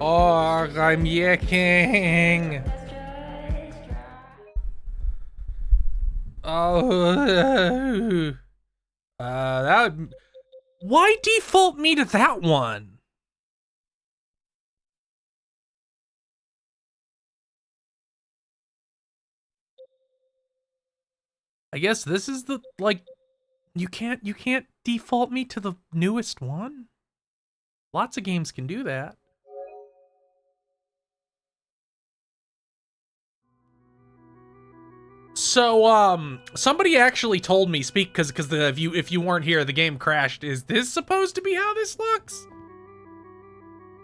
Oh, I'm yiiking. Oh, that would... Why default me to that one? I guess this is the, like, you can't default me to the newest one? Lots of games can do that. So, somebody actually told me, because if you weren't here, the game crashed. Is this supposed to be how this looks?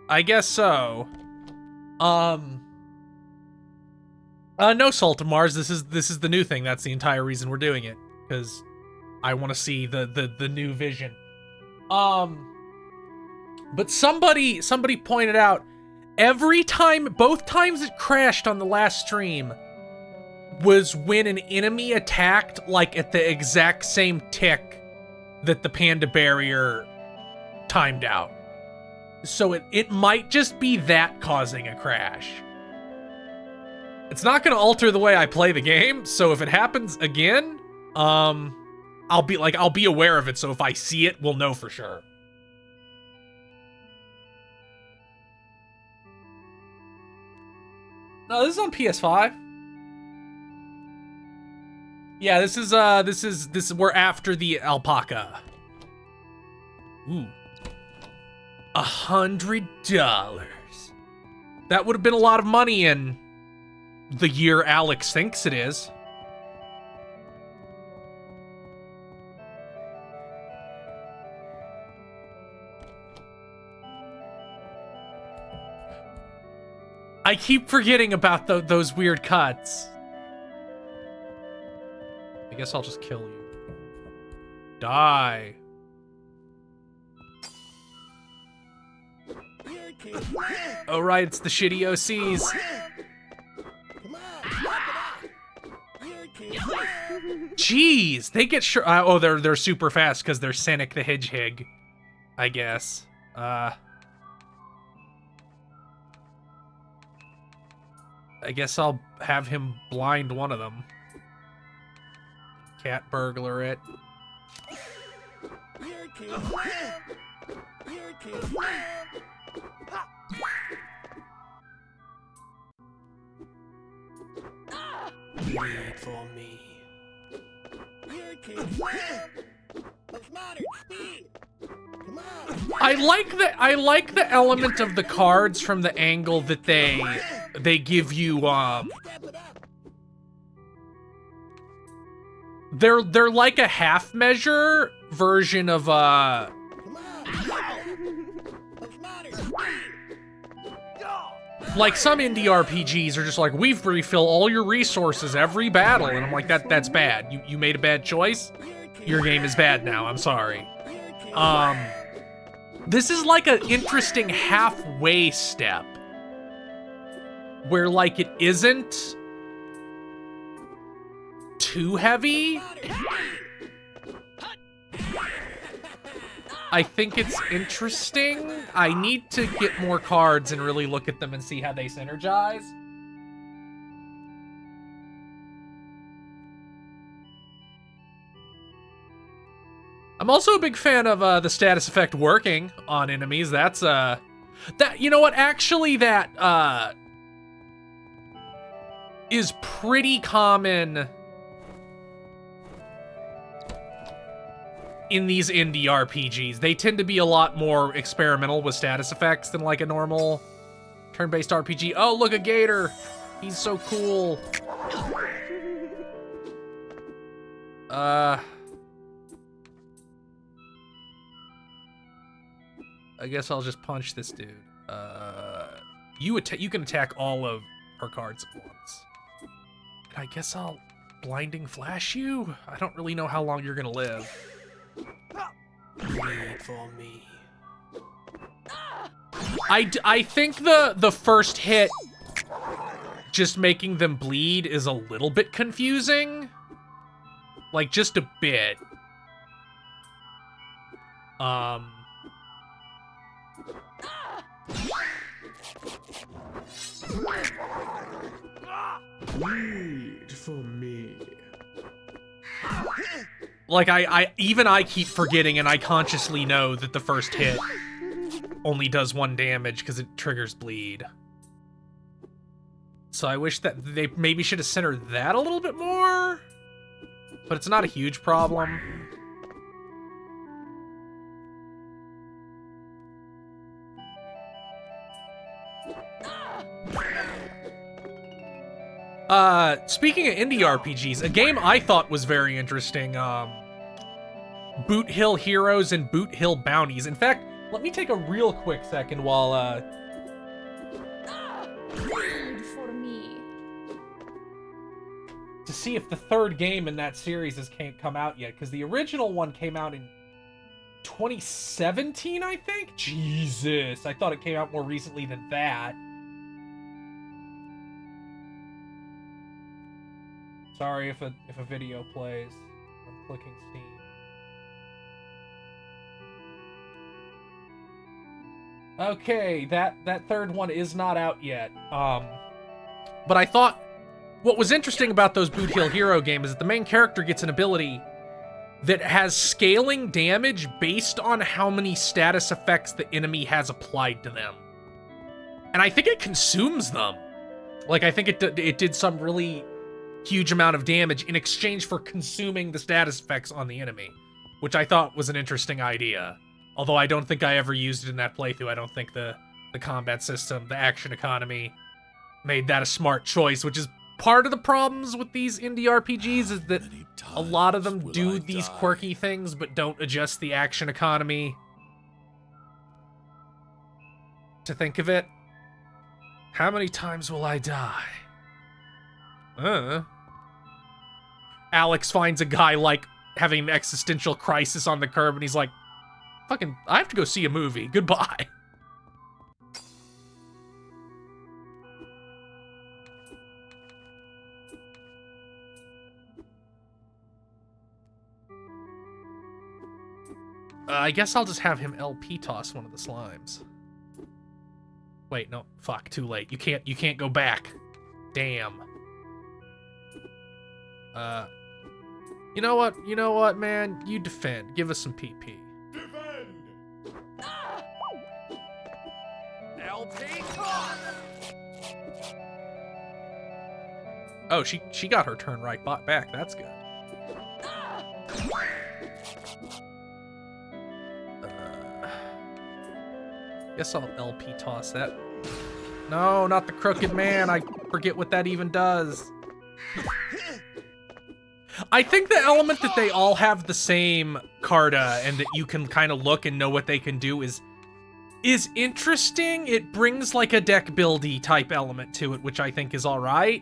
I guess so. No, Salt of Mars. This is the new thing. That's the entire reason we're doing it, because I want to see the new vision. But somebody pointed out both times it crashed on the last stream was when an enemy attacked like at the exact same tick that the panda barrier timed out. So it might just be that causing a crash. It's not gonna alter the way I play the game, so if it happens again, I'll be aware of it, so if I see it, we'll know for sure. No, this is on PS5. Yeah, this is we're after the alpaca. Ooh. $100. That would have been a lot of money in the year Alex thinks it is. I keep forgetting about those weird cuts. I guess I'll just kill you. Die. Oh right, it's the shitty OCs. Jeez, they get sure. Oh, they're super fast because they're Sonic the Hedgehog, I guess. I guess I'll have him blind one of them. Cat burglar it. Wait for me. I like the element of the cards from the angle that they give you. They're like a half measure version of like some indie RPGs are just like, we've refill all your resources every battle, and I'm like, that's bad. You made a bad choice. Your game is bad now. I'm sorry. This is like an interesting halfway step where like it isn't too heavy. I think it's interesting. I need to get more cards and really look at them and see how they synergize. I'm also a big fan of the status effect working on enemies. That's that, you know what, actually that is pretty common in these indie RPGs. They tend to be a lot more experimental with status effects than like a normal turn-based RPG. Oh, look, a gator. He's so cool. I guess I'll just punch this dude. You can attack all of her cards at once. I guess I'll blinding flash you? I don't really know how long you're gonna live. Wait for me. I think the first hit just making them bleed is a little bit confusing. Like, just a bit. Wait for me. Like, even I keep forgetting, and I consciously know that the first hit only does 1 damage because it triggers bleed. So I wish that they maybe should have centered that a little bit more, but it's not a huge problem. Speaking of indie RPGs, a game I thought was very interesting, Boot Hill Heroes and Boot Hill Bounties. In fact, let me take a real quick second while, Wait for me. to see if the 3rd game in that series has come out yet, because the original one came out in 2017, I think? Jesus, I thought it came out more recently than that. Sorry if a video plays. I'm clicking Steam. Okay, that 3rd one is not out yet. But I thought what was interesting about those Boot Hill Hero games is that the main character gets an ability that has scaling damage based on how many status effects the enemy has applied to them. And I think it consumes them. Like, I think it did some really huge amount of damage in exchange for consuming the status effects on the enemy, which I thought was an interesting idea. Although I don't think I ever used it in that playthrough. I don't think the combat system, the action economy, made that a smart choice, which is part of the problems with these indie RPGs, is that a lot of them do these quirky things but don't adjust the action economy to think of it. How many times will I die? Alex finds a guy, like, having an existential crisis on the curb, and he's like, fucking, I have to go see a movie. Goodbye. I guess I'll just have him LP toss one of the slimes. Wait, no, fuck, too late. You can't go back. Damn. You know what, man? You defend. Give us some PP. Defend! LP. Oh, she got her turn right back. That's good. Guess I'll LP toss that. No, not the crooked man. I forget what that even does. I think the element that they all have the same Carta and that you can kind of look and know what they can do is interesting. It brings like a deck buildy type element to it, which I think is all right.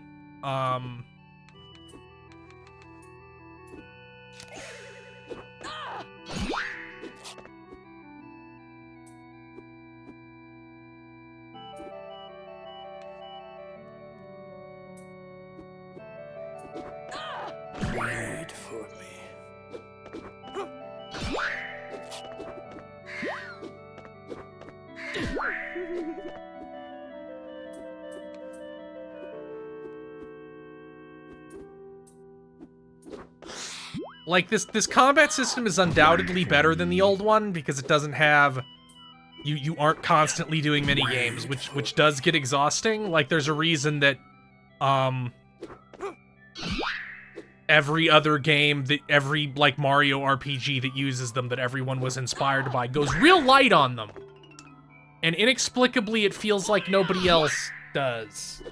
Wait for me. Like, this combat system is undoubtedly better than the old one because it doesn't have... You aren't constantly doing mini games, which does get exhausting. Like, there's a reason that, every other game, every, like, Mario RPG that uses them that everyone was inspired by goes real light on them. And inexplicably, it feels like nobody else does.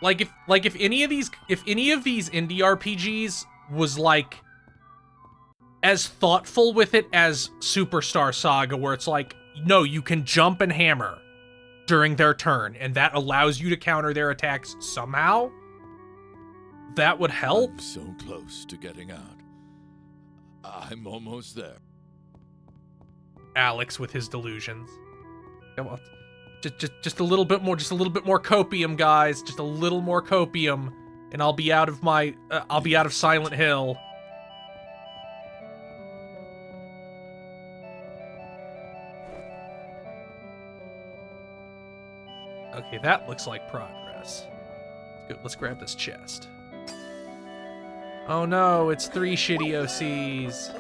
Like, if any of these indie RPGs was, like, as thoughtful with it as Superstar Saga, where it's like, no, you can jump and hammer during their turn, and that allows you to counter their attacks somehow, that would help. I'm so close to getting out. I'm almost there. Alex with his delusions. Come on. Just a little bit more, copium, guys. Just a little more copium, and I'll be out of Silent Hill. Okay, that looks like progress. Good, let's grab this chest. Oh no, it's 3 shitty OCs.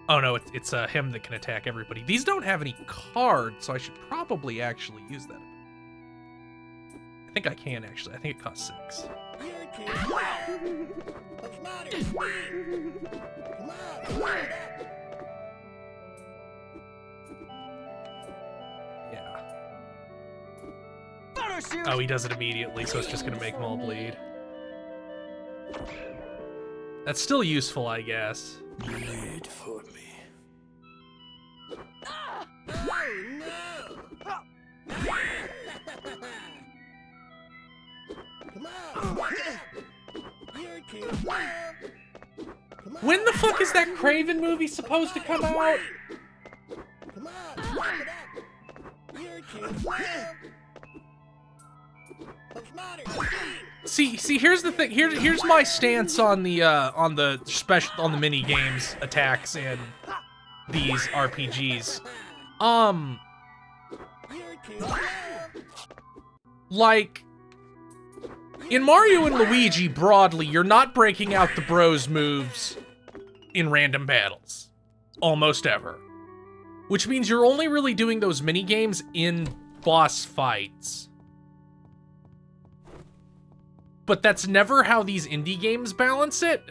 Oh no, it's him that can attack everybody. These don't have any cards, so I should probably actually use that. I think I can actually. I think it costs 6. Yeah. Oh, he does it immediately, so it's just gonna make them all bleed. That's still useful, I guess. Bleed for me. When the fuck is that Craven movie supposed to come out? See, here's the thing. Here's my stance on the mini games attacks in these RPGs. Like in Mario and Luigi broadly, you're not breaking out the bros moves in random battles almost ever. Which means you're only really doing those mini games in boss fights. But that's never how these indie games balance it.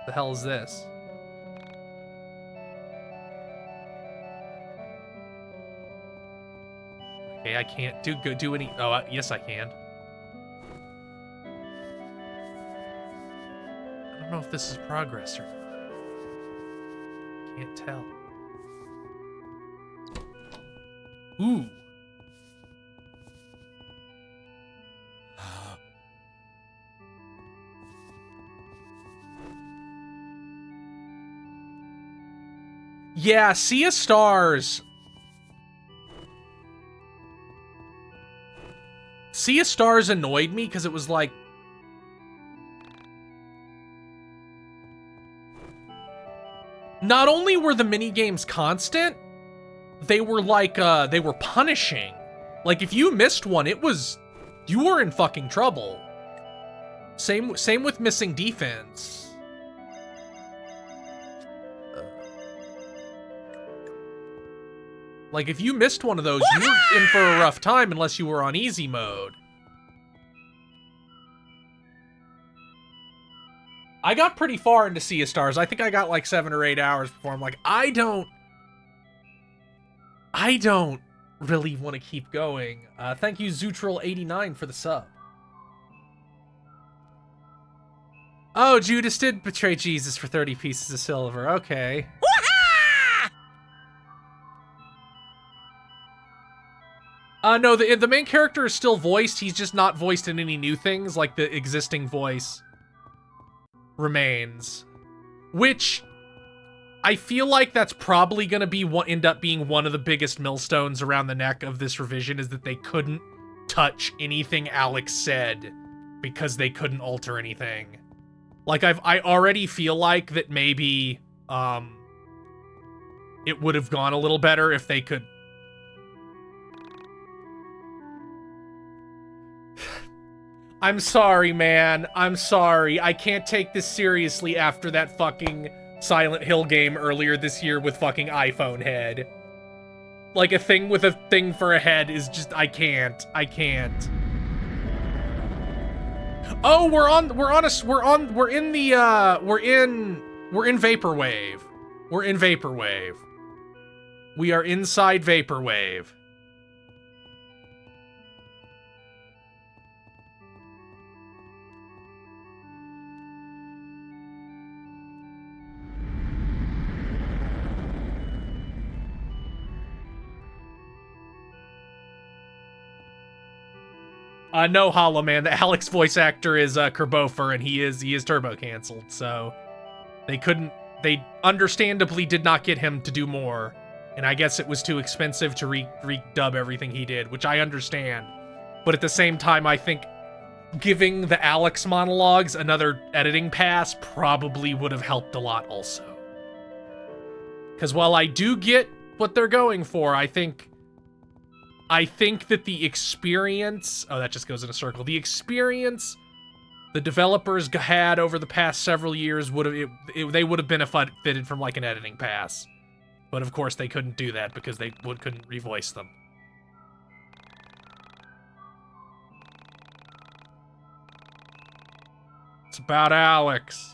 The hell is this? Okay, I can't do any. Oh, yes, I can. I don't know if this is progress or not. Can't tell. Ooh. Yeah, Sea of Stars. Sea of Stars annoyed me because it was like, not only were the minigames constant, they were like, they were punishing. Like, if you missed one, you were in fucking trouble. Same with missing defense. Like, if you missed one of those, you were in for a rough time unless you were on easy mode. I got pretty far into Sea of Stars. I think I got like 7 or 8 hours before I'm like, I don't really want to keep going. Thank you, Zutral89, for the sub. Oh, Judas did betray Jesus for 30 pieces of silver. Okay. No, the main character is still voiced. He's just not voiced in any new things, like the existing voice remains. Which, I feel like that's probably going to end up being one of the biggest millstones around the neck of this revision, is that they couldn't touch anything Alex said because they couldn't alter anything. Like, I already feel like that maybe, it would have gone a little better if they could... I'm sorry, man. I'm sorry. I can't take this seriously after that fucking Silent Hill game earlier this year with fucking iPhone head. Like, a thing with a thing for a head is just, I can't. I can't. Oh, we're in Vaporwave. We're in Vaporwave. We are inside Vaporwave. No, Hollow Man. The Alex voice actor is Kerbofer, and he is turbo canceled. So they understandably did not get him to do more, and I guess it was too expensive to redub everything he did, which I understand. But at the same time, I think giving the Alex monologues another editing pass probably would have helped a lot also. Because while I do get what they're going for, I think that the experience... Oh, that just goes in a circle. The experience the developers had over the past several years they would have benefited from like an editing pass. But of course they couldn't do that because they couldn't revoice them. It's about Alex.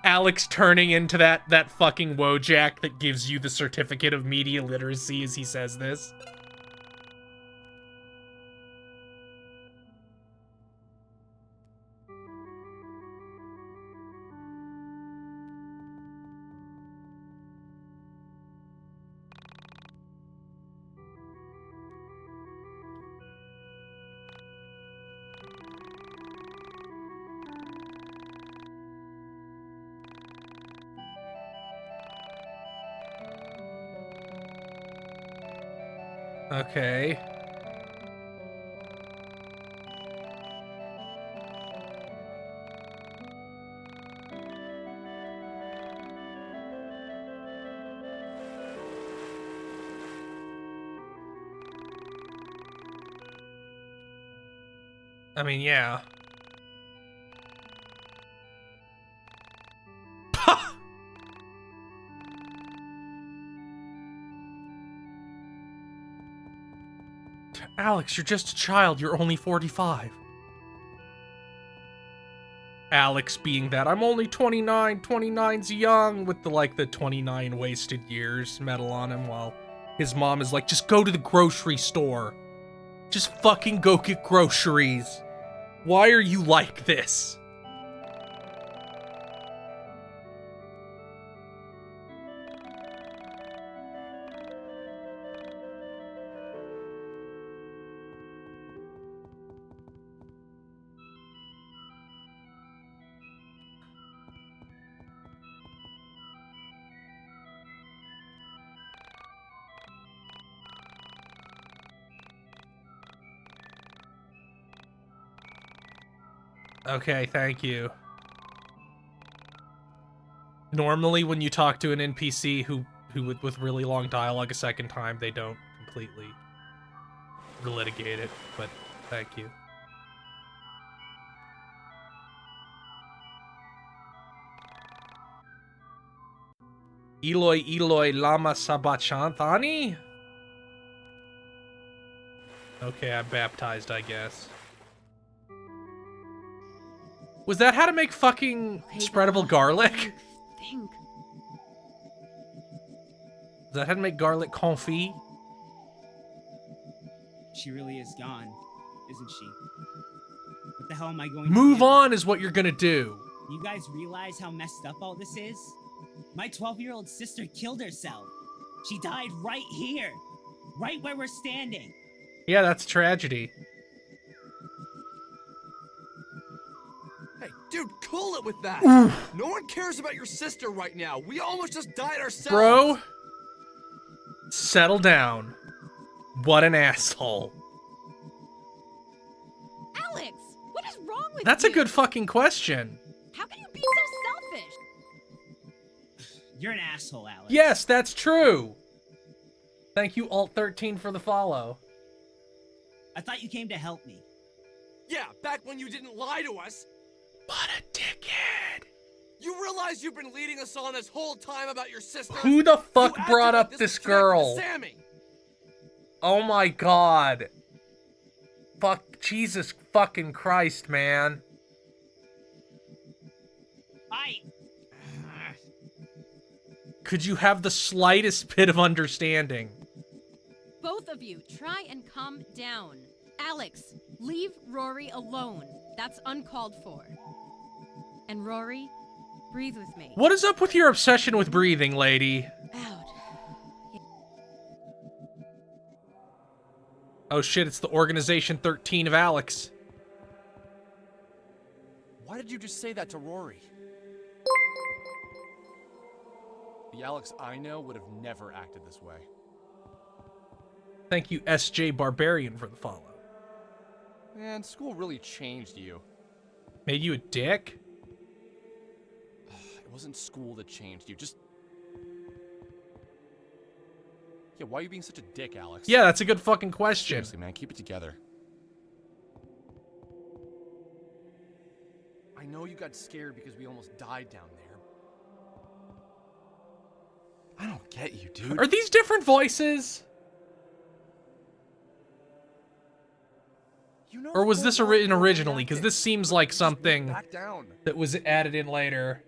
Alex turning into that fucking Wojak that gives you the certificate of media literacy as he says this. Okay. I mean, yeah. Alex, you're just a child. You're only 45. Alex being that, I'm only 29. 29's young, with the 29 wasted years medal on him, while his mom is like, just go to the grocery store. Just fucking go get groceries. Why are you like this? Okay, thank you. Normally, when you talk to an NPC who with really long dialogue a second time, they don't completely relitigate it, but thank you. Eloi Eloi lama sabachthani? Okay, I'm baptized, I guess. Was that how to make fucking spreadable garlic? Think. Is that how to make garlic confit? She really is gone, isn't she? What the hell am I going to Move do? on is what you're gonna do. You guys realize how messed up all this is? My 12-year-old sister killed herself. She died right here. Right where we're standing. Yeah, that's tragedy. Hey, dude, cool it with that. No one cares about your sister right now. We almost just died ourselves. Bro, settle down. What an asshole. Alex, what is wrong with That's you? a good fucking question. How can you be so selfish? You're an asshole, Alex. Yes, that's true. Thank you, Alt13, for the follow. I thought you came to help me. Yeah, back when you didn't lie to us. What a dickhead. You realize you've been leading us on this whole time about your sister? Who the fuck You brought acted up like this was connected to girl? Sammy. Oh my god. Fuck, Jesus fucking Christ, man. Could you have the slightest bit of understanding? Both of you, try and calm down. Alex, leave Rory alone. That's uncalled for. And Rory, Breathe with me. What is up with your obsession with breathing, lady? Out. Oh shit, it's the Organization 13 of Alex. Why did you just say that to Rory? The Alex I know would have never acted this way. Thank you, SJ Barbarian, for the follow. Man, school really changed you. Made you a dick? It wasn't school that changed you, just... Yeah, why are you being such a dick, Alex? Yeah, that's a good fucking question. Seriously, man, keep it together. I know you got scared because we almost died down there. I don't get you, dude. Are these different voices? You know Or was this full well written you're originally? Because reacting. this seems like Just something back down. that was added in later.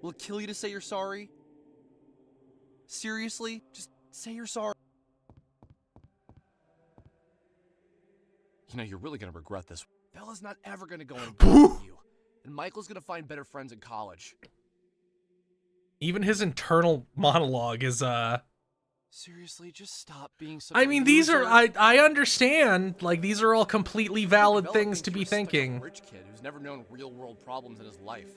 Will it kill you to say you're sorry? Seriously? Just say you're sorry. You know, you're really gonna regret this. Bella's not ever gonna go and with you. And Michael's gonna find better friends in college. Even his internal monologue is, Seriously, just stop being such I a mean, these are, loser. I understand, like, these are all completely valid Bella things thinks to be you're a stuck-up thinking. rich kid who's never known real-world problems in his life.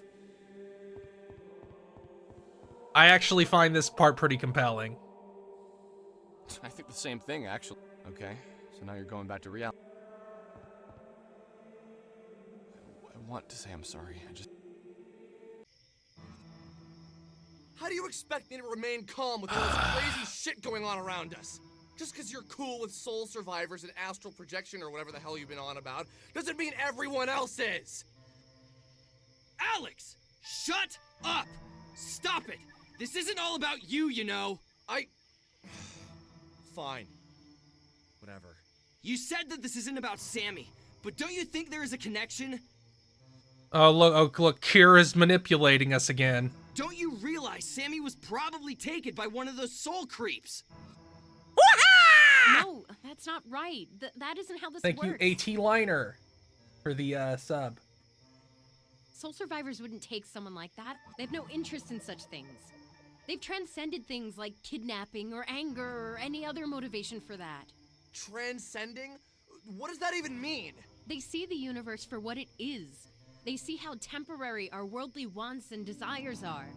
I actually find this part pretty compelling. I think the same thing, actually. Okay, so now you're going back to reality. I want to say I'm sorry, I just... How do you expect me to remain calm with all this crazy shit going on around us? Just because you're cool with soul survivors and astral projection or whatever the hell you've been on about, doesn't mean everyone else is! Alex! Shut up! Stop it! This isn't all about you, you know! Fine. Whatever. You said that this isn't about Sammy, but don't you think there is a connection? Oh, look, Kira's manipulating us again. Don't you realize Sammy was probably taken by one of those soul creeps? No, that's not right. That isn't how this Thank works. you, AT Liner, for the, sub. Soul survivors wouldn't take someone like that. They have no interest in such things. They've transcended things like kidnapping or anger or any other motivation for that. Transcending? What does that even mean? They see the universe for what it is. They see how temporary our worldly wants and desires are.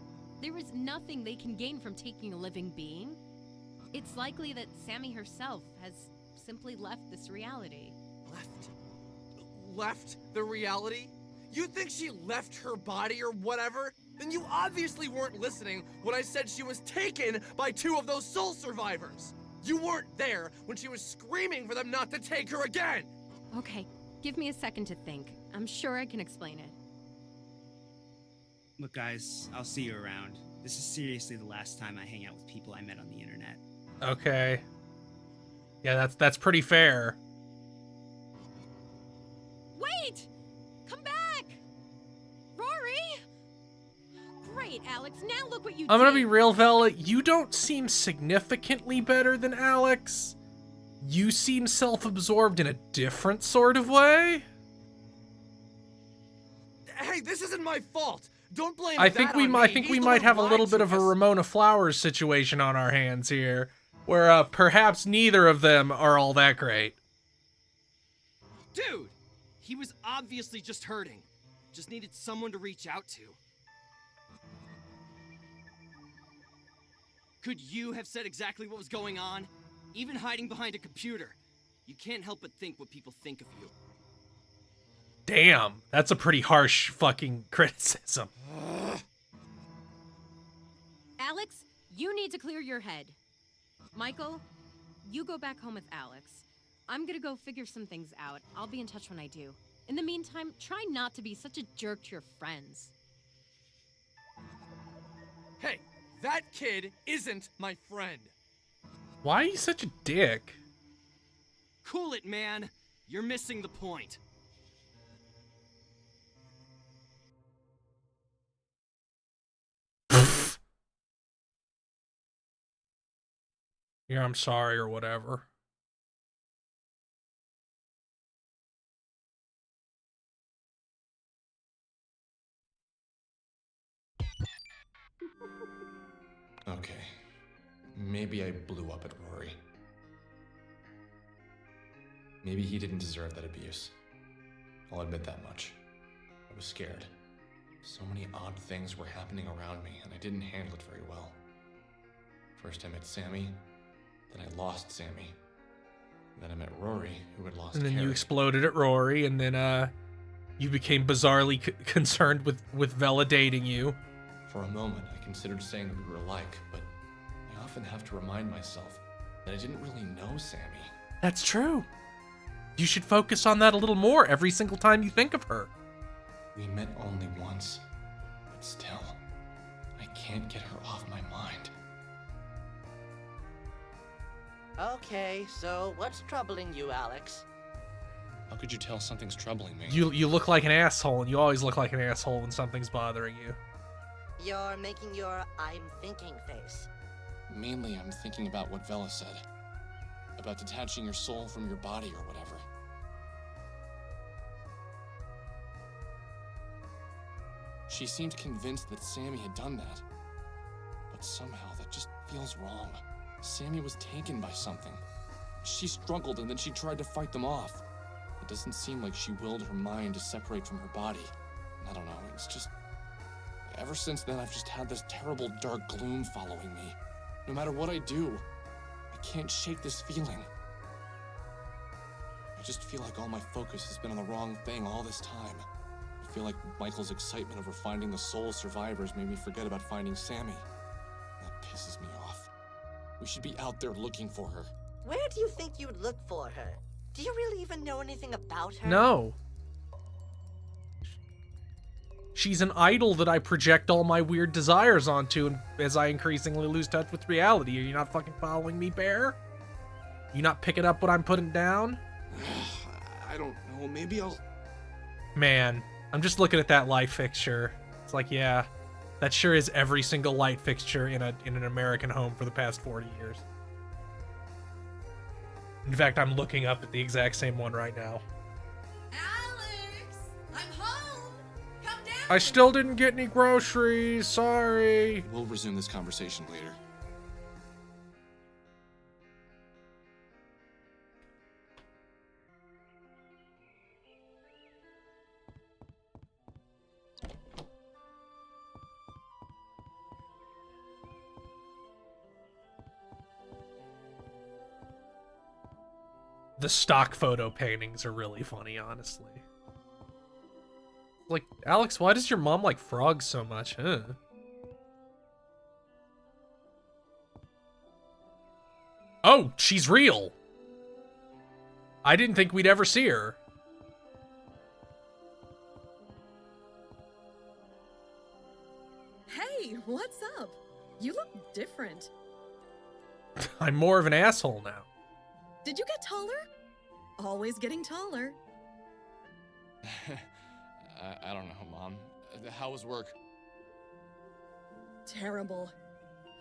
There is nothing they can gain from taking a living being. It's likely that Sammy herself has simply left this reality. Left the reality? You think she left her body or whatever? Then you obviously weren't listening when I said she was taken by two of those soul survivors. You weren't there when she was screaming for them not to take her again. Okay, give me a second to think. I'm sure I can explain it. Look, guys, I'll see you around. This is seriously the last time I hang out with people I met on the internet. Okay. Yeah, that's pretty fair. Wait! Come back! Rory! Great, Alex. Now look what you did. I'm gonna be real, Vela. You don't seem significantly better than Alex. You seem self-absorbed in a different sort of way. Hey, this isn't my fault. Don't blame I that think on me. I think He's we the might one have a who little lied bit to of a us. Ramona Flowers situation on our hands here, where perhaps neither of them are all that great. Dude, he was obviously just hurting. Just needed someone to reach out to. Could you have said exactly what was going on? Even hiding behind a computer. You can't help but think what people think of you. Damn, that's a pretty harsh fucking criticism. Alex, you need to clear your head. Michael, you go back home with Alex. I'm gonna go figure some things out. I'll be in touch when I do. In the meantime, try not to be such a jerk to your friends. Hey, that kid isn't my friend. Why are you such a dick? Cool it, man. You're missing the point. Yeah, I'm sorry or whatever. Okay. Maybe I blew up at Rory. Maybe he didn't deserve that abuse. I'll admit that much. I was scared. So many odd things were happening around me, and I didn't handle it very well. First I met Sammy, then I lost Sammy. Then I met Rory, who had lost And then Carrie. you exploded at Rory, and then you became bizarrely concerned with validating you. For a moment, I considered saying that we were alike, but I often have to remind myself that I didn't really know Sammy. That's true. You should focus on that a little more every single time you think of her. We met only once, but still, I can't get her off my mind. Okay, so what's troubling you, Alex? How could you tell something's troubling me? You look like an asshole, and you always look like an asshole when something's bothering you. You're making your I'm thinking face. Mainly, I'm thinking about what Vela said. About detaching your soul from your body or whatever. She seemed convinced that Sammy had done that. But somehow that just feels wrong. Sammy was taken by something. She struggled and then she tried to fight them off. It doesn't seem like she willed her mind to separate from her body. I don't know, it's just... Ever since then, I've just had this terrible dark gloom following me. No matter what I do, I can't shake this feeling. I just feel like all my focus has been on the wrong thing all this time. I feel like Michael's excitement over finding the soul survivors made me forget about finding Sammy. That pisses me off. We should be out there looking for her. Where do you think you'd look for her? Do you really even know anything about her? No. She's an idol that I project all my weird desires onto, and as I increasingly lose touch with reality. Are you not fucking following me, Bear? You not picking up what I'm putting down? I don't know, maybe I'll... Man, I'm just looking at that light fixture. It's like, yeah, that sure is every single light fixture in an American home for the past 40 years. In fact, I'm looking up at the exact same one right now. Alex, I'm home. Come down. I still didn't get any groceries, sorry. We'll resume this conversation later. The stock photo paintings are really funny, honestly. Like, Alex, why does your mom like frogs so much, huh? Oh, she's real. I didn't think we'd ever see her. Hey, what's up? You look different. I'm more of an asshole now. Did you get taller? Always getting taller. I don't know, Mom. How was work? Terrible.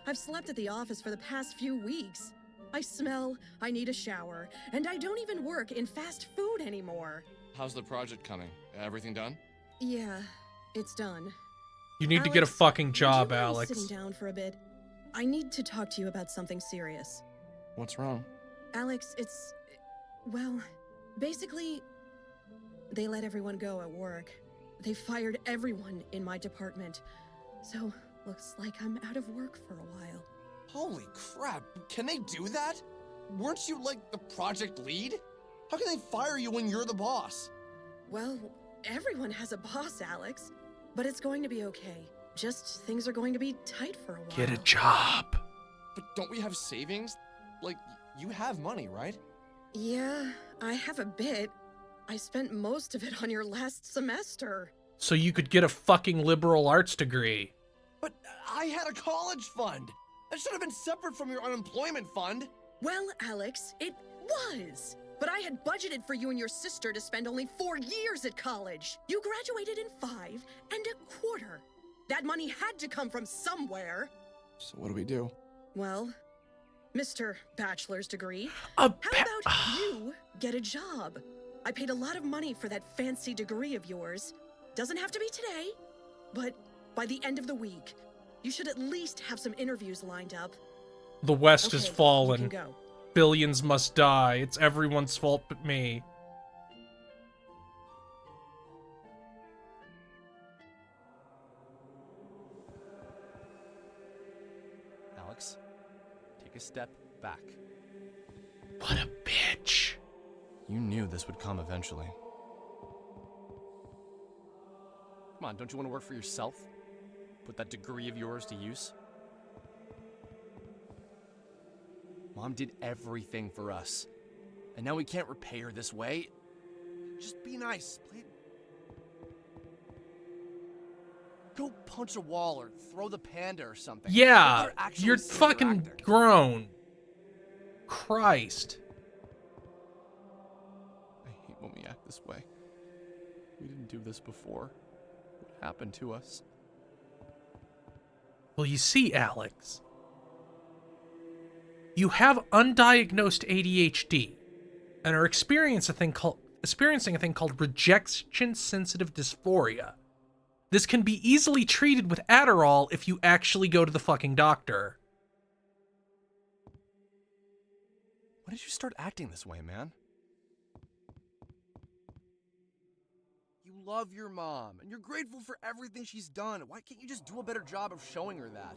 I've slept at the office for the past few weeks. I smell, I need a shower, and I don't even work in fast food anymore. How's the project coming? Everything done? Yeah, it's done. You need to get a Alex, fucking job, would you mind Alex. sitting down for a bit? I need to talk to you about something serious. What's wrong? Alex, it's... well, basically, they let everyone go at work. They fired everyone in my department. So, looks like I'm out of work for a while. Holy crap, can they do that? Weren't you, like, the project lead? How can they fire you when you're the boss? Well, everyone has a boss, Alex. But it's going to be okay. Just things are going to be tight for a while. Get a job. But don't we have savings? Like, you have money, right? Yeah, I have a bit. I spent most of it on your last semester. So you could get a fucking liberal arts degree. But I had a college fund. That should have been separate from your unemployment fund. Well, Alex, it was. But I had budgeted for you and your sister to spend only 4 years at college. You graduated in 5 1/4. That money had to come from somewhere. So what do we do? Well, Mr. Bachelor's degree, A how about you get a job? I paid a lot of money for that fancy degree of yours. Doesn't have to be today, but by the end of the week, You should at least have some interviews lined up. The West Okay, has you can fallen. go. Billions must die. It's everyone's fault but me. Alex, take a step back. What a bitch. You knew this would come eventually. Come on, don't you want to work for yourself? Put that degree of yours to use? Mom did everything for us. And now we can't repay her this way. Just be nice. Go punch a wall or throw the panda or something. Yeah, They're actually you're senior fucking actor. grown. Christ. I hate when we act this way. We didn't do this before. What happened to us? Well, you see, Alex, you have undiagnosed ADHD and are experiencing a thing called rejection-sensitive dysphoria. This can be easily treated with Adderall if you actually go to the fucking doctor. When did you start acting this way, man? You love your mom, and you're grateful for everything she's done. Why can't you just do a better job of showing her that?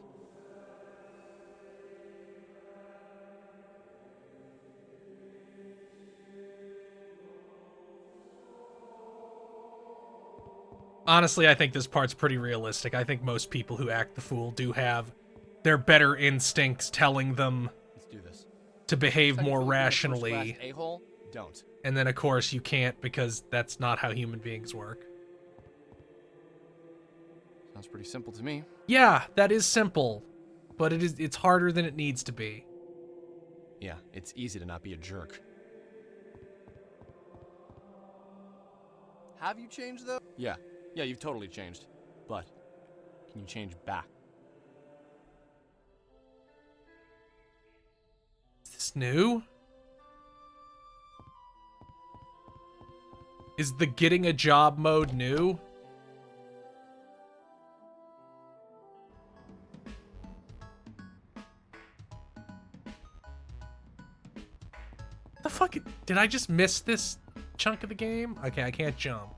Honestly, I think this part's pretty realistic. I think most people who act the fool do have their better instincts telling them Let's do this. to behave more First-class rationally. a-hole? Don't. And then, of course, you can't because that's not how human beings work. Sounds pretty simple to me. Yeah, that is simple, but it's harder than it needs to be. Yeah, it's easy to not be a jerk. Have you changed, though? Yeah, you've totally changed. But, can you change back? Is this new? Is the getting a job mode new? The fuck? Did I just miss this chunk of the game? Okay, I can't jump.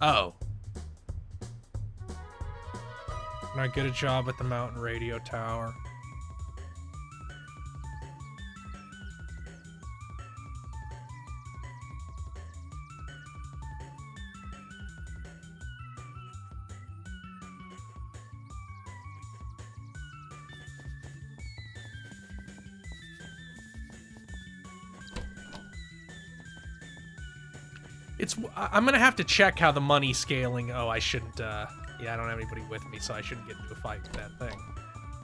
Oh. Can I get a job at the mountain radio tower? I'm gonna have to check how the money scaling. Oh, I shouldn't. Yeah, I don't have anybody with me, so I shouldn't get into a fight with that thing.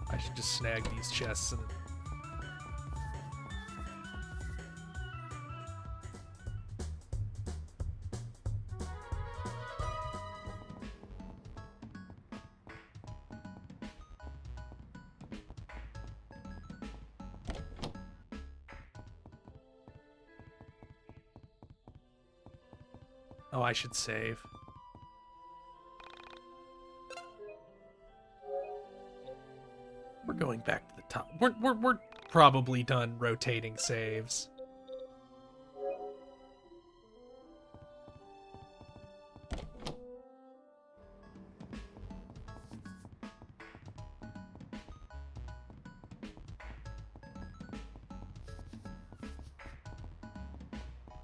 I should just snag these chests and. Oh, I should save. We're going back to the top. We're probably done rotating saves.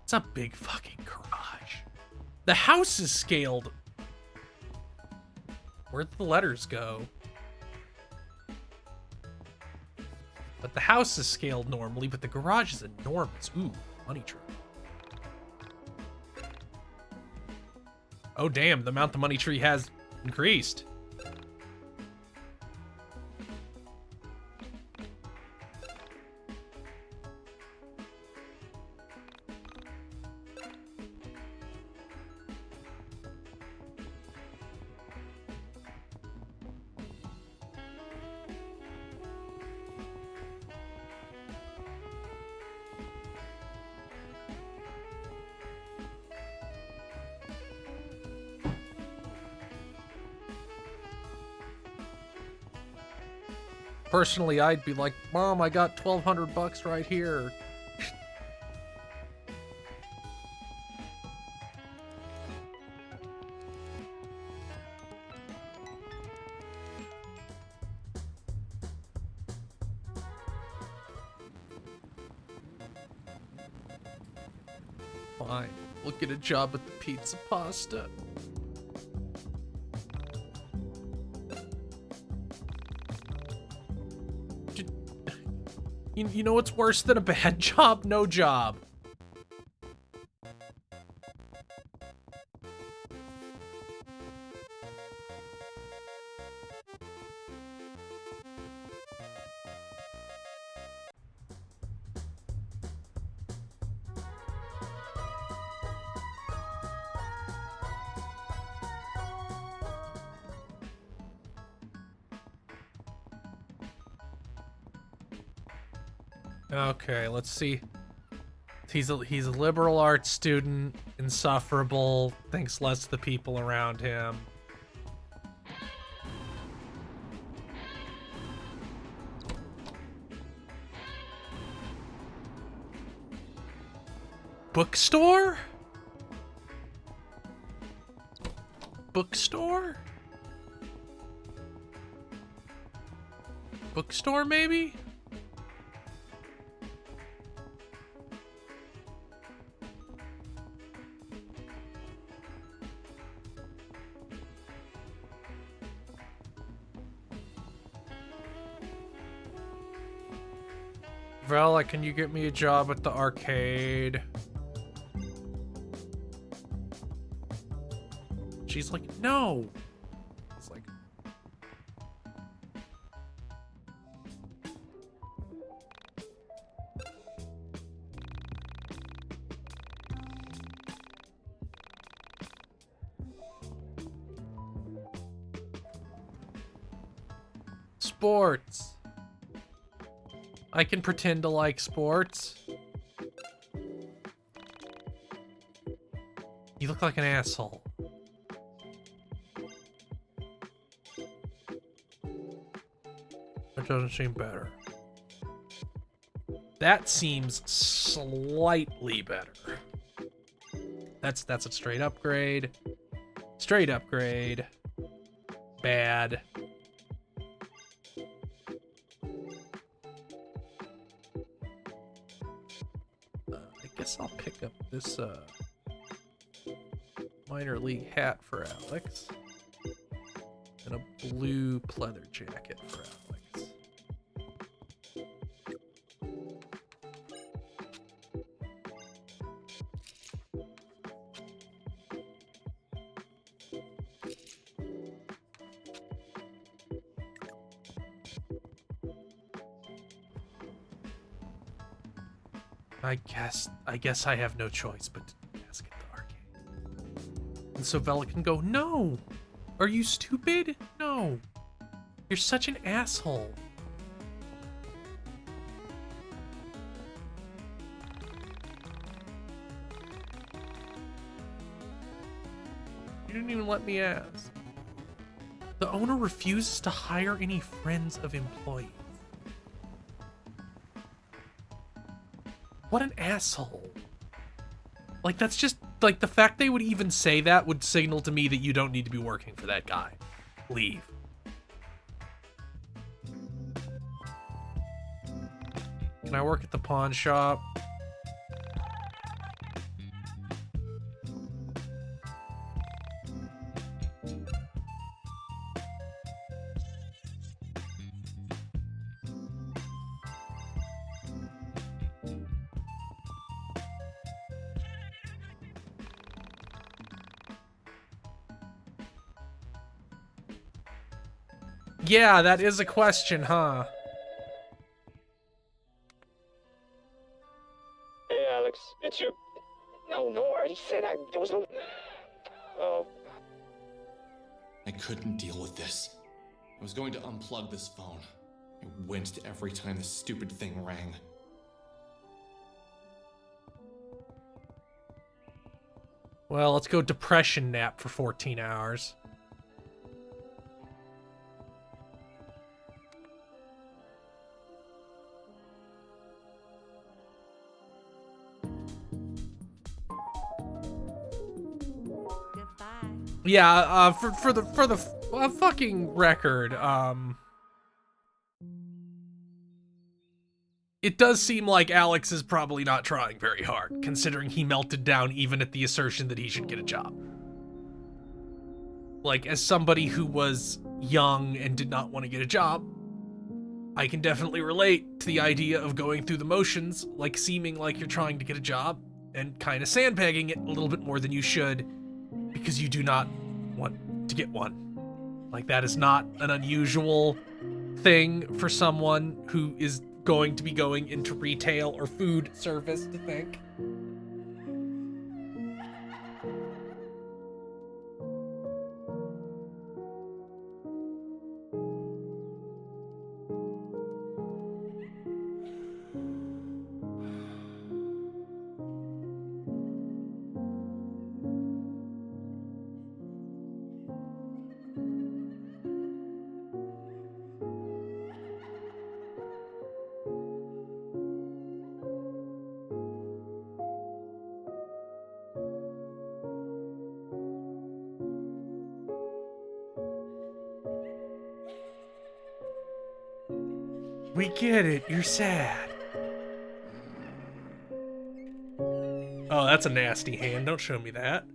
It's a big fucking garage. The house is scaled. Where'd the letters go? But the house is scaled normally, but the garage is enormous. Ooh, money truck. Oh damn, the amount the money tree has increased. Personally, I'd be like, Mom, I got $1,200 right here. Fine, we'll get a job at the pizza pasta. You know what's worse than a bad job? No job. Okay, let's see. He's a liberal arts student, insufferable, thinks less of the people around him. Bookstore? Bookstore? Bookstore, maybe? Vela, can you get me a job at the arcade? She's like, no. It's like, sports. I can pretend to like sports. You look like an asshole. That doesn't seem better. That seems slightly better. That's a straight upgrade. Straight upgrade. Bad. I guess I'll pick up this minor league hat for Alex. And a blue pleather jacket for Alex. I guess I have no choice but to ask at the arcade. And so Vela can go, no! Are you stupid? No. You're such an asshole. You didn't even let me ask. The owner refuses to hire any friends of employees. What an asshole. Like, that's just, like, the fact they would even say that would signal to me that you don't need to be working for that guy. Leave. Can I work at the pawn shop? Yeah, that is a question, huh? Hey, Alex, it's you. No, I already said there was no... Oh. I couldn't deal with this. I was going to unplug this phone. I winced every time this stupid thing rang. Well, let's go depression nap for 14 hours. Yeah, for the fucking record, it does seem like Alex is probably not trying very hard, considering he melted down even at the assertion that he should get a job. Like, as somebody who was young and did not want to get a job, I can definitely relate to the idea of going through the motions, like seeming like you're trying to get a job, and kind of sandbagging it a little bit more than you should, because you do not want to get one. Like, that is not an unusual thing for someone who is going to be going into retail or food service to think. We get it, you're sad. Oh, that's a nasty hand, don't show me that.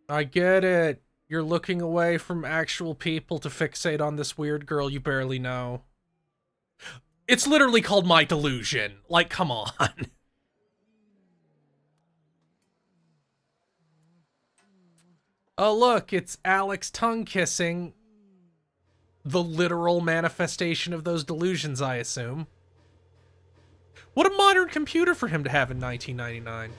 I get it. You're looking away from actual people to fixate on this weird girl you barely know. It's literally called My Delusion. Like, come on. Oh, look, it's Alex tongue kissing. The literal manifestation of those delusions, I assume. What a modern computer for him to have in 1999.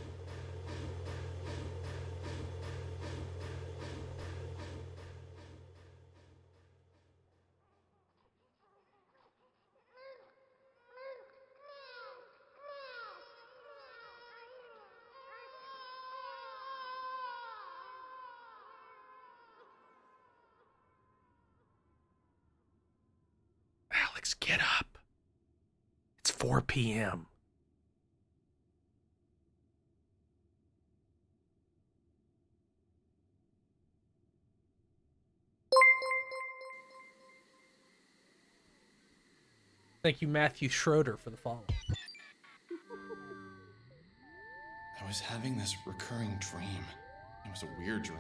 Alex, get up. It's 4 p.m. Thank you, Matthew Schroeder, for the follow. I was having this recurring dream. It was a weird dream.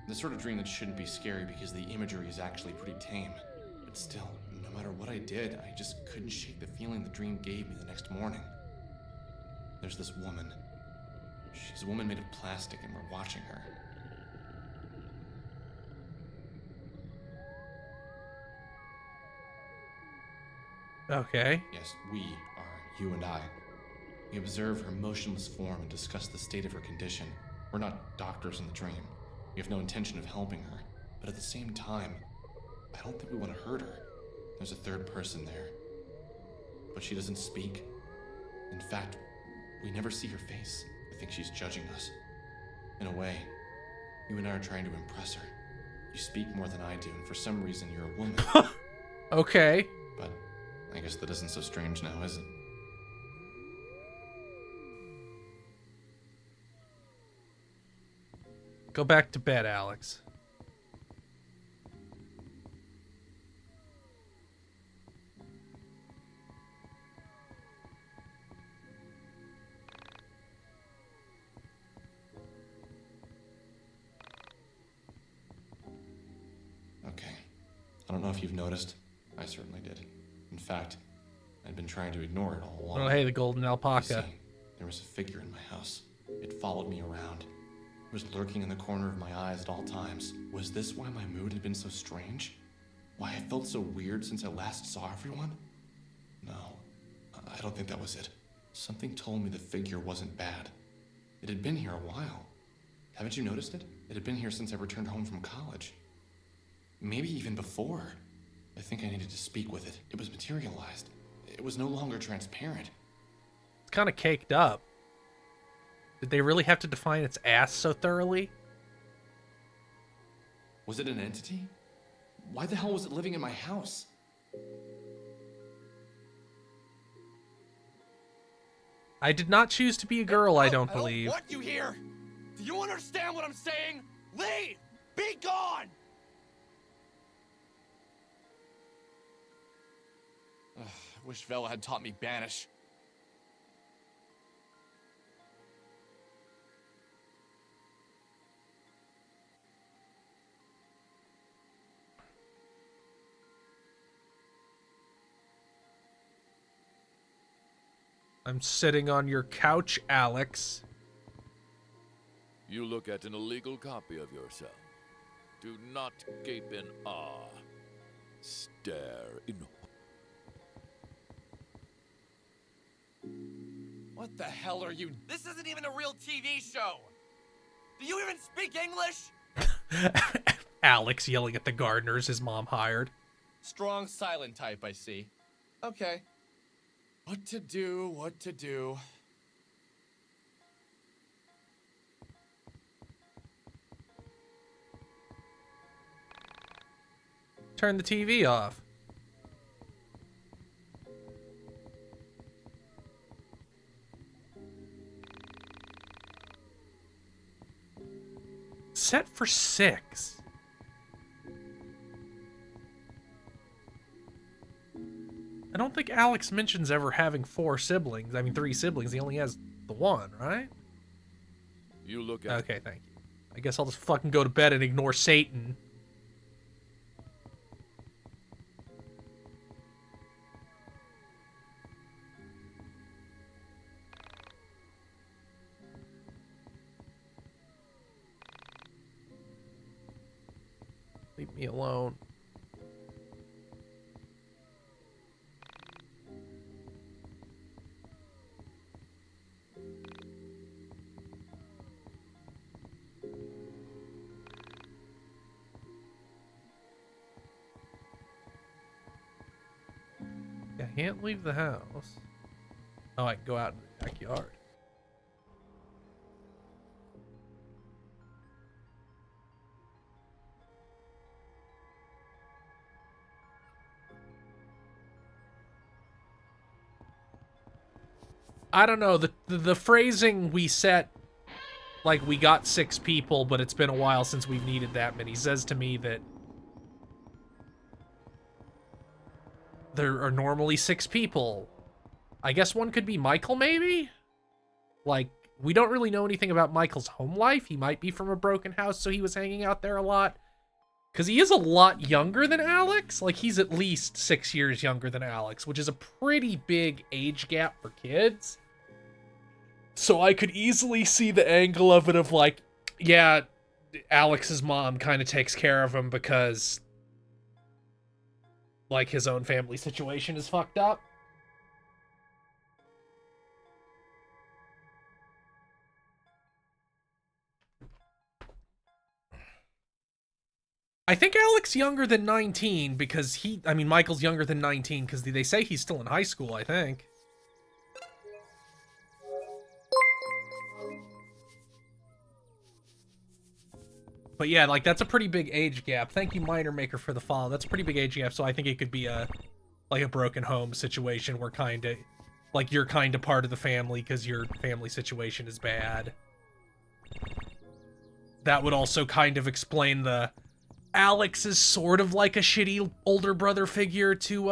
The sort of dream that shouldn't be scary because the imagery is actually pretty tame. But still, no matter what I did, I just couldn't shake the feeling the dream gave me the next morning. There's this woman. She's a woman made of plastic and we're watching her. Okay. Yes, we are you and I. We observe her motionless form and discuss the state of her condition. We're not doctors in the dream. We have no intention of helping her. But at the same time, I don't think we want to hurt her. There's a third person there. But she doesn't speak. In fact, we never see her face. I think she's judging us. In a way, you and I are trying to impress her. You speak more than I do, and for some reason you're a woman. Okay. But I guess that isn't so strange now, is it? Go back to bed, Alex. Okay. I don't know if you've noticed. I certainly did. In fact, I'd been trying to ignore it all along. Oh, hey, the golden alpaca. See, there was a figure in my house. It followed me around. It was lurking in the corner of my eyes at all times. Was this why my mood had been so strange? Why I felt so weird since I last saw everyone? No, I don't think that was it. Something told me the figure wasn't bad. It had been here a while. Haven't you noticed it? It had been here since I returned home from college. Maybe even before. I think I needed to speak with it. It was materialized. It was no longer transparent. It's kind of caked up. Did they really have to define its ass so thoroughly? Was it an entity? Why the hell was it living in my house? I did not choose to be a girl, I don't I don't believe. want you here. Do you understand what I'm saying? Leave! Be gone! I wish Vela had taught me Banish. I'm sitting on your couch, Alex. You look at an illegal copy of yourself. Do not gape in awe. Stare in. What the hell are you? This isn't even a real TV show. Do you even speak English? Alex yelling at the gardeners his mom hired. Strong silent type, I see. Okay. What to do, what to do. Turn the TV off. Set for 6. I don't think Alex mentions ever having 4 siblings. I mean, 3 siblings. He only has the 1, right? You look at. Okay, thank you. I guess I'll just fucking go to bed and ignore Satan. Leave me alone. I can't leave the house. Oh, I can go out in the backyard. I don't know, the phrasing we set, like we got 6 people, but it's been a while since we've needed that many, says to me that there are normally 6 people. I guess one could be Michael, maybe? Like, we don't really know anything about Michael's home life. He might be from a broken house, so he was hanging out there a lot. Because he is a lot younger than Alex. Like, he's at least 6 years younger than Alex, which is a pretty big age gap for kids. So I could easily see the angle of it of like, yeah, Alex's mom kind of takes care of him because, like, his own family situation is fucked up. I think Alex younger than 19 because Michael's younger than 19 because they say he's still in high school, I think. But yeah, like, that's a pretty big age gap. Thank you, Minor Maker, for the follow. That's a pretty big age gap, so I think it could be a broken home situation where like, you're kind of part of the family because your family situation is bad. That would also kind of explain the Alex is sort of like a shitty older brother figure to,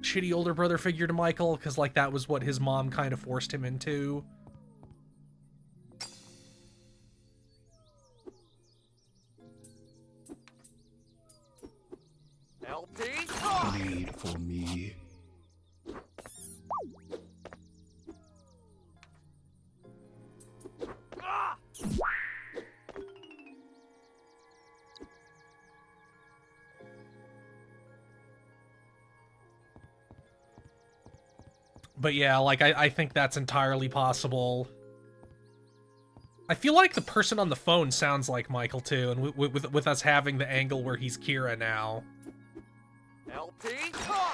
shitty older brother figure to Michael, because, like, that was what his mom kind of forced him into. Bleed for me. But yeah, like, I think that's entirely possible. I feel like the person on the phone sounds like Michael, too, and with us having the angle where he's Kira now. LT toss!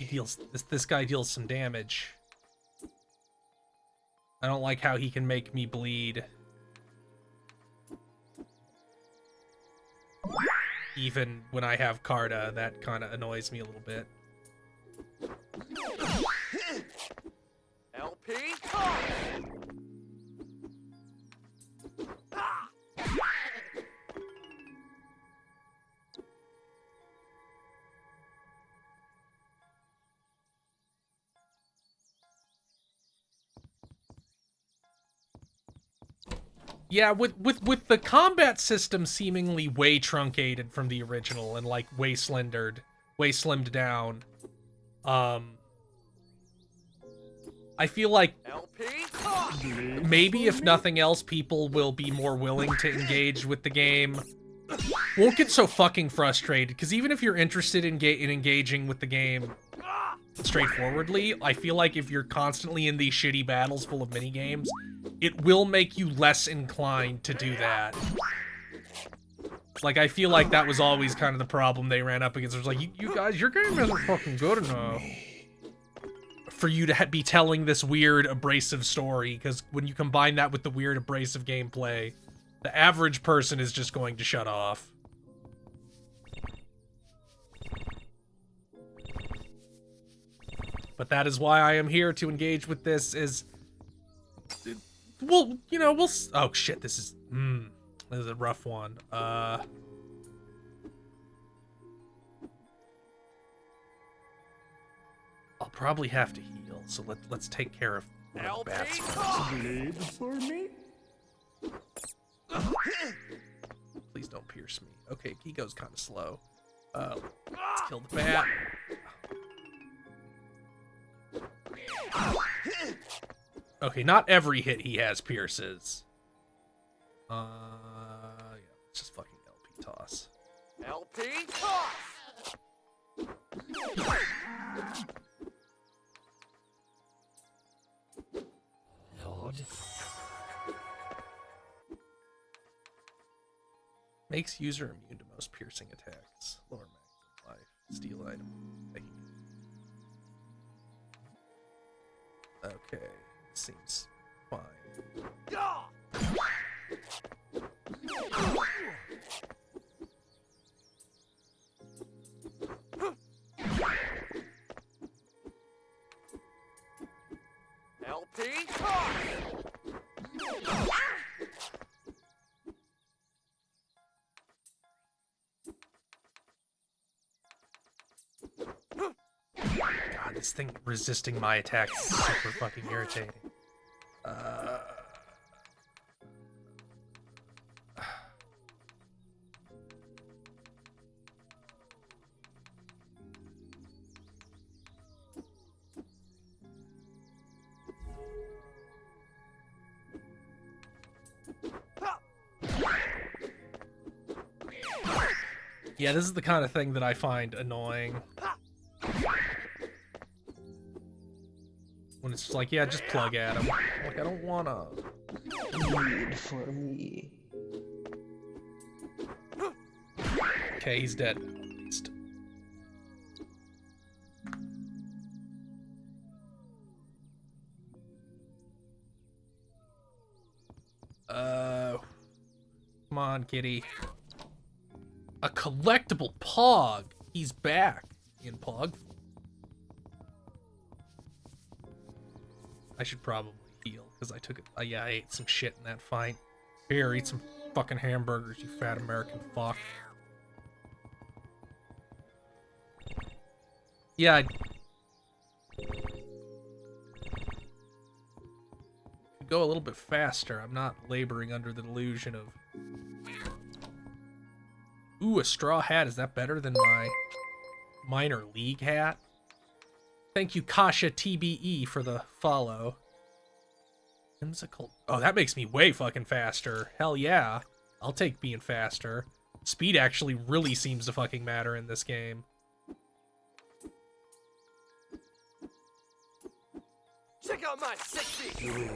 deals this guy deals some damage. I don't like how he can make me bleed. Even when I have Carta, that kind of annoys me a little bit. LP toss! Yeah, with the combat system seemingly way truncated from the original and like way slimmed down, I feel like maybe if nothing else, people will be more willing to engage with the game. Won't get so fucking frustrated, because even if you're interested in engaging with the game straightforwardly, I feel like if you're constantly in these shitty battles full of minigames, it will make you less inclined to do that. Like, I feel like that was always kind of the problem they ran up against. It was like, you guys, your game isn't fucking good enough for you to be telling this weird, abrasive story, because when you combine that with the weird, abrasive gameplay, the average person is just going to shut off. But that is why I am here to engage with this, well, you know, oh shit, this is a rough one. I'll probably have to heal, so let's take care of one of the bats first. Bleed for me? Please don't pierce me. Okay, Kiko's kind of slow. Let's kill the bat. Okay, not every hit he has pierces. Yeah, it's just fucking LP toss. LP toss! Lord. Makes user immune to most piercing attacks. Lower maximum life. Steal item. Okay, seems fine. LP toss! God, this thing resisting my attacks is super fucking irritating. Yeah, this is the kind of thing that I find annoying. When it's just like, yeah, just plug at him. Like, I don't wanna. Bleed for me. Okay, he's dead now, at least. Come on, kitty. A collectible Pog. He's back in Pog. I should probably heal because I took it. Yeah, I ate some shit in that fight. Here, eat some fucking hamburgers, you fat American fuck. Yeah. Could go a little bit faster. I'm not laboring under the delusion of. Ooh, a straw hat. Is that better than my minor league hat? Thank you, Kasha TBE, for the follow. Whimsical. Oh, that makes me way fucking faster. Hell yeah. I'll take being faster. Speed actually really seems to fucking matter in this game. Check out my 60! Sweet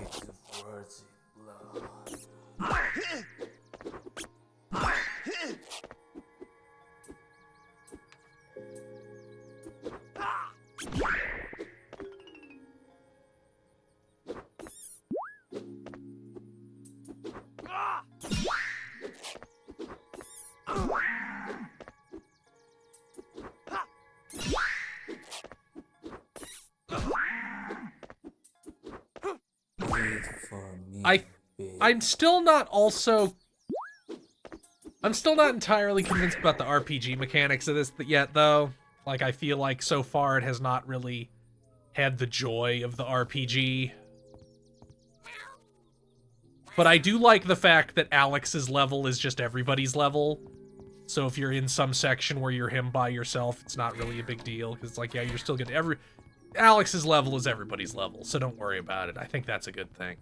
worthy blood. Wait for me, babe. I'm still not entirely convinced about the RPG mechanics of this yet, though. Like, I feel like so far it has not really had the joy of the RPG. But I do like the fact that Alex's level is just everybody's level. So if you're in some section where you're him by yourself, it's not really a big deal. Because it's like, yeah, you're still getting Alex's level is everybody's level, so don't worry about it. I think that's a good thing.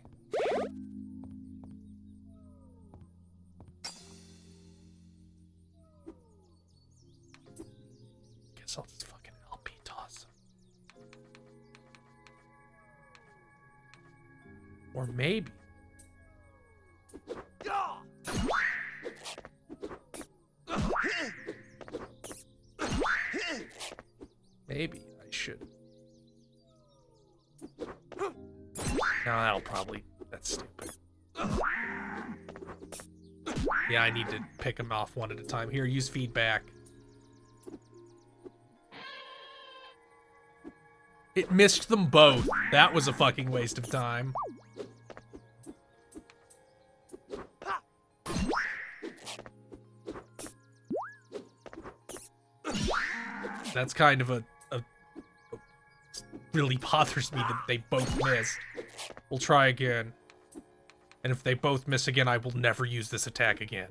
Guess I'll just fucking LP toss him. Or maybe. Maybe I should. No, that's stupid. Yeah, I need to pick them off one at a time. Here, use feedback. It missed them both. That was a fucking waste of time. That's kind of a really bothers me that they both missed. We'll try again. And if they both miss again, I will never use this attack again.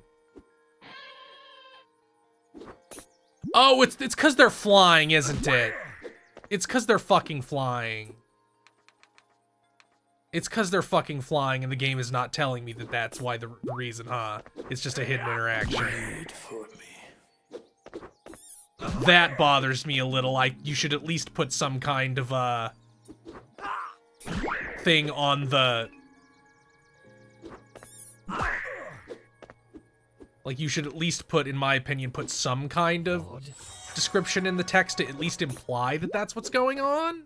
Oh, it's because they're flying, isn't it? It's because they're fucking flying. It's because they're fucking flying and the game is not telling me that that's why the reason, huh? It's just a hidden interaction. Wait for me. That bothers me a little. You should at least put some kind of thing on the... Like, you should at least put, in my opinion, put some kind of description in the text to at least imply that that's what's going on.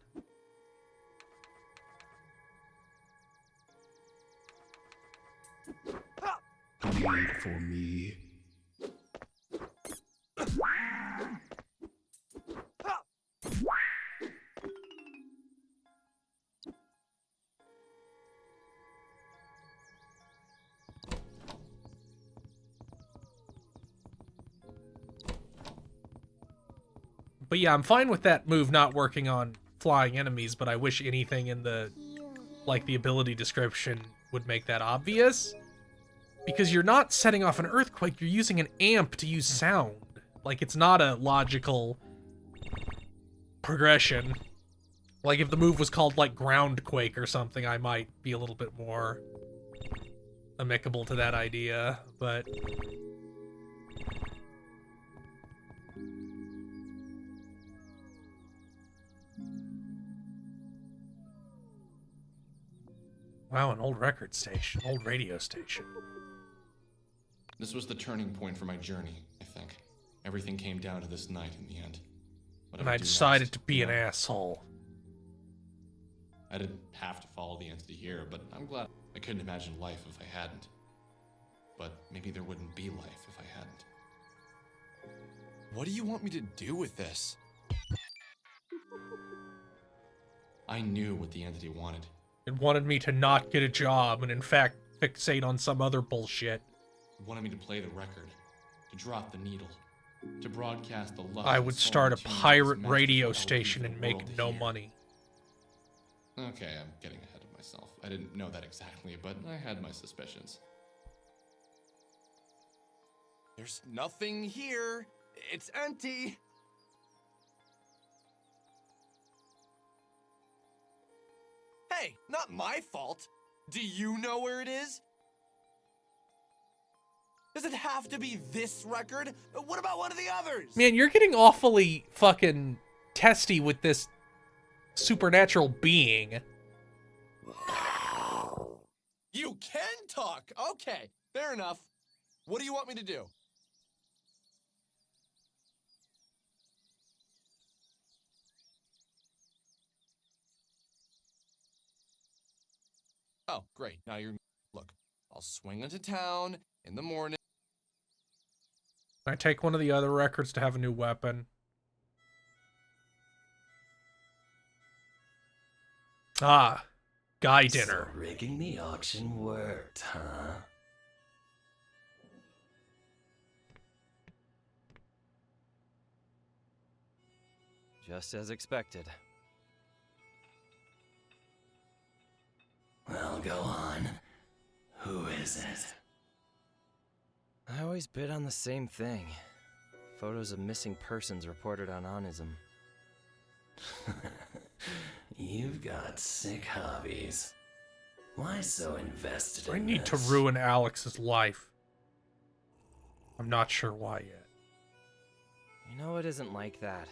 Wait for me. But yeah, I'm fine with that move not working on flying enemies, but I wish anything in the, like, the ability description would make that obvious. Because you're not setting off an earthquake, you're using an amp to use sound. Like, it's not a logical progression. Like, if the move was called, like, Groundquake or something, I might be a little bit more amicable to that idea, but... Wow, an old record station, old radio station. This was the turning point for my journey, I think. Everything came down to this night in the end. And I decided to be an asshole. I didn't have to follow the entity here, but I'm glad. I couldn't imagine life if I hadn't. But maybe there wouldn't be life if I hadn't. What do you want me to do with this? I knew what the entity wanted. It wanted me to not get a job and in fact fixate on some other bullshit. It wanted me to play the record, to drop the needle, to broadcast the love. I would start a pirate radio station and make no money. Okay, I'm getting ahead of myself. I didn't know that exactly, but I had my suspicions. There's nothing here. It's empty. Hey, not my fault. Do you know where it is? Does it have to be this record? What about one of the others? Man, you're getting awfully fucking testy with this supernatural being. You can talk. Okay, fair enough. What do you want me to do? Oh, great. Now you're... Look, I'll swing into town in the morning. I take one of the other records to have a new weapon. Ah, guy dinner. So rigging the auction worked, huh? Just as expected. Well, go on. Who is it? I always bid on the same thing. Photos of missing persons reported on Onism. You've got sick hobbies. Why so invested in I need to this? ruin Alex's life. I'm not sure why yet. You know it isn't like that.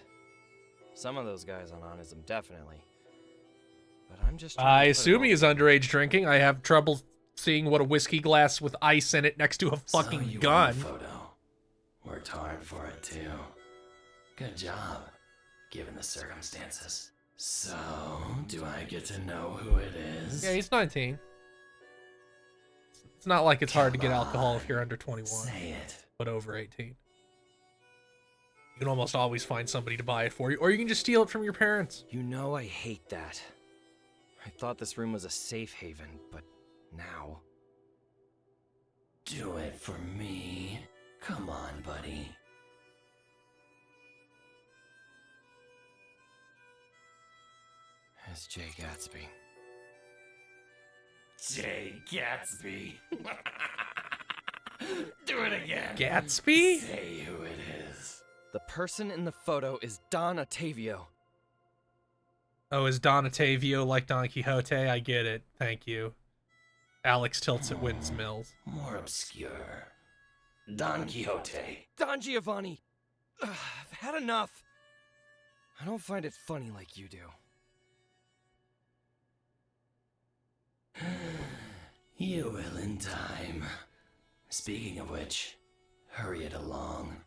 Some of those guys on Onism, definitely. But I'm just I assume he is underage drinking. I have trouble seeing what a whiskey glass with ice in it next to a fucking So you gun. won the photo. Worked hard for it too. Good job, given the circumstances. So, do I get to know who it is? Yeah, he's 19. It's not like it's hard to get Come alcohol on, if you're under 21. Say it. But over 18. You can almost always find somebody to buy it for you, or you can just steal it from your parents. You know I hate that. I thought this room was a safe haven, but now... Do it for me. Come on, buddy. It's Jay Gatsby. Jay Gatsby. Do it again. Gatsby? Say who it is. The person in the photo is Don Ottavio. Oh, is Don Ottavio like Don Quixote? I get it. Thank you. Alex tilts at Wins Mills. More obscure. Don Quixote. Don Giovanni! Ugh, I've had enough. I don't find it funny like you do. You will in time. Speaking of which, hurry it along.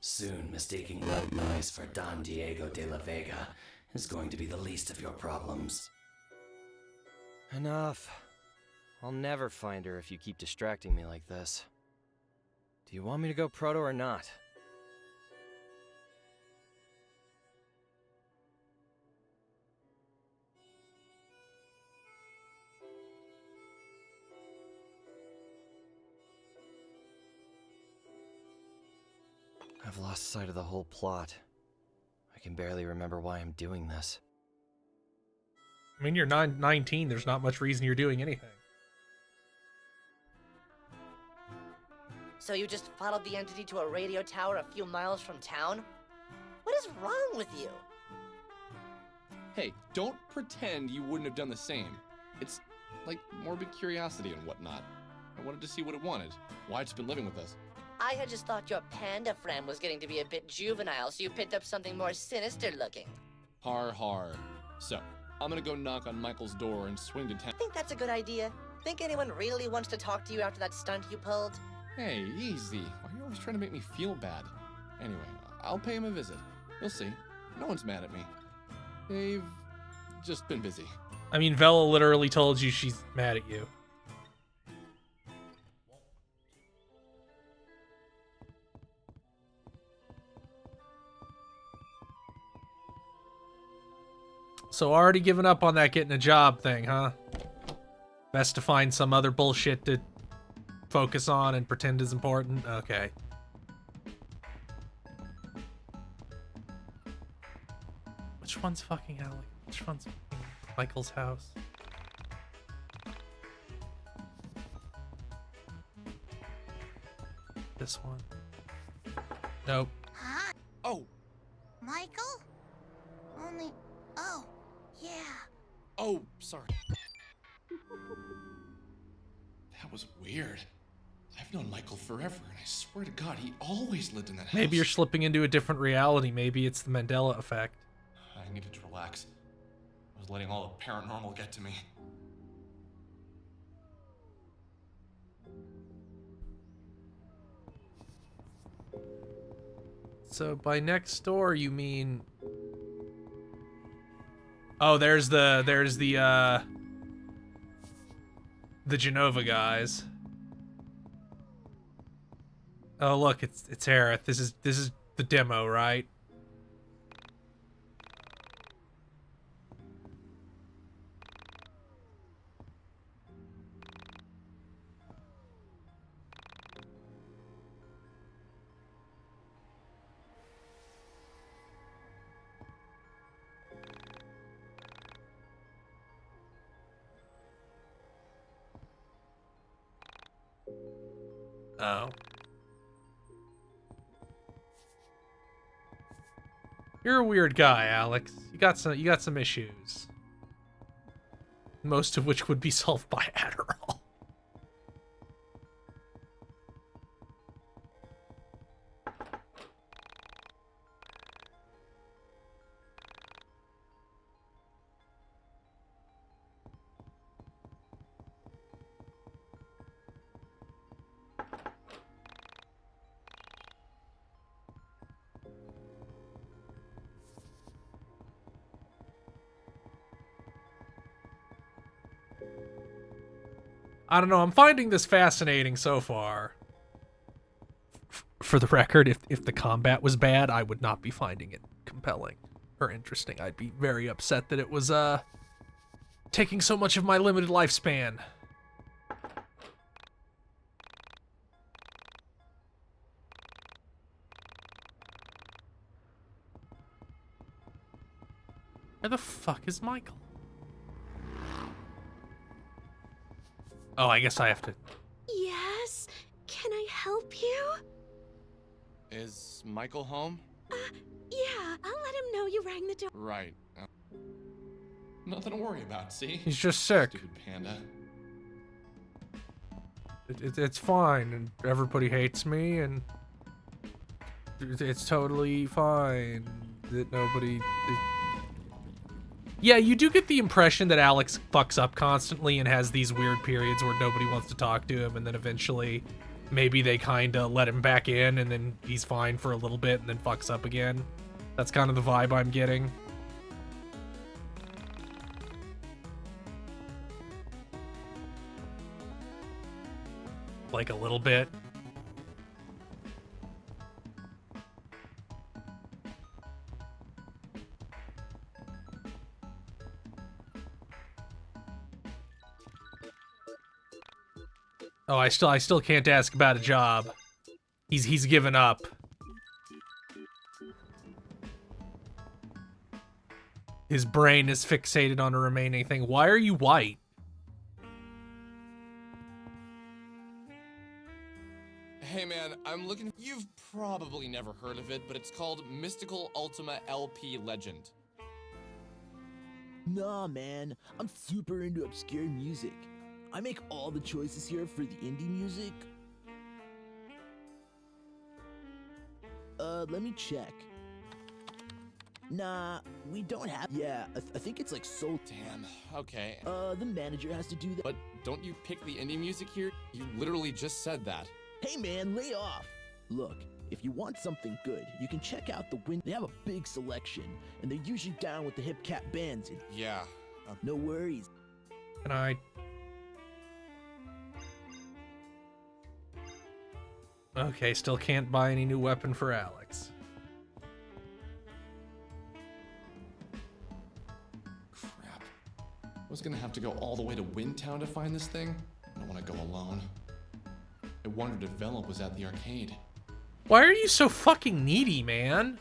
Soon mistaking white noise for Don Diego de la Vega is going to be the least of your problems. Enough. I'll never find her if you keep distracting me like this. Do you want me to go proto or not? I've lost sight of the whole plot. I can barely remember why I'm doing this. I mean, you're 19. There's not much reason you're doing anything. So you just followed the entity to a radio tower a few miles from town? What is wrong with you? Hey, don't pretend you wouldn't have done the same. It's like morbid curiosity and whatnot. I wanted to see what it wanted, why it's been living with us. I had just thought your panda friend was getting to be a bit juvenile, so you picked up something more sinister looking. Har har. So, I'm gonna go knock on Michael's door and swing to town. Think that's a good idea? Think anyone really wants to talk to you after that stunt you pulled? Hey, easy. Why are you always trying to make me feel bad? Anyway, I'll pay him a visit. You'll see. No one's mad at me. They've just been busy. I mean, Vela literally told you she's mad at you. So already given up on that getting a job thing, huh? Best to find some other bullshit to focus on and pretend is important? Okay. Which one's fucking Alex? Which one's fucking Michael's house? This one. Nope. Huh? Oh! Michael? Only... Oh, yeah. Oh, sorry. That was weird. I've known Michael forever, and I swear to God, he always lived in that house. Maybe you're slipping into a different reality. Maybe it's the Mandela effect. I needed to relax. I was letting all the paranormal get to me. So by next door, you mean... Oh, there's the Genova guys. Oh, look, it's Aerith. This is the demo, right? Oh. You're a weird guy, Alex. You got some issues. Most of which would be solved by Adderall. I don't know, I'm finding this fascinating so far. For the record, if the combat was bad, I would not be finding it compelling or interesting. I'd be very upset that it was, taking so much of my limited lifespan. Where the fuck is Michael? Oh, I guess I have to... Yes? Can I help you? Is Michael home? Yeah, I'll let him know you rang the door. Right. Nothing to worry about, see? He's just sick. Stupid panda. It's fine, and everybody hates me, and it's totally fine that nobody... Yeah, you do get the impression that Alex fucks up constantly and has these weird periods where nobody wants to talk to him, and then eventually maybe they kind of let him back in, and then he's fine for a little bit and then fucks up again. That's kind of the vibe I'm getting. Like a little bit. Oh, I still can't ask about a job. He's given up. His brain is fixated on a remaining thing. Why are you white? Hey man, I'm looking... You've probably never heard of it, but it's called Mystical Ultima LP Legend. Nah, man. I'm super into obscure music. I make all the choices here for the indie music. Let me check. Nah, we don't have... Yeah, I think it's like so... Damn, okay. The manager has to do that. But don't you pick the indie music here? You literally just said that. Hey man, lay off! Look, if you want something good, you can check out the They have a big selection, and they're usually down with the hip cat bands. Yeah. No worries. Can I... Okay, still can't buy any new weapon for Alex. Crap. I was gonna have to go all the way to Windtown to find this thing. I don't want to go alone. I wondered if Vela was at the arcade. Why are you so fucking needy, man?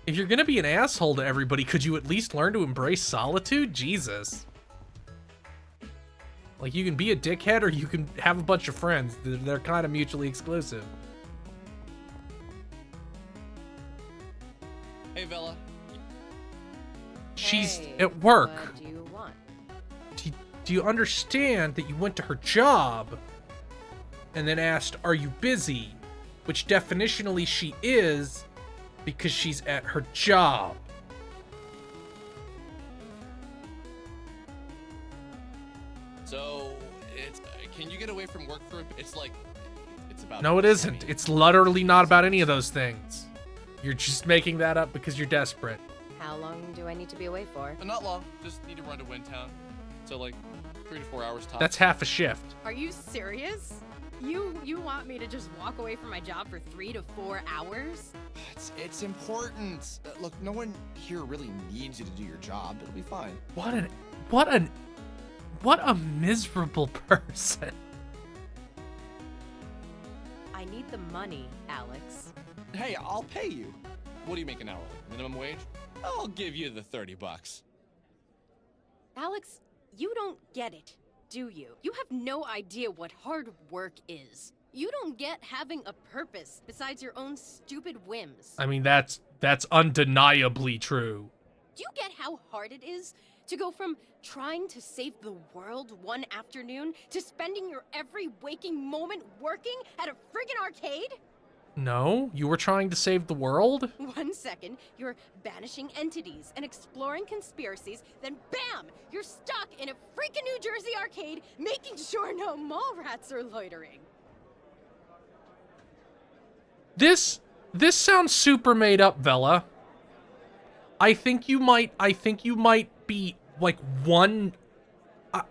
If you're gonna be an asshole to everybody, could you at least learn to embrace solitude? Jesus. Like, you can be a dickhead or you can have a bunch of friends. They're kind of mutually exclusive. Hey, Vela. She's at work. What do you want? Do you understand that you went to her job and then asked, are you busy? Which definitionally she is because she's at her job. So, it's... can you get away from work for a bit? It's like... It's about... No, it isn't. It's literally not about any of those things. You're just making that up because you're desperate. How long do I need to be away for? Not long. Just need to run to Windtown. So, like, 3 to 4 hours tops. That's half a shift. Are you serious? You want me to just walk away from my job for 3 to 4 hours? It's important. Look, no one here really needs you to do your job. It'll be fine. What a miserable person. I need the money, Alex. Hey, I'll pay you. What do you make an hourly? Minimum wage? I'll give you the 30 bucks. Alex, you don't get it, do you? You have no idea what hard work is. You don't get having a purpose besides your own stupid whims. I mean, that's undeniably true. Do you get how hard it is to go from trying to save the world one afternoon to spending your every waking moment working at a friggin' arcade? No, you were trying to save the world? 1 second, you're banishing entities and exploring conspiracies, then BAM! You're stuck in a freaking New Jersey arcade making sure no mall rats are loitering. This sounds super made up, Vela. I think you might be like one.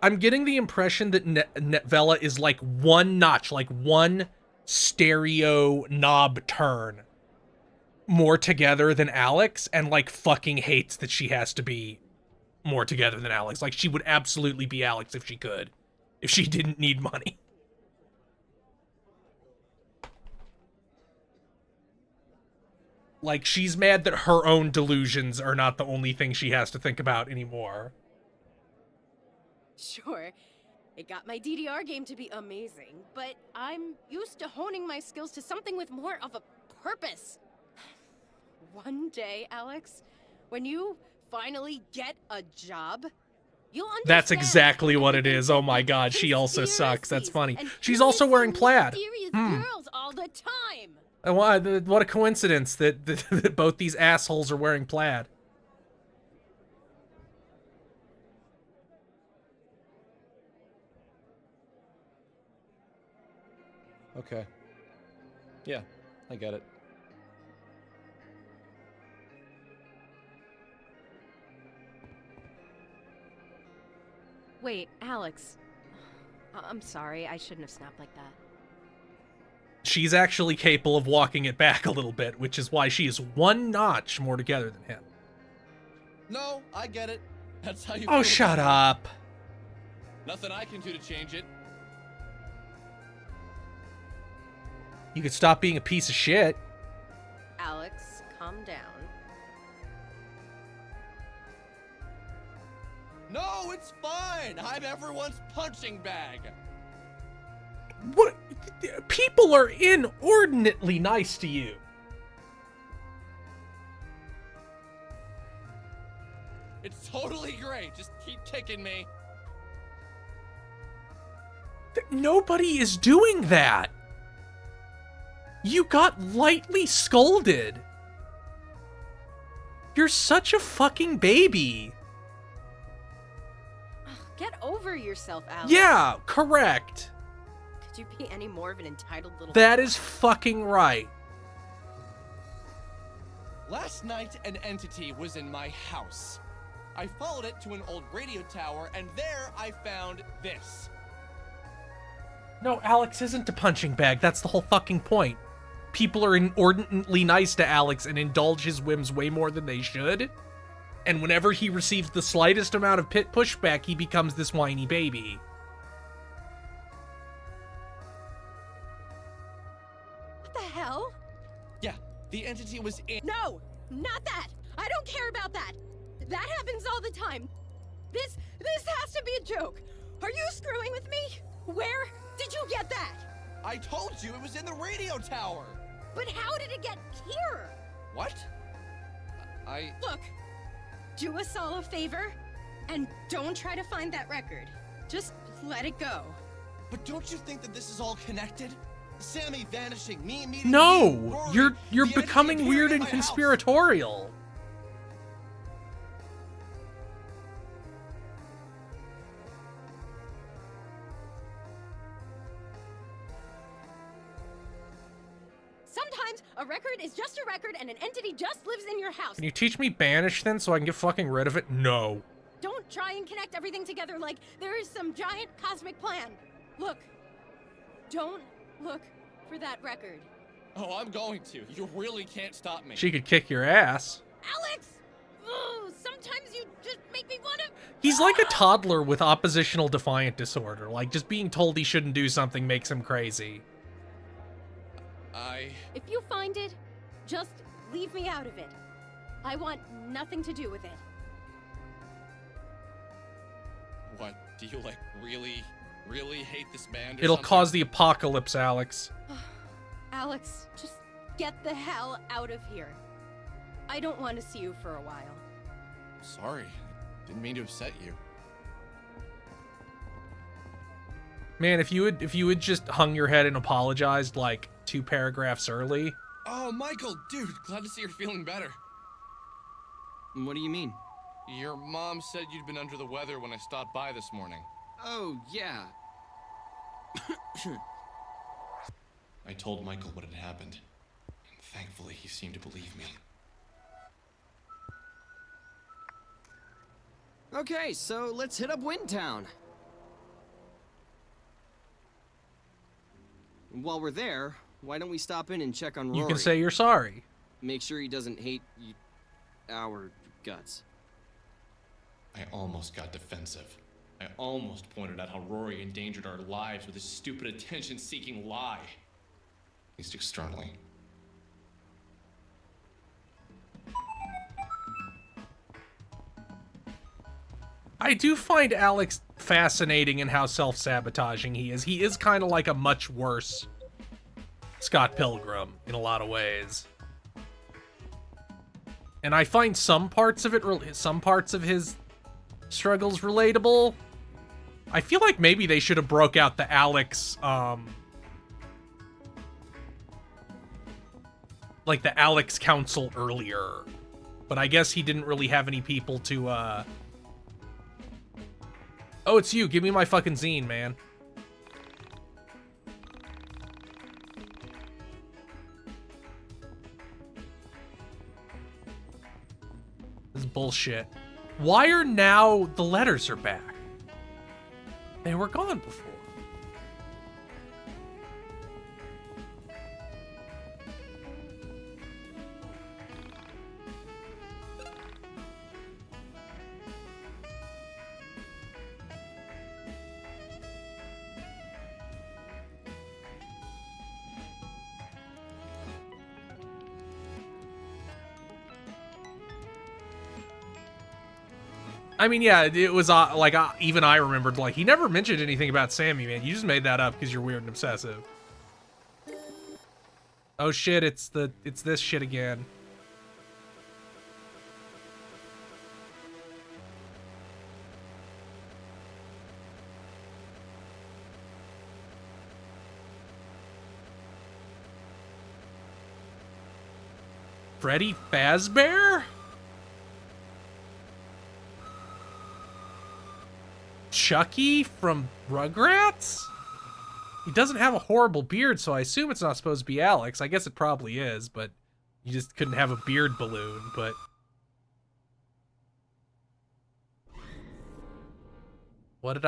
I'm getting the impression that Vela is like one notch, like one stereo knob turn more together than Alex, and like fucking hates that she has to be more together than Alex. Like she would absolutely be Alex if she could, if she didn't need money. Like, she's mad that her own delusions are not the only thing she has to think about anymore. Sure, it got my DDR game to be amazing, but I'm used to honing my skills to something with more of a purpose. One day, Alex, when you finally get a job, you'll understand. That's exactly what it is. Oh my god, she also sucks. That's funny. She's also wearing plaid. Girls all the time. What a coincidence that both these assholes are wearing plaid. Okay. Yeah, I get it. Wait, Alex. I'm sorry, I shouldn't have snapped like that. She's actually capable of walking it back a little bit, which is why she is one notch more together than him. No, I get it. That's how you Oh, feel shut about up. it. Nothing I can do to change it. You could stop being a piece of shit. Alex, calm down. No, it's fine. I'm everyone's punching bag. What? People are inordinately nice to you. It's totally great. Just keep kicking me. Nobody is doing that. You got lightly scolded. You're such a fucking baby. Get over yourself, Alex. Yeah, correct. Could you be any more of an entitled little... That is fucking right. Last night, an entity was in my house. I followed it to an old radio tower, and there I found this. No, Alex isn't a punching bag. That's the whole fucking point. People are inordinately nice to Alex and indulge his whims way more than they should. And whenever he receives the slightest amount of pushback, he becomes this whiny baby. What the hell? Yeah, the entity was in... No, not that. I don't care about that. That happens all the time. This has to be a joke. Are you screwing with me? Where did you get that? I told you it was in the radio tower. But how did it get here? What? Look, do us all a favor and don't try to find that record. Just let it go. But don't you think that this is all connected? Sammy vanishing, me meeting No, you, Rory, you're the becoming entity weird appearing and in my house. conspiratorial. Sometimes a record is just a record and an entity just lives in your house. Can you teach me Banish then so I can get fucking rid of it? No. Don't try and connect everything together like there is some giant cosmic plan. Look, don't look for that record. Oh, I'm going to. You really can't stop me. She could kick your ass. Alex! Oh, sometimes you just make me want to... He's like a toddler with oppositional defiant disorder. Like, just being told he shouldn't do something makes him crazy. If you find it, just leave me out of it. I want nothing to do with it. What, do you, like, really really hate this band or It'll something? cause the apocalypse, Alex. Alex, just get the hell out of here. I don't want to see you for a while. Sorry. Didn't mean to upset you. Man, if you had just hung your head and apologized like 2 paragraphs early. Oh, Michael, dude, glad to see you're feeling better. What do you mean? Your mom said you'd been under the weather when I stopped by this morning. Oh, yeah. I told Michael what had happened, and thankfully he seemed to believe me. Okay, so let's hit up Windtown. While we're there, why don't we stop in and check on Rory? You can say you're sorry. Make sure he doesn't hate our guts. I almost got defensive. I almost pointed out how Rory endangered our lives with his stupid attention-seeking lie. At least externally. I do find Alex fascinating in how self-sabotaging he is. He is kind of like a much worse Scott Pilgrim in a lot of ways. And I find some parts of his struggles relatable. I feel like maybe they should have broke out the Alex, like the Alex Council earlier. But I guess he didn't really have any people to, Oh, it's you. Give me my fucking zine, man. This is bullshit. Why are now the letters are back? They were gone before. I mean, yeah, it was even I remembered, like, he never mentioned anything about Sammy, man. You just made that up because you're weird and obsessive. Oh shit, it's this shit again. Freddy Fazbear? Chucky from Rugrats? He doesn't have a horrible beard, so I assume it's not supposed to be Alex. I guess it probably is, but you just couldn't have a beard balloon, but... What did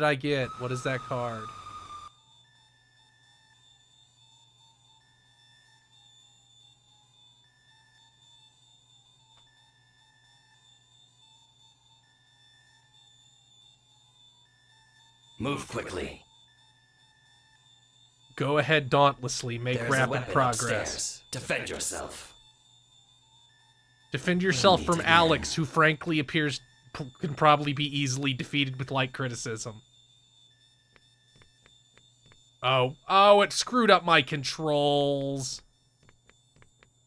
I get? What is that card? Move quickly. Go ahead dauntlessly, make There's a rapid weapon progress. upstairs. Defend yourself. Defend yourself from Alex, who frankly appears can probably be easily defeated with light criticism. Oh, it screwed up my controls.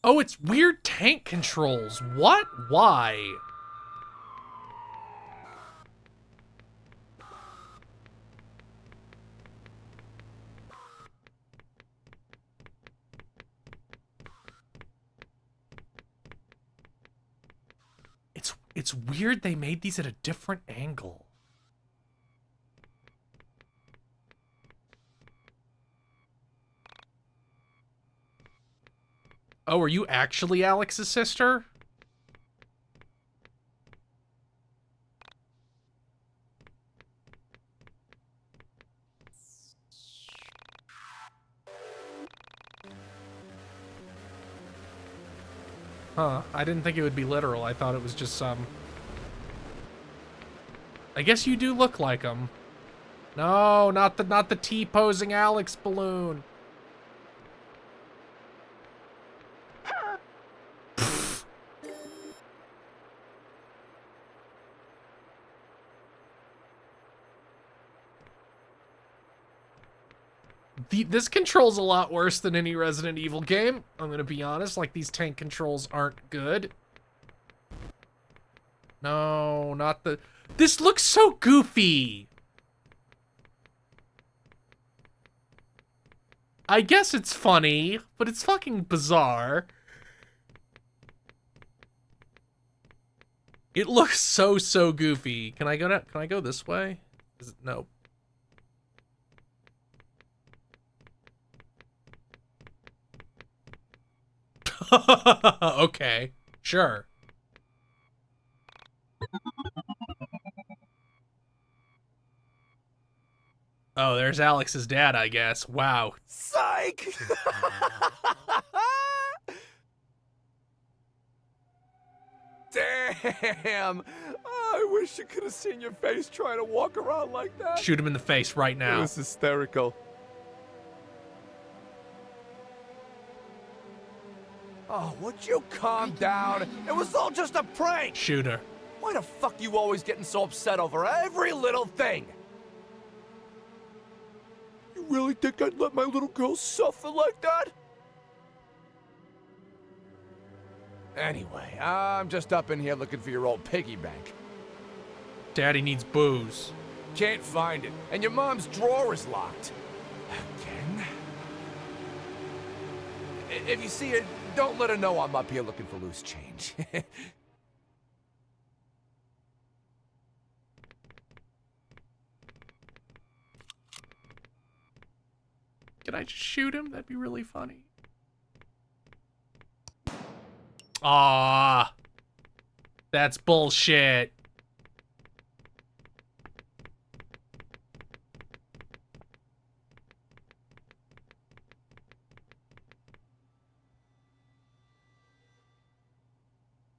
Oh, it's weird tank controls. What? Why? It's weird they made these at a different angle. Oh, are you actually Alex's sister? Huh, I didn't think it would be literal. I thought it was just some... I guess you do look like him. No, not the T-posing Alex balloon. This control's a lot worse than any Resident Evil game. I'm gonna be honest, like these tank controls aren't good. No, not the... This looks so goofy! I guess it's funny, but it's fucking bizarre. It looks so goofy. Can I go this way? Is it, no. Okay, sure. Oh, there's Alex's dad, I guess. Wow. Psych! Damn! I wish you could have seen your face trying to walk around like that. Shoot him in the face right now. It was hysterical. Oh, would you calm down? It was all just a prank! Shoot her. Why the fuck you always getting so upset over every little thing? You really think I'd let my little girl suffer like that? Anyway, I'm just up in here looking for your old piggy bank. Daddy needs booze. Can't find it, and your mom's drawer is locked. Again? If you see it, don't let her know I'm up here looking for loose change. Can I just shoot him? That'd be really funny. Ah, that's bullshit.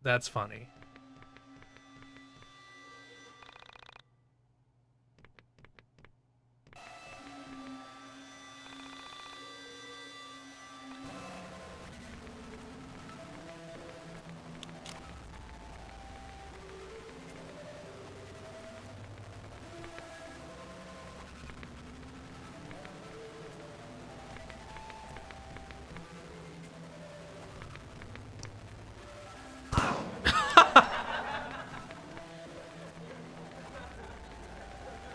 That's funny.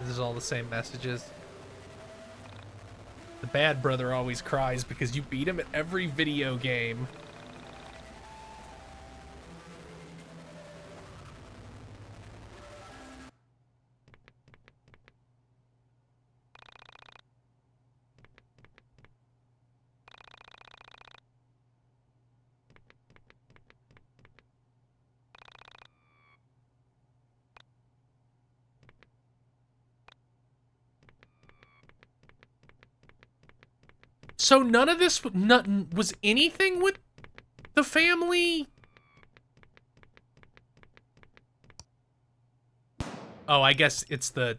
This is all the same messages. The bad brother always cries because you beat him at every video game. So none of this was anything with the family? Oh, I guess it's the...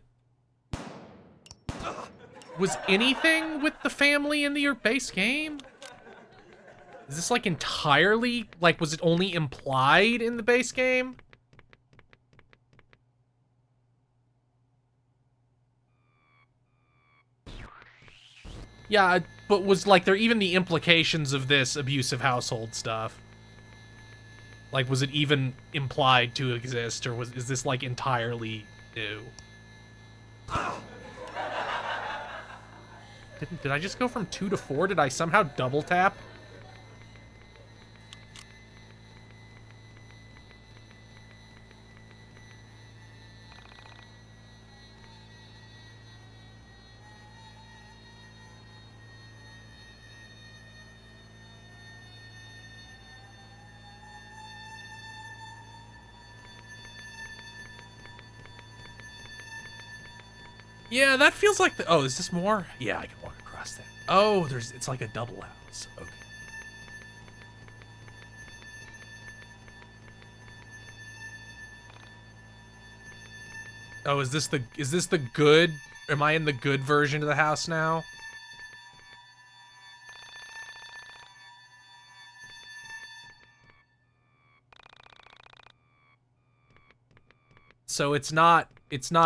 Was anything with the family in your base game? Is this like entirely, like, was it only implied in the base game? Yeah, but was, like, there even the implications of this abusive household stuff? Like, was it even implied to exist, or is this, like, entirely new? Did I just go from 2 to 4? Did I somehow double tap? Yeah, that feels like the... Oh, is this more? Yeah, I can walk across that. Oh, it's like a double house. Okay. Oh, is this the good? Am I in the good version of the house now? So it's not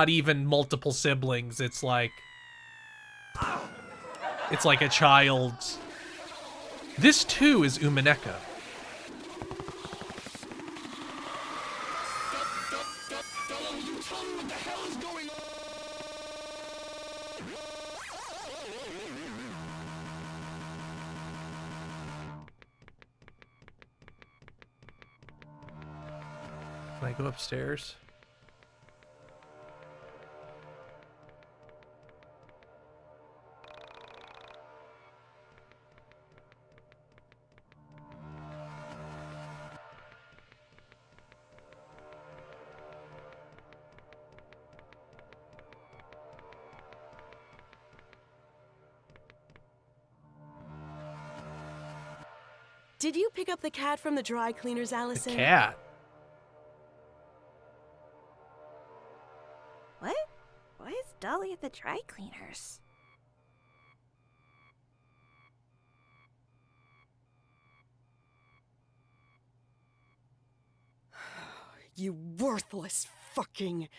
even multiple siblings. It's like It's like a child's. This too is Umaneka. Can I go upstairs? Did you pick up the cat from the dry cleaners, Allison? Cat? What? Why is Dolly at the dry cleaners? You worthless fucking...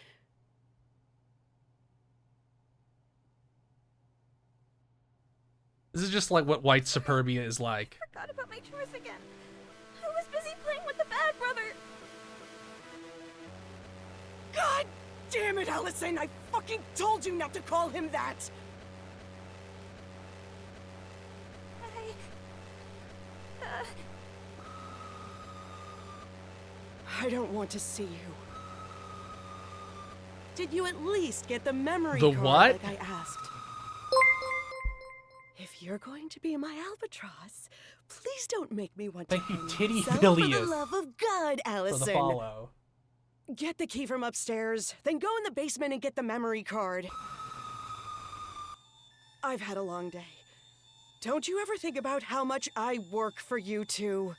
This is just like what white suburbia is like. I forgot about my chores again. I was busy playing with the bad brother. God damn it, Allison! I fucking told you not to call him that! I don't want to see you. Did you at least get the memory The card what? like I asked? If you're going to be my albatross, please don't make me want Thank to you, Titty hang yourself for the Villius, love of God, for Allison. the follow. Get the key from upstairs, then go in the basement and get the memory card. I've had a long day. Don't you ever think about how much I work for you two?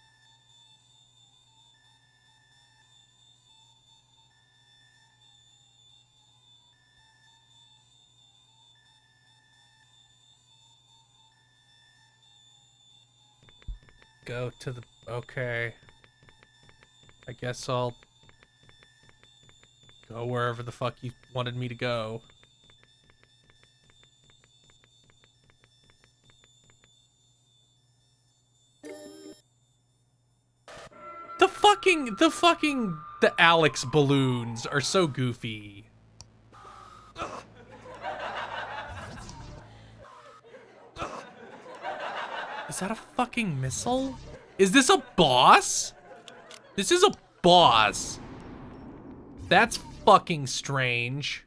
Go to the... Okay. I guess I'll go wherever the fuck you wanted me to go. The Alex balloons are so goofy. Is that a fucking missile? Is this a boss? This is a boss. That's fucking strange.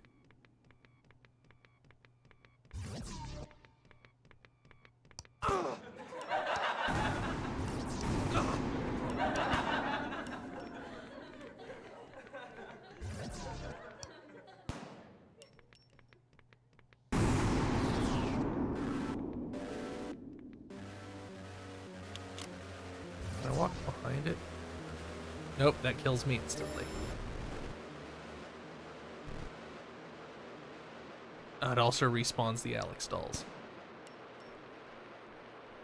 Can I walk behind it? Nope, that kills me instantly. It also respawns the Alex dolls.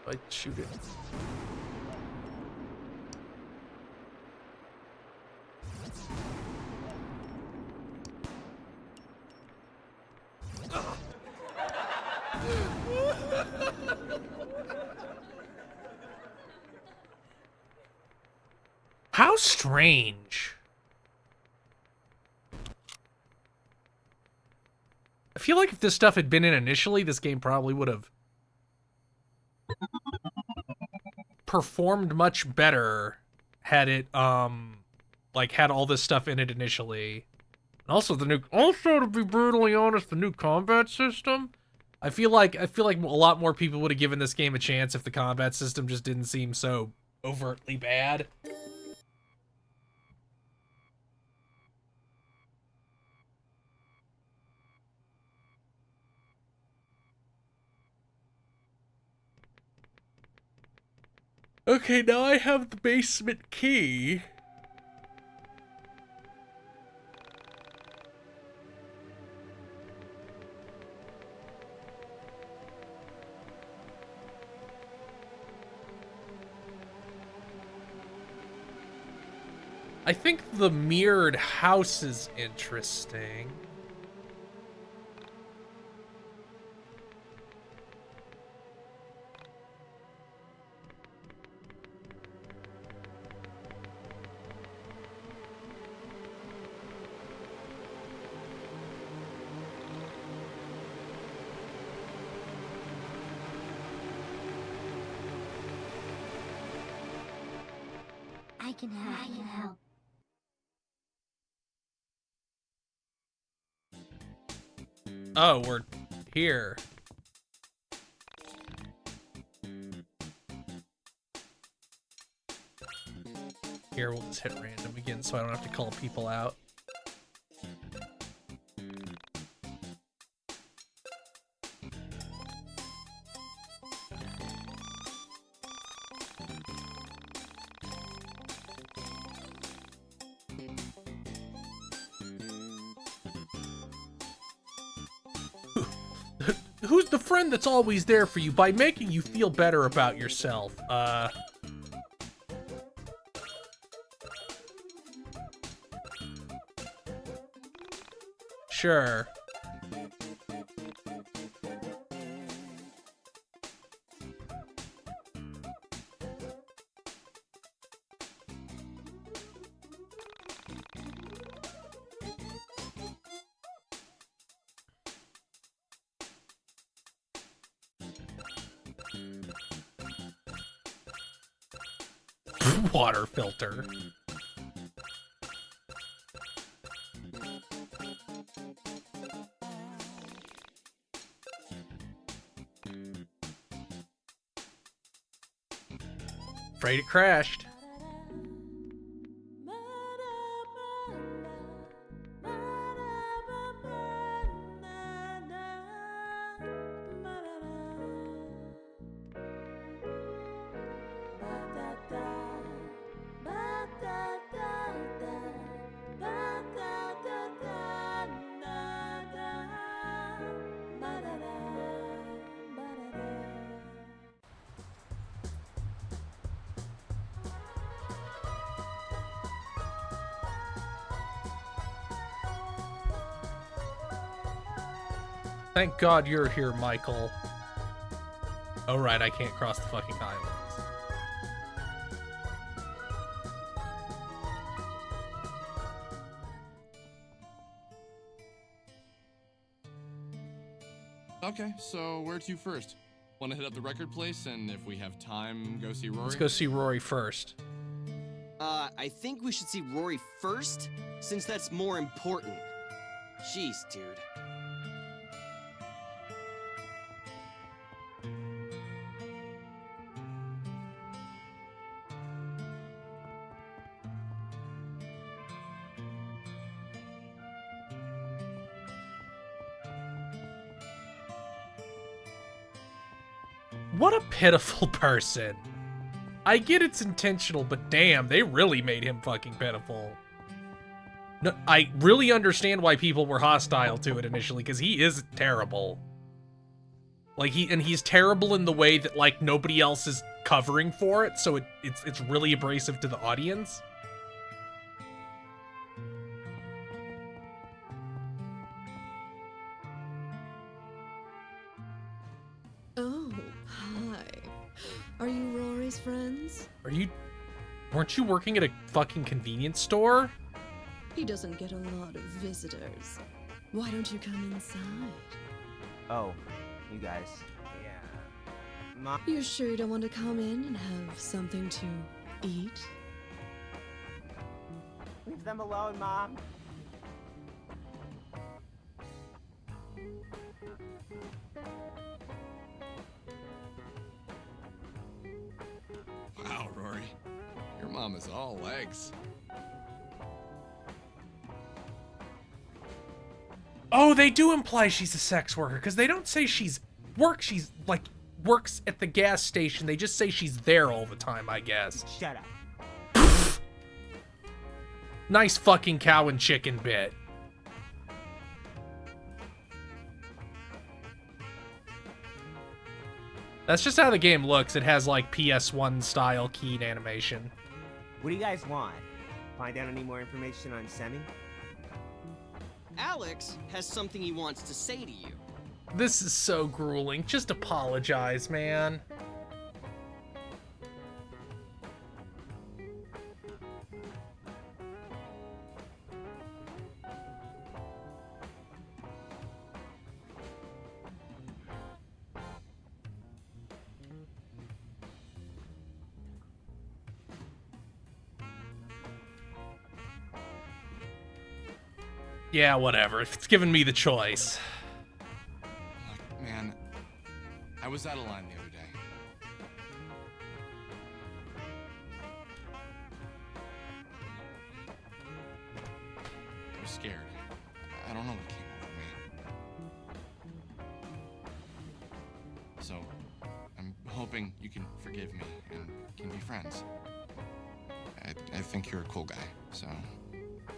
I shoot it. How strange. I feel like if this stuff had been in initially, this game probably would have performed much better had it, like, had all this stuff in it initially. And also to be brutally honest, the new combat system. I feel like a lot more people would have given this game a chance if the combat system just didn't seem so overtly bad. Okay, now I have the basement key. I think the mirrored house is interesting. can help. Oh, we're here. Here, we'll just hit random again so I don't have to call people out. Who's the friend that's always there for you by making you feel better about yourself? Sure. Water filter. Afraid it crashed. Thank God you're here, Michael. Oh, right, I can't cross the fucking islands. Okay, so where to first? Want to hit up the record place, and if we have time, go see Rory? Let's go see Rory first. I think we should see Rory first, since that's more important. Jeez, dude. What a pitiful person. I get it's intentional, but damn, they really made him fucking pitiful. No, I really understand why people were hostile to it initially, because he is terrible. Like, he's terrible in the way that, like, nobody else is covering for it, so it's really abrasive to the audience. Oh, hi. Are you Rory's friends? Weren't you working at a fucking convenience store? He doesn't get a lot of visitors. Why don't you come inside? Oh, you guys. Yeah. You sure you don't want to come in and have something to eat? Leave them alone, Mom. Wow, Rory. Your mom is all legs. Oh, they do imply she's a sex worker, because they don't say she's like works at the gas station. They just say she's there all the time, I guess. Shut up. Nice fucking cow and chicken bit. That's just how the game looks. It has like PS1 style keyed animation. What do you guys want? Find out any more information on Semi? Alex has something he wants to say to you. This is so grueling. Just apologize, man. Yeah, whatever. It's given me the choice. Look, man, I was out of line the other day. I was scared. I don't know what came over me. So, I'm hoping you can forgive me and can be friends. I think you're a cool guy, so,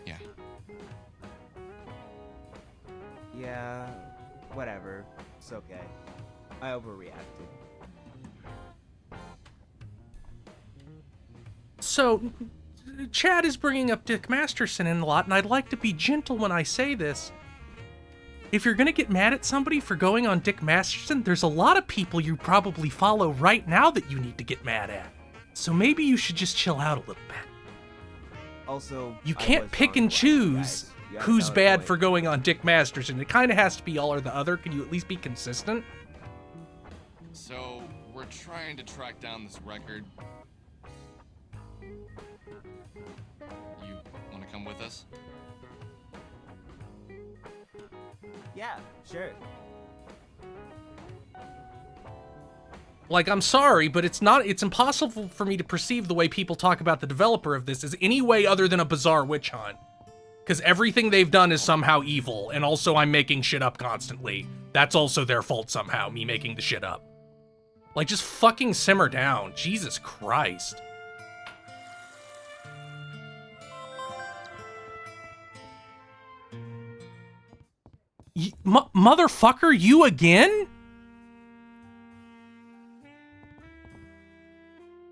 yeah. Yeah, whatever. It's okay. I overreacted. So, Chad is bringing up Dick Masterson in a lot, and I'd like to be gentle when I say this. If you're gonna get mad at somebody for going on Dick Masterson, there's a lot of people you probably follow right now that you need to get mad at. So maybe you should just chill out a little bit. Also, You can't pick and choose who's bad for going on Dick Masterson. It kind of has to be all or the other. Can you at least be consistent? So, we're trying to track down this record. You want to come with us? Yeah, sure. Like, I'm sorry, but it's impossible for me to perceive the way people talk about the developer of this as any way other than a bizarre witch hunt. Because everything they've done is somehow evil, and also I'm making shit up constantly. That's also their fault somehow, me making the shit up. Like, just fucking simmer down. Jesus Christ. Motherfucker, you again?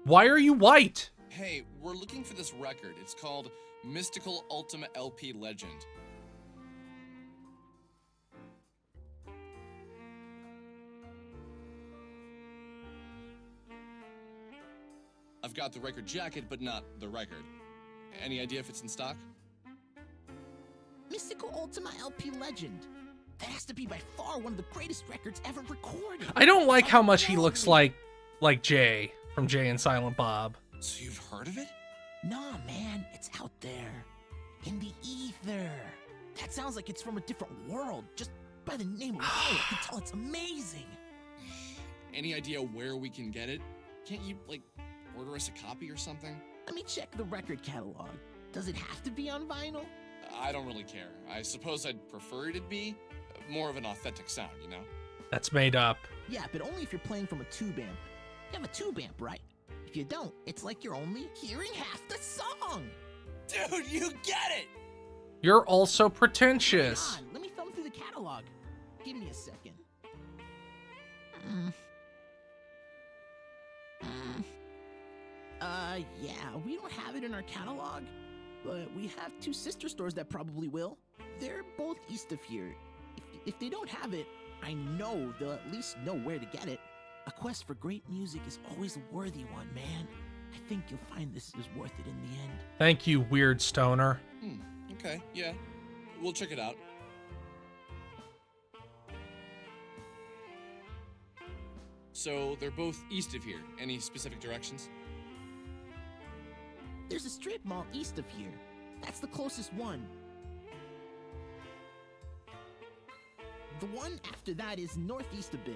Why are you white? Hey, we're looking for this record. It's called Mystical Ultima LP Legend. I've got the record jacket, but not the record. Any idea if it's in stock? Mystical Ultima LP Legend. That has to be by far one of the greatest records ever recorded. I don't like how much he looks like Jay from Jay and Silent Bob. So you've heard of it? Nah, man, it's out there. In the ether. That sounds like it's from a different world. Just by the name alone, I can tell it's amazing. Any idea where we can get it? Can't you, like, order us a copy or something? Let me check the record catalog. Does it have to be on vinyl? I don't really care. I suppose I'd prefer it to be more of an authentic sound, you know? That's made up. Yeah, but only if you're playing from a tube amp. You have a tube amp, right? If you don't, it's like you're only hearing half the song. Dude, you get it! You're also pretentious. Hang on, let me thumb through the catalog. Give me a second. Yeah, we don't have it in our catalog, but we have two sister stores that probably will. They're both east of here. If they don't have it, I know they'll at least know where to get it. A quest for great music is always a worthy one, man. I think you'll find this is worth it in the end. Thank you, weird stoner. Okay, yeah. We'll check it out. So, they're both east of here. Any specific directions? There's a strip mall east of here. That's the closest one. The one after that is northeast a bit.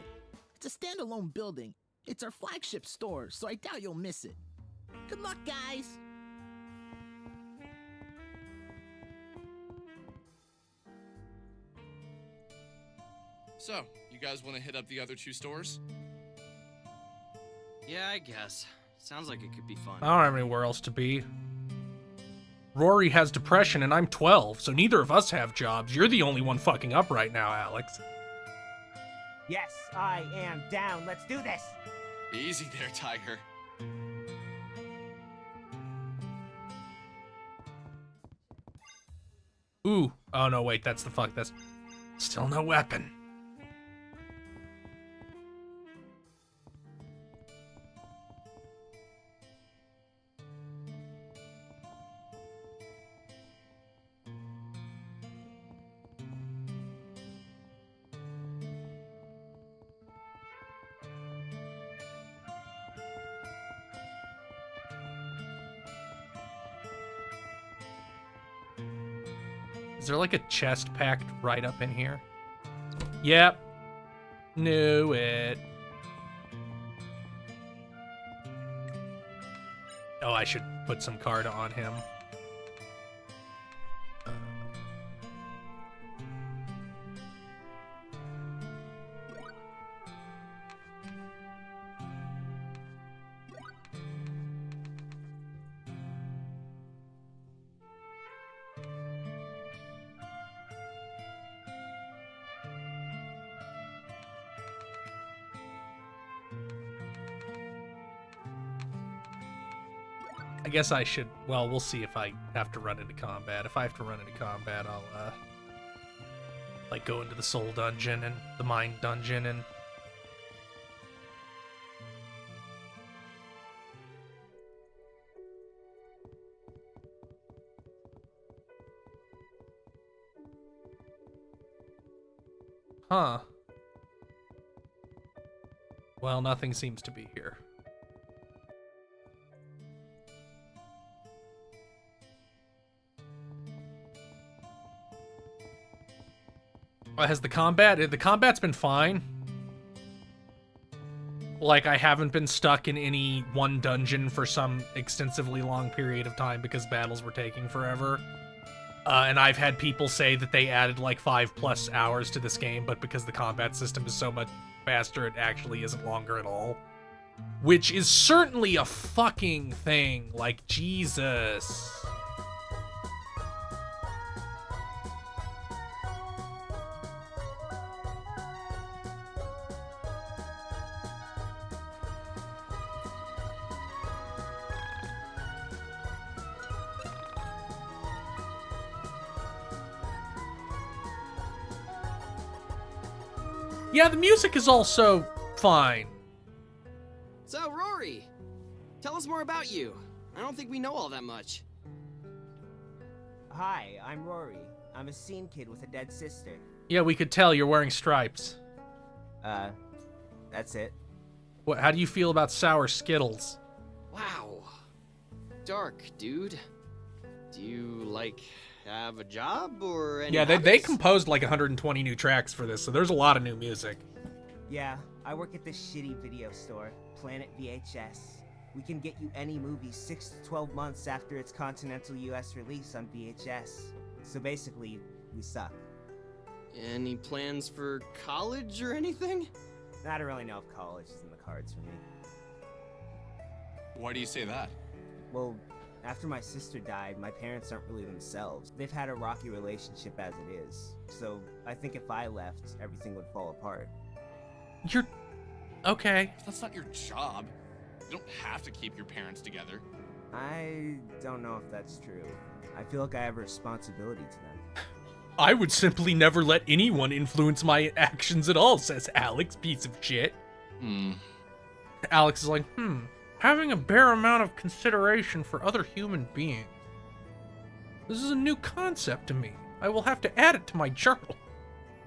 It's a standalone building. It's our flagship store, so I doubt you'll miss it. Good luck, guys! So, you guys want to hit up the other two stores? Yeah, I guess. Sounds like it could be fun. I don't have anywhere else to be. Rory has depression and I'm 12, so neither of us have jobs. You're the only one fucking up right now, Alex. Yes, I am down. Let's do this. Easy there, Tiger. Ooh. Oh, no, wait. That's the fuck. That's still no weapon. Is there like a chest packed right up in here? Yep. Knew it. Oh, I should put some card on him. I guess I should, well, we'll see if I have to run into combat. If I have to run into combat, I'll, like, go into the soul dungeon and the mind dungeon and... Huh. Well, nothing seems to be here. Has the combat? The combat's been fine. Like, I haven't been stuck in any one dungeon for some extensively long period of time because battles were taking forever. And I've had people say that they added like 5+ hours to this game, but because the combat system is so much faster, it actually isn't longer at all. Which is certainly a fucking thing. Like, Jesus. Yeah, the music is also fine. So, Rory, tell us more about you. I don't think we know all that much. Hi, I'm Rory. I'm a scene kid with a dead sister. Yeah, we could tell you're wearing stripes. That's it. What? How do you feel about sour Skittles? Wow. Dark, dude. Do you, like, have a job or any Yeah, they hobbies? composed like 120 new tracks for this, so there's a lot of new music. Yeah, I work at this shitty video store, Planet VHS. We can get you any movie 6 to 12 months after its continental US release on VHS. So basically, we suck. Any plans for college or anything? I don't really know if college is in the cards for me. Why do you say that? Well, after my sister died, my parents aren't really themselves. They've had a rocky relationship as it is. So I think if I left, everything would fall apart. You're... okay. That's not your job. You don't have to keep your parents together. I don't know if that's true. I feel like I have a responsibility to them. I would simply never let anyone influence my actions at all, says Alex, piece of shit. Alex is like, having a bare amount of consideration for other human beings. This is a new concept to me. I will have to add it to my journal.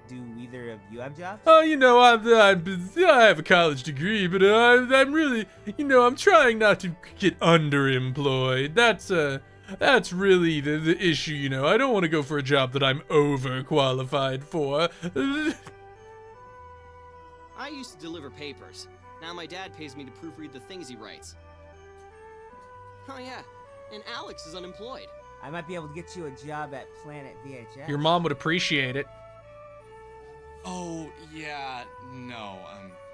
Do either of you have jobs? Oh, you know, I have a college degree, but I'm really, you know, I'm trying not to get underemployed. That's really the issue, you know. I don't want to go for a job that I'm overqualified for. I used to deliver papers. Now my dad pays me to proofread the things he writes. Oh yeah, and Alex is unemployed. I might be able to get you a job at Planet VHS. Your mom would appreciate it. Oh, yeah, no,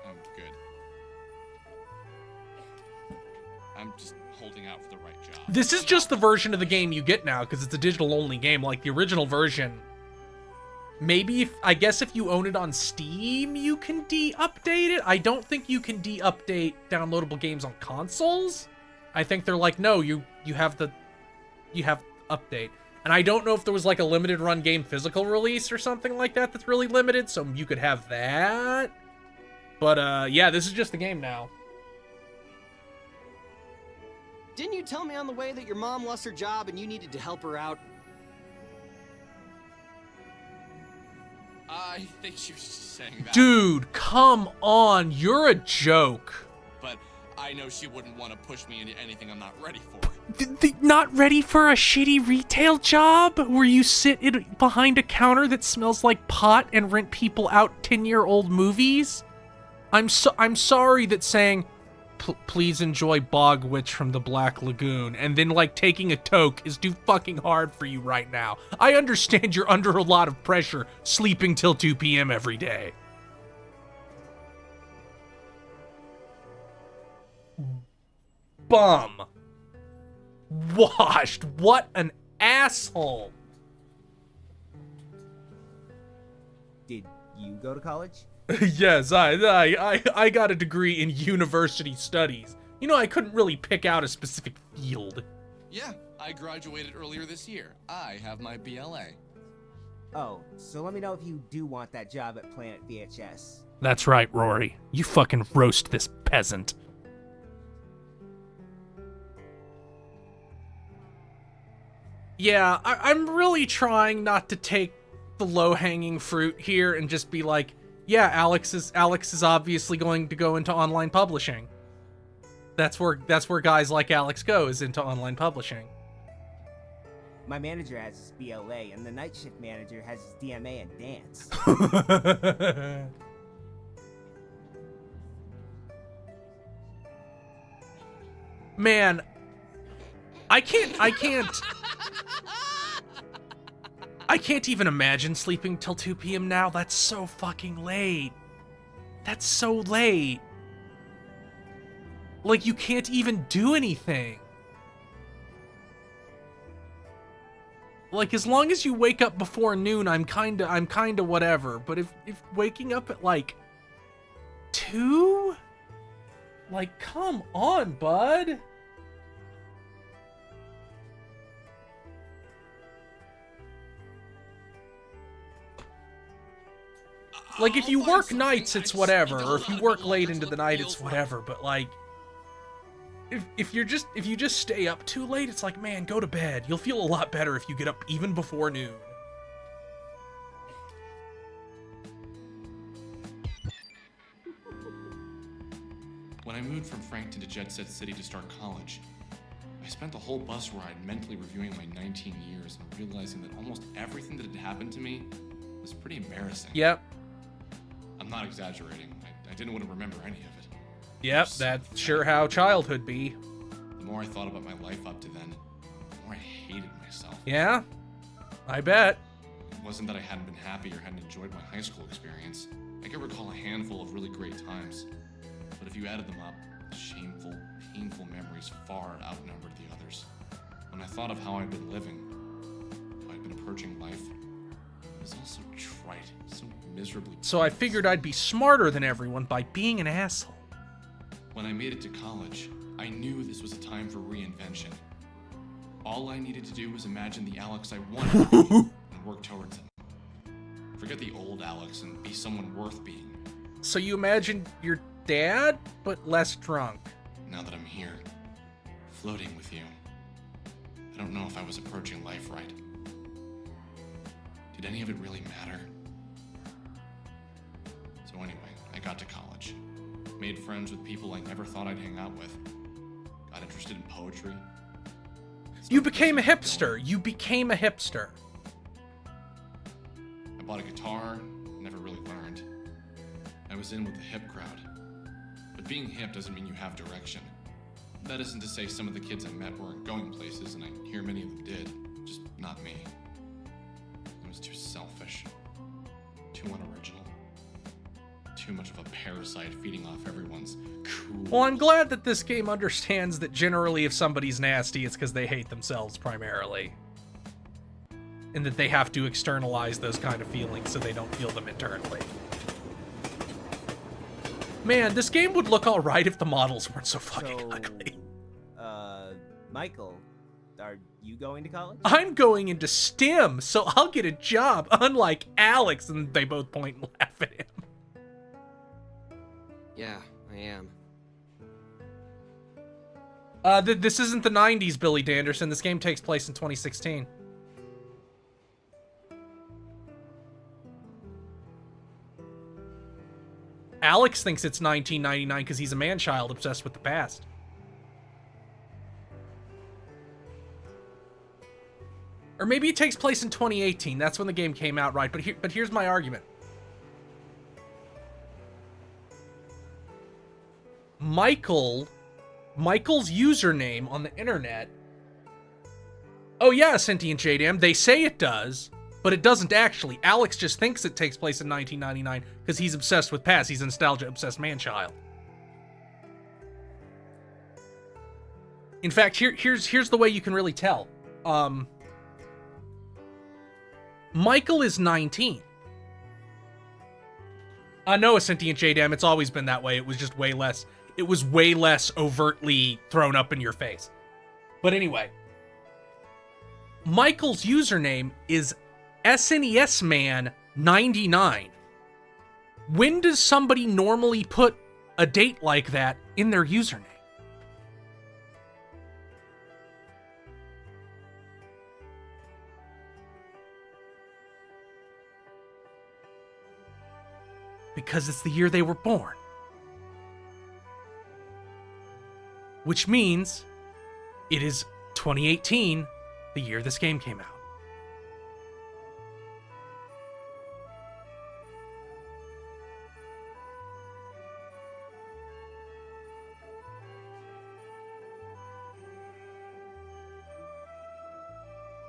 I'm good. I'm just holding out for the right job. This is just the version of the game you get now, because it's a digital-only game, like the original version. Maybe, I guess if you own it on Steam, you can de-update it? I don't think you can de-update downloadable games on consoles. I think they're like, no, you have update. And I don't know if there was like a limited run game physical release or something like that that's really limited, so you could have that. But yeah, this is just the game now. Didn't you tell me on the way that your mom lost her job and you needed to help her out? I think she was just saying that. Dude, come on, you're a joke. But I know she wouldn't want to push me into anything I'm not ready for. Not ready for a shitty retail job where you sit behind a counter that smells like pot and rent people out 10-year-old movies? I'm sorry that saying, please enjoy Bog Witch from the Black Lagoon, and then, like, taking a toke is too fucking hard for you right now. I understand you're under a lot of pressure sleeping till 2 p.m. every day. Bum. Washed. What an asshole. Did you go to college? Yes, I got a degree in university studies. You know, I couldn't really pick out a specific field. Yeah, I graduated earlier this year. I have my BLA. Oh, so let me know if you do want that job at Planet VHS. That's right, Rory. You fucking roast this peasant. Yeah, I'm really trying not to take the low-hanging fruit here and just be like, yeah, Alex is obviously going to go into online publishing. That's where guys like Alex go, is into online publishing. My manager has his BLA, and the night shift manager has his DMA and dance. Man, I can't even imagine sleeping till 2 p.m. now. That's so fucking late. That's so late. Like, you can't even do anything. Like, as long as you wake up before noon, I'm kinda whatever. But if waking up at, like, 2? Like, come on, bud. Like, if you work nights, it's whatever, or if you work late into the night, it's whatever, but, like, if you just stay up too late, it's like, man, go to bed. You'll feel a lot better if you get up even before noon. When I moved from Frankton to Jet Set City to start college, I spent the whole bus ride mentally reviewing my 19 years and realizing that almost everything that had happened to me was pretty embarrassing. Yep. I'm not exaggerating. I didn't want to remember any of it. Yep, that's sure how childhood be. The more I thought about my life up to then, the more I hated myself. Yeah, I bet. It wasn't that I hadn't been happy or hadn't enjoyed my high school experience. I could recall a handful of really great times. But if you added them up, the shameful, painful memories far outnumbered the others. When I thought of how I'd been living, how I'd been approaching life, it was all so trite, so miserably. So I figured I'd be smarter than everyone by being an asshole. When I made it to college, I knew this was a time for reinvention. All I needed to do was imagine the Alex I wanted to be and work towards it. Forget the old Alex and be someone worth being. So you imagined your dad, but less drunk. Now that I'm here, floating with you, I don't know if I was approaching life right. Did any of it really matter? So anyway, I got to college. Made friends with people I never thought I'd hang out with. Got interested in poetry. You became a hipster. You became a hipster. I bought a guitar, never really learned. I was in with the hip crowd. But being hip doesn't mean you have direction. That isn't to say some of the kids I met weren't going places, and I hear many of them did. Just not me. I was too selfish. Too unoriginal. Too much of a parasite feeding off everyone's cool. Well, I'm glad that this game understands that generally if somebody's nasty, it's because they hate themselves primarily. And that they have to externalize those kind of feelings so they don't feel them internally. Man, this game would look alright if the models weren't so fucking ugly. Michael, are you going to college? I'm going into STEM, so I'll get a job, unlike Alex, and they both point and laugh at him. Yeah, I am. This isn't the 90s, Billy Danderson. This game takes place in 2016. Alex thinks it's 1999 because he's a man-child obsessed with the past. Or maybe it takes place in 2018. That's when the game came out, right? But here's my argument. Michael's username on the internet. Oh yeah, Sentient JDM. They say it does, but it doesn't actually. Alex just thinks it takes place in 1999 because he's obsessed with past. He's a nostalgia-obsessed man-child. In fact, here's the way you can really tell. Michael is 19. No, a Sentient JDM. It's always been that way. It was just way less. It was way less overtly thrown up in your face. But anyway, Michael's username is SNESman99. When does somebody normally put a date like that in their username? Because it's the year they were born. Which means it is 2018, the year this game came out.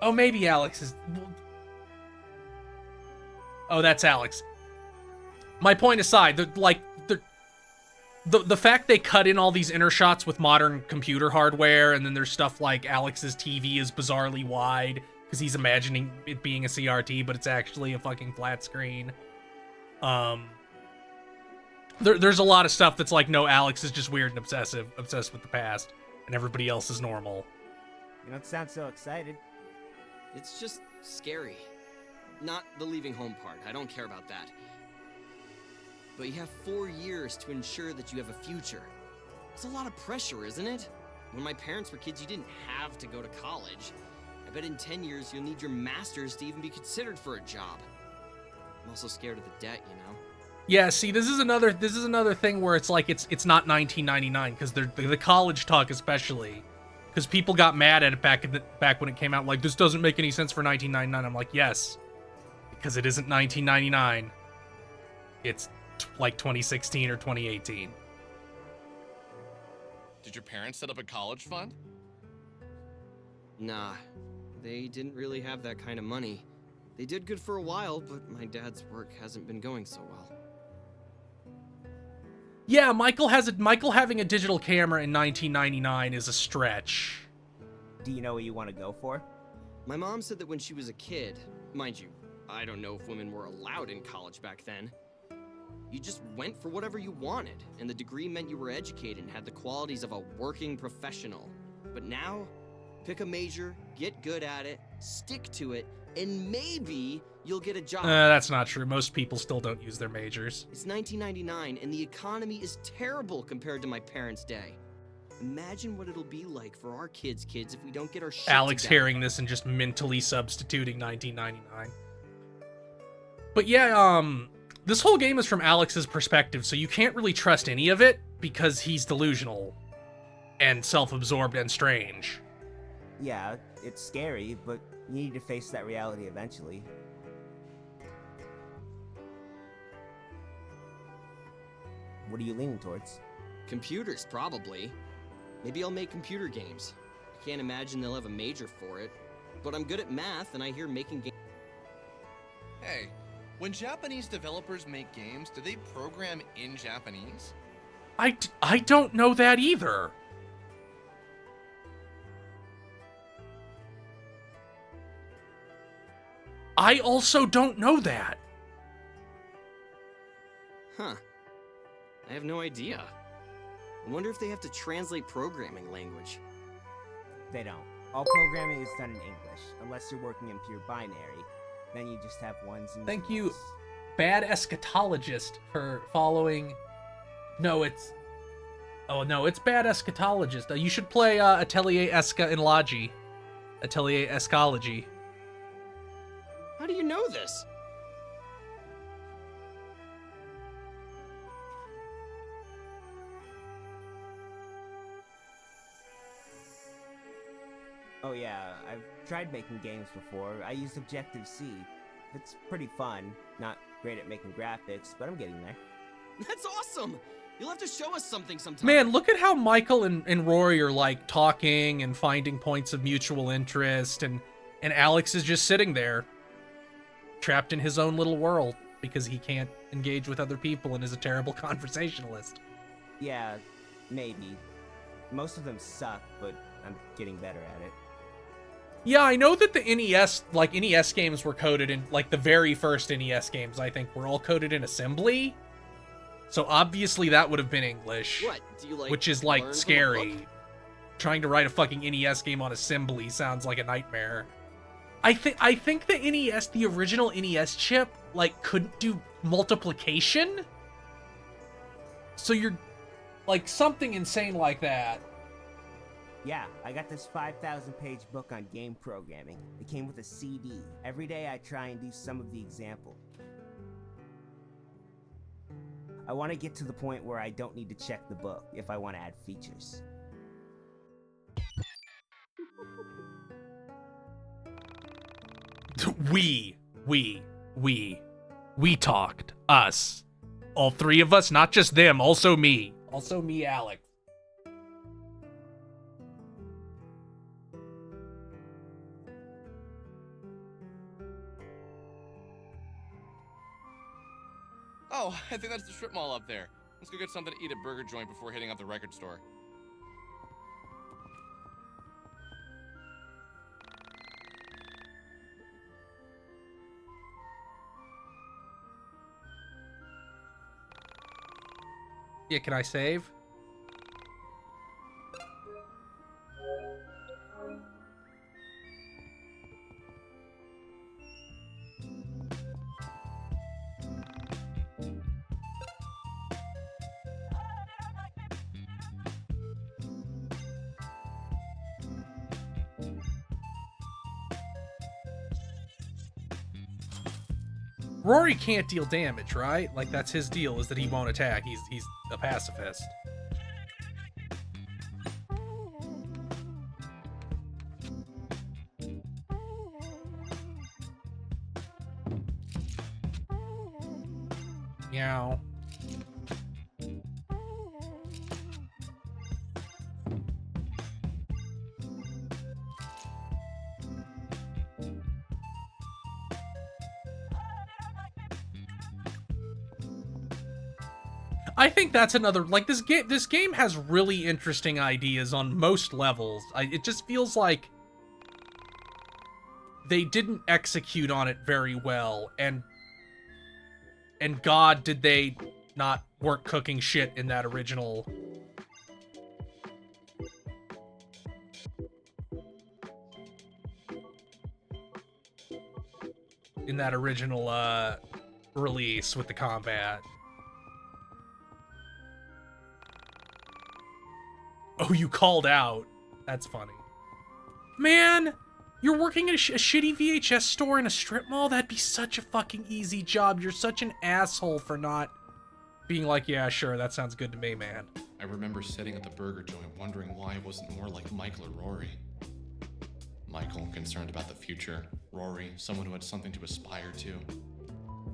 Oh, maybe Alex is... Oh, that's Alex. My point aside, the fact they cut in all these inner shots with modern computer hardware, and then there's stuff like Alex's TV is bizarrely wide because he's imagining it being a CRT, but it's actually a fucking flat screen. There's a lot of stuff that's like, no, Alex is just weird and obsessed with the past, and everybody else is normal. You don't sound so excited. It's just scary. Not the leaving home part. I don't care about that. But you have 4 years to ensure that you have a future. It's a lot of pressure, isn't it? When my parents were kids, you didn't have to go to college. I bet in 10 years you'll need your master's to even be considered for a job. I'm also scared of the debt, you know? Yeah, see, this is another thing where it's like it's not 1999 because the college talk especially, because people got mad at it back when it came out, like, this doesn't make any sense for 1999. I'm like, yes, because it isn't 1999. It's like 2016 or 2018. Did your parents set up a college fund? Nah, they didn't really have that kind of money. They did good for a while, but my dad's work hasn't been going so well. Yeah, Michael having a digital camera in 1999 is a stretch. Do you know what you want to go for? My mom said that when she was a kid, mind you, I don't know if women were allowed in college back then. You just went for whatever you wanted, and the degree meant you were educated and had the qualities of a working professional. But now, pick a major, get good at it, stick to it, and maybe you'll get a job. That's not true. Most people still don't use their majors. It's 1999, and the economy is terrible compared to my parents' day. Imagine what it'll be like for our kids if we don't get our shit Alex together. hearing this and just mentally substituting 1999. But yeah, this whole game is from Alex's perspective, so you can't really trust any of it because he's delusional and self-absorbed and strange. Yeah, it's scary, but you need to face that reality eventually. What are you leaning towards? Computers, probably. Maybe I'll make computer games. I can't imagine they'll have a major for it. But I'm good at math, and I hear making games... Hey, when Japanese developers make games, do they program in Japanese? I don't know that either. I also don't know that. Huh. I have no idea. I wonder if they have to translate programming language. They don't. All programming is done in English, unless you're working in pure binary. Then you just have ones and Thank zeros. you, Bad Eschatologist, for following... No, it's... Oh, no, it's Bad Eschatologist. You should play Atelier Esca in Logi. Atelier Escology. How do you know this? Oh yeah, I've tried making games before. I used Objective-C. It's pretty fun. Not great at making graphics, but I'm getting there. That's awesome! You'll have to show us something sometime. Man, look at how Michael and Rory are like talking and finding points of mutual interest, and Alex is just sitting there, trapped in his own little world because he can't engage with other people and is a terrible conversationalist. Yeah, maybe. Most of them suck, but I'm getting better at it. Yeah, I know that the NES games were coded in, like the very first NES games, I think, were all coded in assembly. So obviously that would have been English. What? Do you, like, which is learn like from a scary. book? Trying to write a fucking NES game on assembly sounds like a nightmare. I think the NES, the original NES chip, like couldn't do multiplication. So you're like something insane like that. Yeah, I got this 5,000-page book on game programming. It came with a CD. Every day I try and do some of the example. I want to get to the point where I don't need to check the book if I want to add features. We talked. Us. All three of us, not just them, also me. Also me, Alex. Oh, I think that's the strip mall up there. Let's go get something to eat at Burger Joint before hitting up the record store. Yeah, can I save? Rory can't deal damage, right? Like, that's his deal, is that he won't attack. He's a pacifist. Meow. I think that's another, like, this game has really interesting ideas on most levels. It just feels like they didn't execute on it very well, and God, did they not weren't cooking shit in that original release with the combat. Oh, you called out. That's funny. Man, you're working at a shitty VHS store in a strip mall? That'd be such a fucking easy job. You're such an asshole for not being like, yeah, sure, that sounds good to me, man. I remember sitting at the burger joint wondering why I wasn't more like Michael or Rory. Michael, concerned about the future. Rory, someone who had something to aspire to.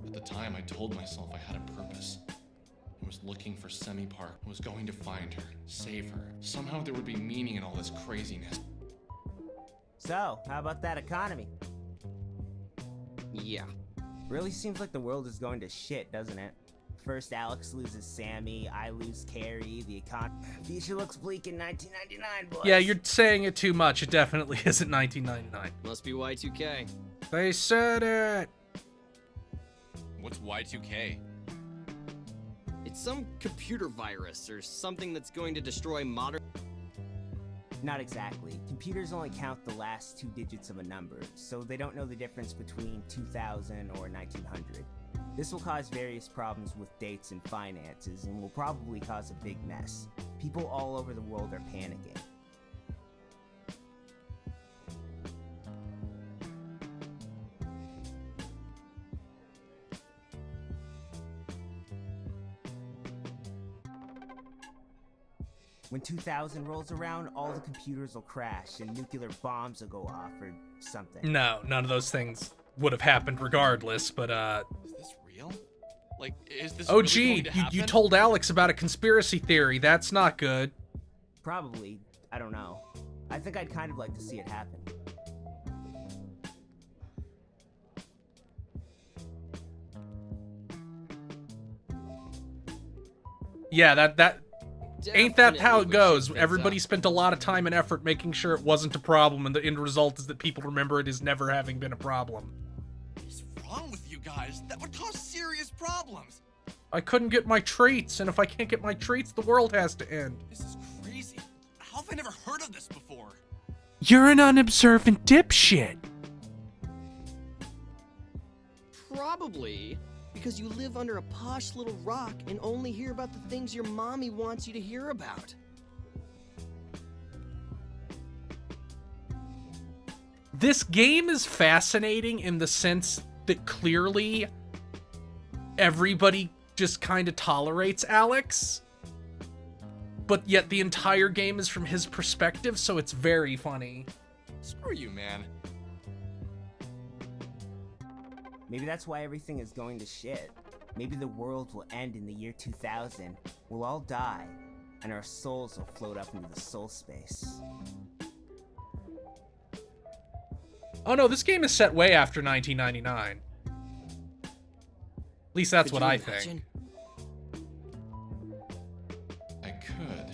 At the time, I told myself I had a purpose. I was looking for Semi Park. I was going to find her, save her. Somehow there would be meaning in all this craziness. So, how about that economy? Yeah. Really seems like the world is going to shit, doesn't it? First Alex loses Sammy, I lose Carrie, the future looks bleak in 1999, boys. Yeah, you're saying it too much. It definitely isn't 1999. Must be Y2K. They said it. What's Y2K? It's some computer virus or something that's going to destroy modern... Not exactly. Computers only count the last 2 digits of a number, so they don't know the difference between 2000 or 1900. This will cause various problems with dates and finances, and will probably cause a big mess. People all over the world are panicking. When 2000 rolls around, all the computers will crash and nuclear bombs will go off, or something. No, none of those things would have happened regardless, but Is this real? Like, is this oh really gee, going to happen? you told Alex about a conspiracy theory. That's not good. Probably. I don't know. I think I'd kind of like to see it happen. Yeah, that ain't that how it Definitely would goes. shake things Everybody up. spent a lot of time and effort making sure it wasn't a problem, and the end result is that people remember it as never having been a problem. What's wrong with you guys? That would cause serious problems. I couldn't get my treats, and if I can't get my treats, the world has to end. This is crazy. How have I never heard of this before? You're an unobservant dipshit. Probably because you live under a posh little rock and only hear about the things your mommy wants you to hear about. This game is fascinating in the sense that clearly everybody just kind of tolerates Alex, but yet the entire game is from his perspective, so it's very funny. Screw you, man. Maybe that's why everything is going to shit. Maybe the world will end in the year 2000. We'll all die, and our souls will float up into the soul space. Oh no, this game is set way after 1999. At least that's what I think. I could,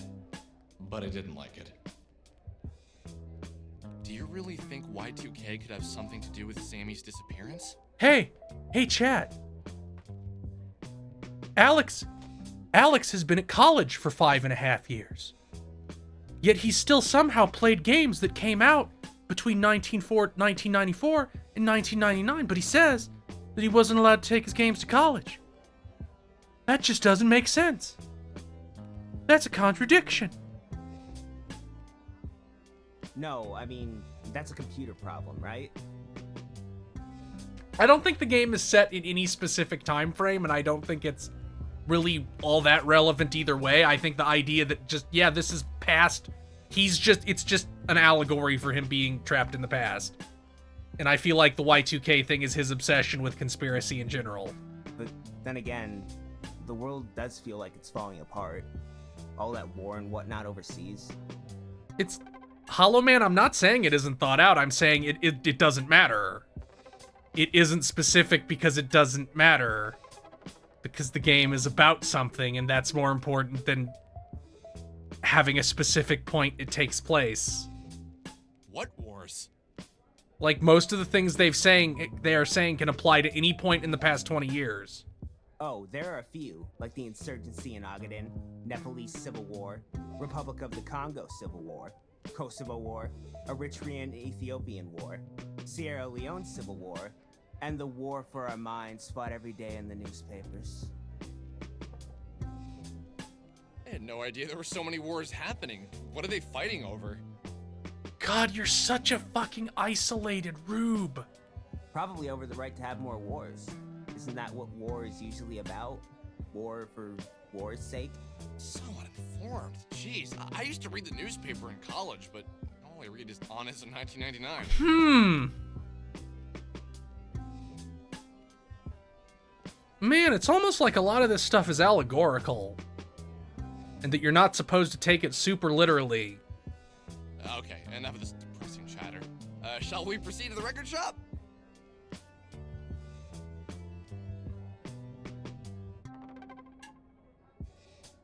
but I didn't like it. Do you really think Y2K could have something to do with Sammy's disappearance? Hey, chat. Alex has been at college for 5.5 years. Yet he still somehow played games that came out between 1994 and 1999, but he says that he wasn't allowed to take his games to college. That just doesn't make sense. That's a contradiction. No, I mean, that's a computer problem, right? I don't think the game is set in any specific time frame, and I don't think it's really all that relevant either way. I think the idea that just, yeah, this is past, it's just an allegory for him being trapped in the past. And I feel like the Y2K thing is his obsession with conspiracy in general. But then again, the world does feel like it's falling apart. All that war and whatnot overseas. It's Hollow Man, I'm not saying it isn't thought out. I'm saying it doesn't matter. It isn't specific because it doesn't matter. Because the game is about something, and that's more important than having a specific point it takes place. What wars? Like, most of the things they are saying can apply to any point in the past 20 years. Oh, there are a few, like the insurgency in Ogaden, Nepalese Civil War, Republic of the Congo Civil War, Kosovo War, Eritrean-Ethiopian War, Sierra Leone Civil War, and the war for our minds fought every day in the newspapers. I had no idea there were so many wars happening. What are they fighting over? God, you're such a fucking isolated rube. Probably over the right to have more wars. Isn't that what war is usually about? War for war's sake? So uninformed. Jeez, I used to read the newspaper in college, but all I read is Honest in 1999. Man, it's almost like a lot of this stuff is allegorical. And that you're not supposed to take it super literally. Okay, enough of this depressing chatter. Shall we proceed to the record shop?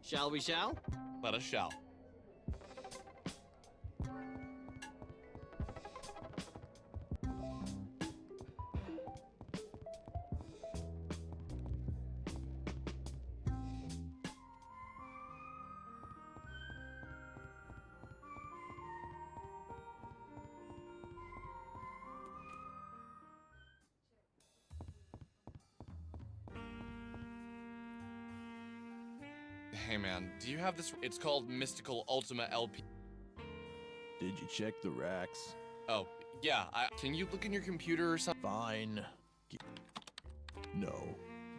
Shall we shall? Let us shall. Hey man, do you have this? It's called Mystical Ultima LP. Did you check the racks? Oh, yeah, can you look in your computer or something? Fine. No,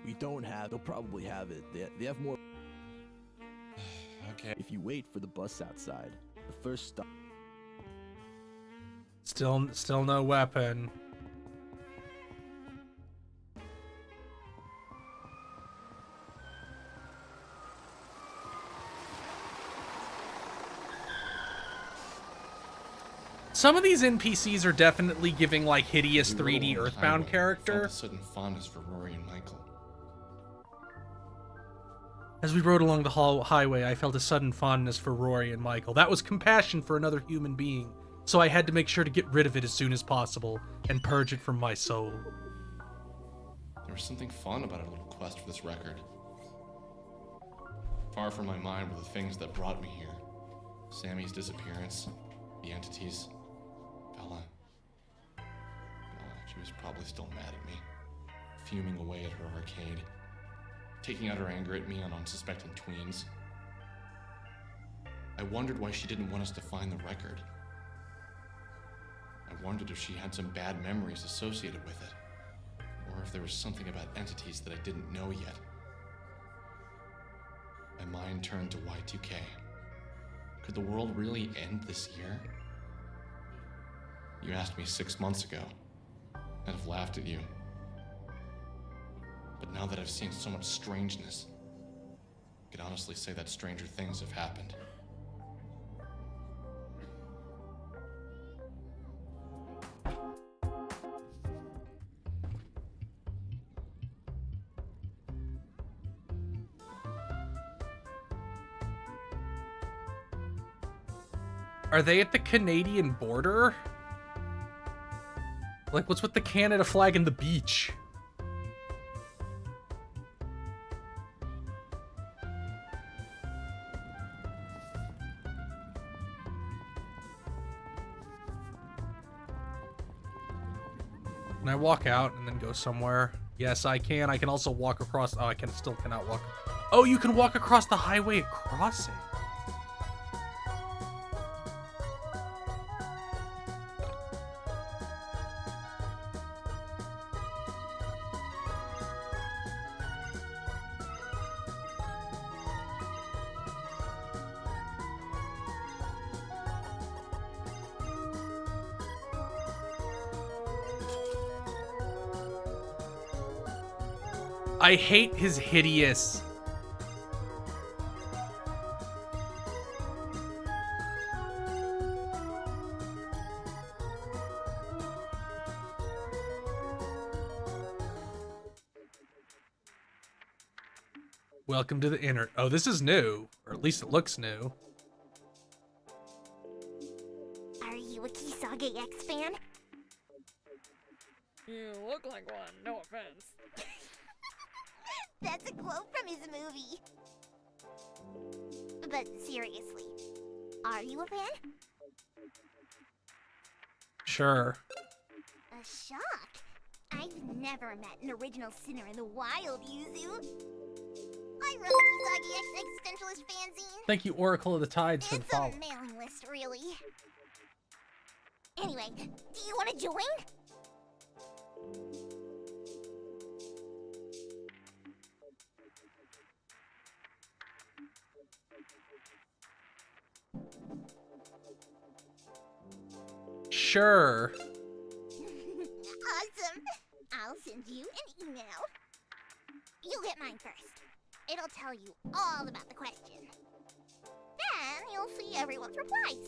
we don't have. They'll probably have it. They have more. Okay. If you wait for the bus outside, the first stop. Still no weapon. Some of these NPCs are definitely giving like hideous 3D Earthbound character. A sudden fondness for Rory and Michael. As we rode along the highway, I felt a sudden fondness for Rory and Michael. That was compassion for another human being, so I had to make sure to get rid of it as soon as possible and purge it from my soul. There was something fun about our little quest for this record. Far from my mind were the things that brought me here. Sammy's disappearance, the entities, Bella. She was probably still mad at me, fuming away at her arcade, taking out her anger at me on unsuspecting tweens. I wondered why she didn't want us to find the record. I wondered if she had some bad memories associated with it, or if there was something about entities that I didn't know yet. My mind turned to Y2K. Could the world really end this year? You asked me 6 months ago. I'd have laughed at you. But now that I've seen so much strangeness, I could honestly say that stranger things have happened. Are they at the Canadian border? Like, what's with the Canada flag and the beach? Can I walk out and then go somewhere? Yes, I can. I can also walk across. Oh, I still cannot walk. Oh, you can walk across the highway at crossing. I hate his hideous. Welcome to the inner. Oh, this is new, or at least it looks new. Are you a Kisage X fan? You look like one, no offense. That's a quote from his movie. But seriously, are you a fan? Sure. A shock. I've never met an original sinner in the wild, Yuzu. I run a Kisage X existentialist fanzine. Thank you, Oracle of the Tides, for the It's a follow. mailing list, really. Anyway, do you want to join? Sure. Awesome. I'll send you an email. You'll get mine first. It'll tell you all about the question. Then you'll see everyone's replies.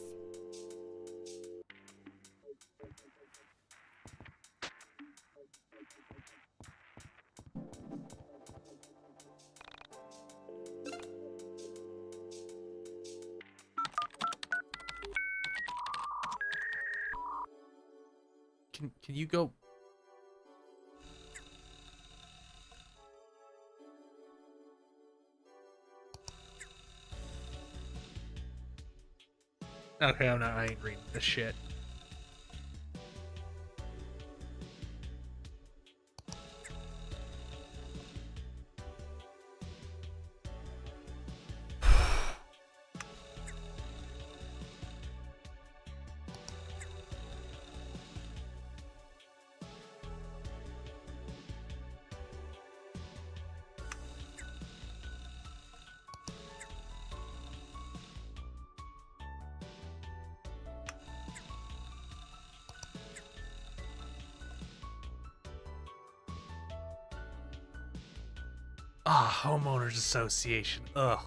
Can you go? Okay, I ain't reading this shit. Ah, homeowners association. Ugh.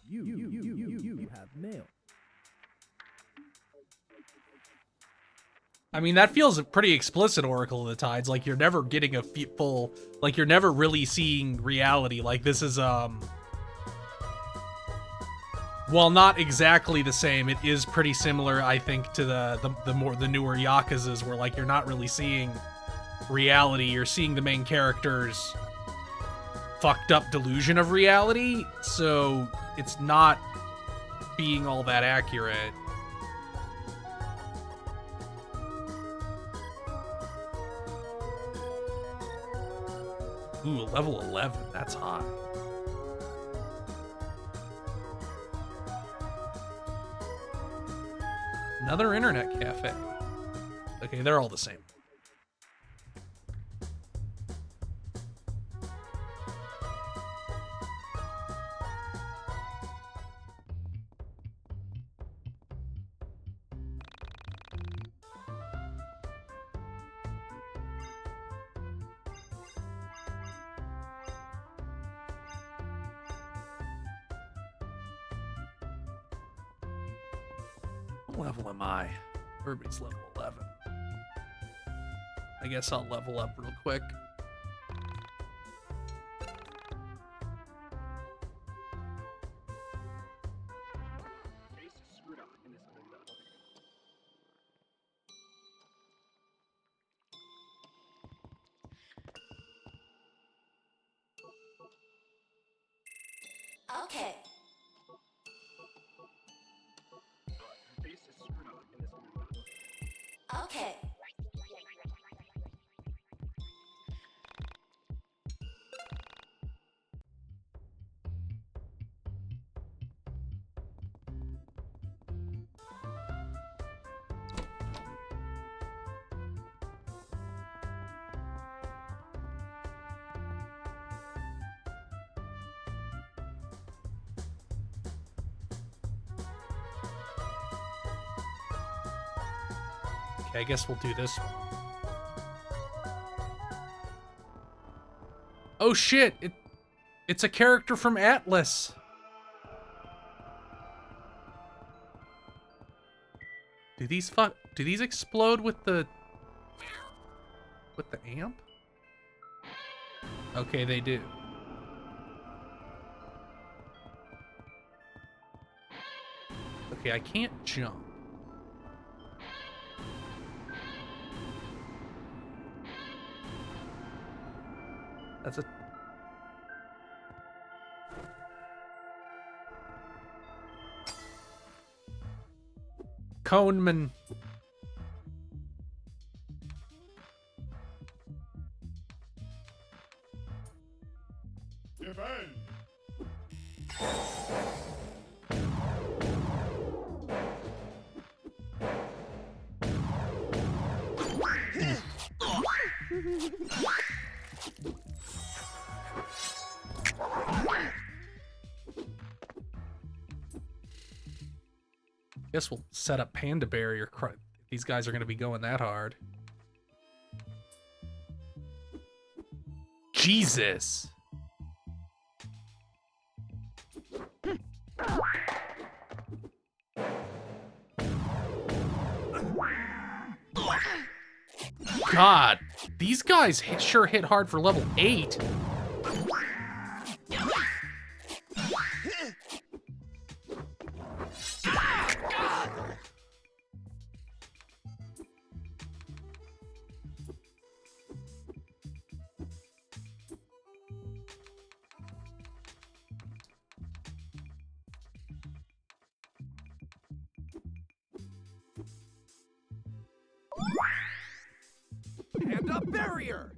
You have mail. I mean, that feels pretty explicit, Oracle of the Tides. Like, you're never getting a full... Like, you're never really seeing reality. Like, this is, Well, not exactly the same. It is pretty similar, I think, to the newer Yakuzas, where, like, you're not really seeing reality. You're seeing the main character's fucked up delusion of reality, so it's not being all that accurate. Ooh, level 11, that's high. Another internet cafe. Okay, they're all the same. What level am I? Everybody's level 11. I guess I'll level up real quick. Okay. Okay. Okay, I guess we'll do this one. Oh shit! It's a character from Atlas. Do these explode with the amp? Okay, they do. Okay, I can't jump. That's a... Coneman. Defend. Guess we'll set up Panda Barrier. These guys are going to be going that hard. Jesus. God, these guys sure hit hard for level 8. And a barrier!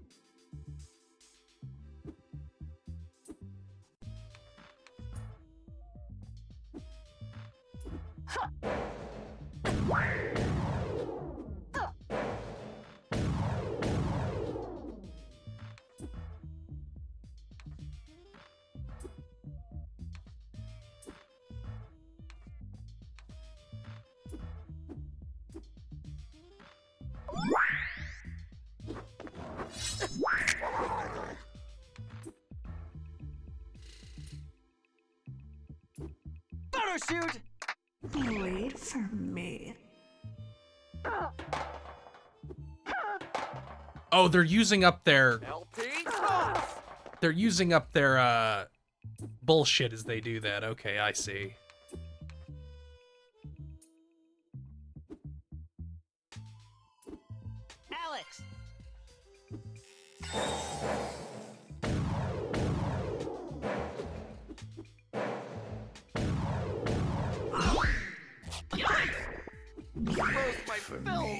photo shoot! Wait for me. Oh, they're using up their... They're using up their, bullshit as they do that. Okay, I see. Alex! Where's my film?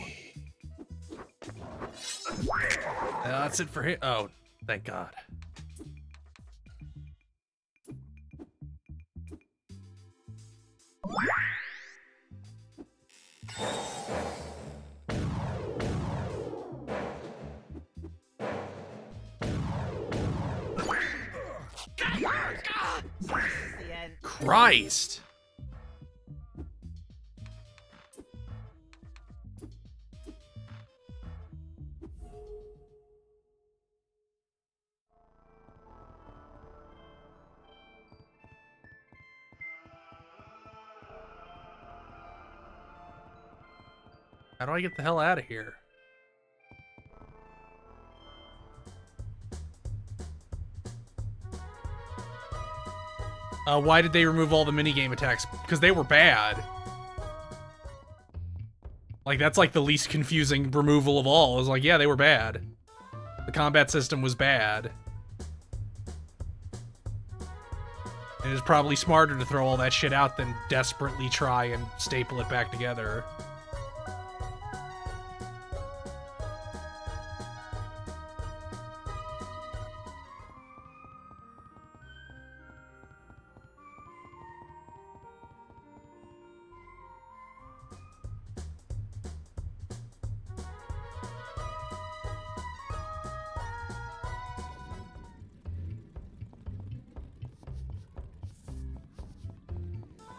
That's it for him. Oh, thank God. Christ! How do I get the hell out of here? Why did they remove all the minigame attacks? Because they were bad. Like, that's like the least confusing removal of all. I was like, yeah, they were bad. The combat system was bad. And it's probably smarter to throw all that shit out than desperately try and staple it back together.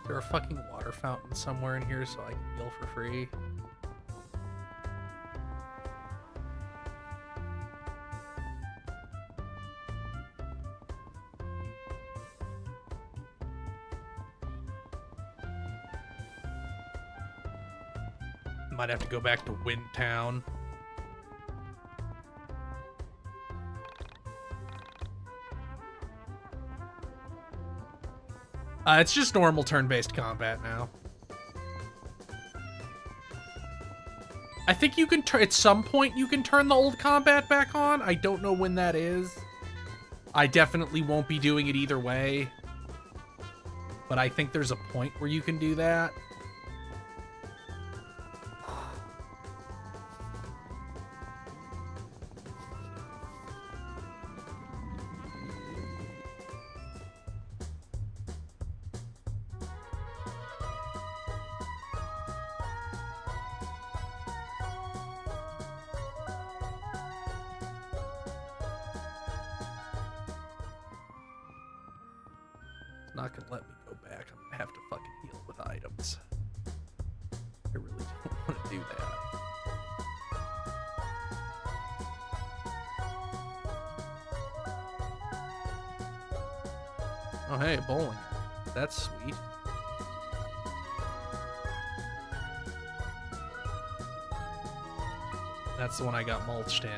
Is there a fucking water fountain somewhere in here so I can heal for free? Might have to go back to Windtown. It's just normal turn-based combat now. I think you can at some point you can turn the old combat back on. I don't know when that is. I definitely won't be doing it either way. But I think there's a point where you can do that. Not gonna let me go back. I'm gonna have to fucking heal with items. I really don't want to do that. Oh hey, bowling. That's sweet. That's the one I got mulched in.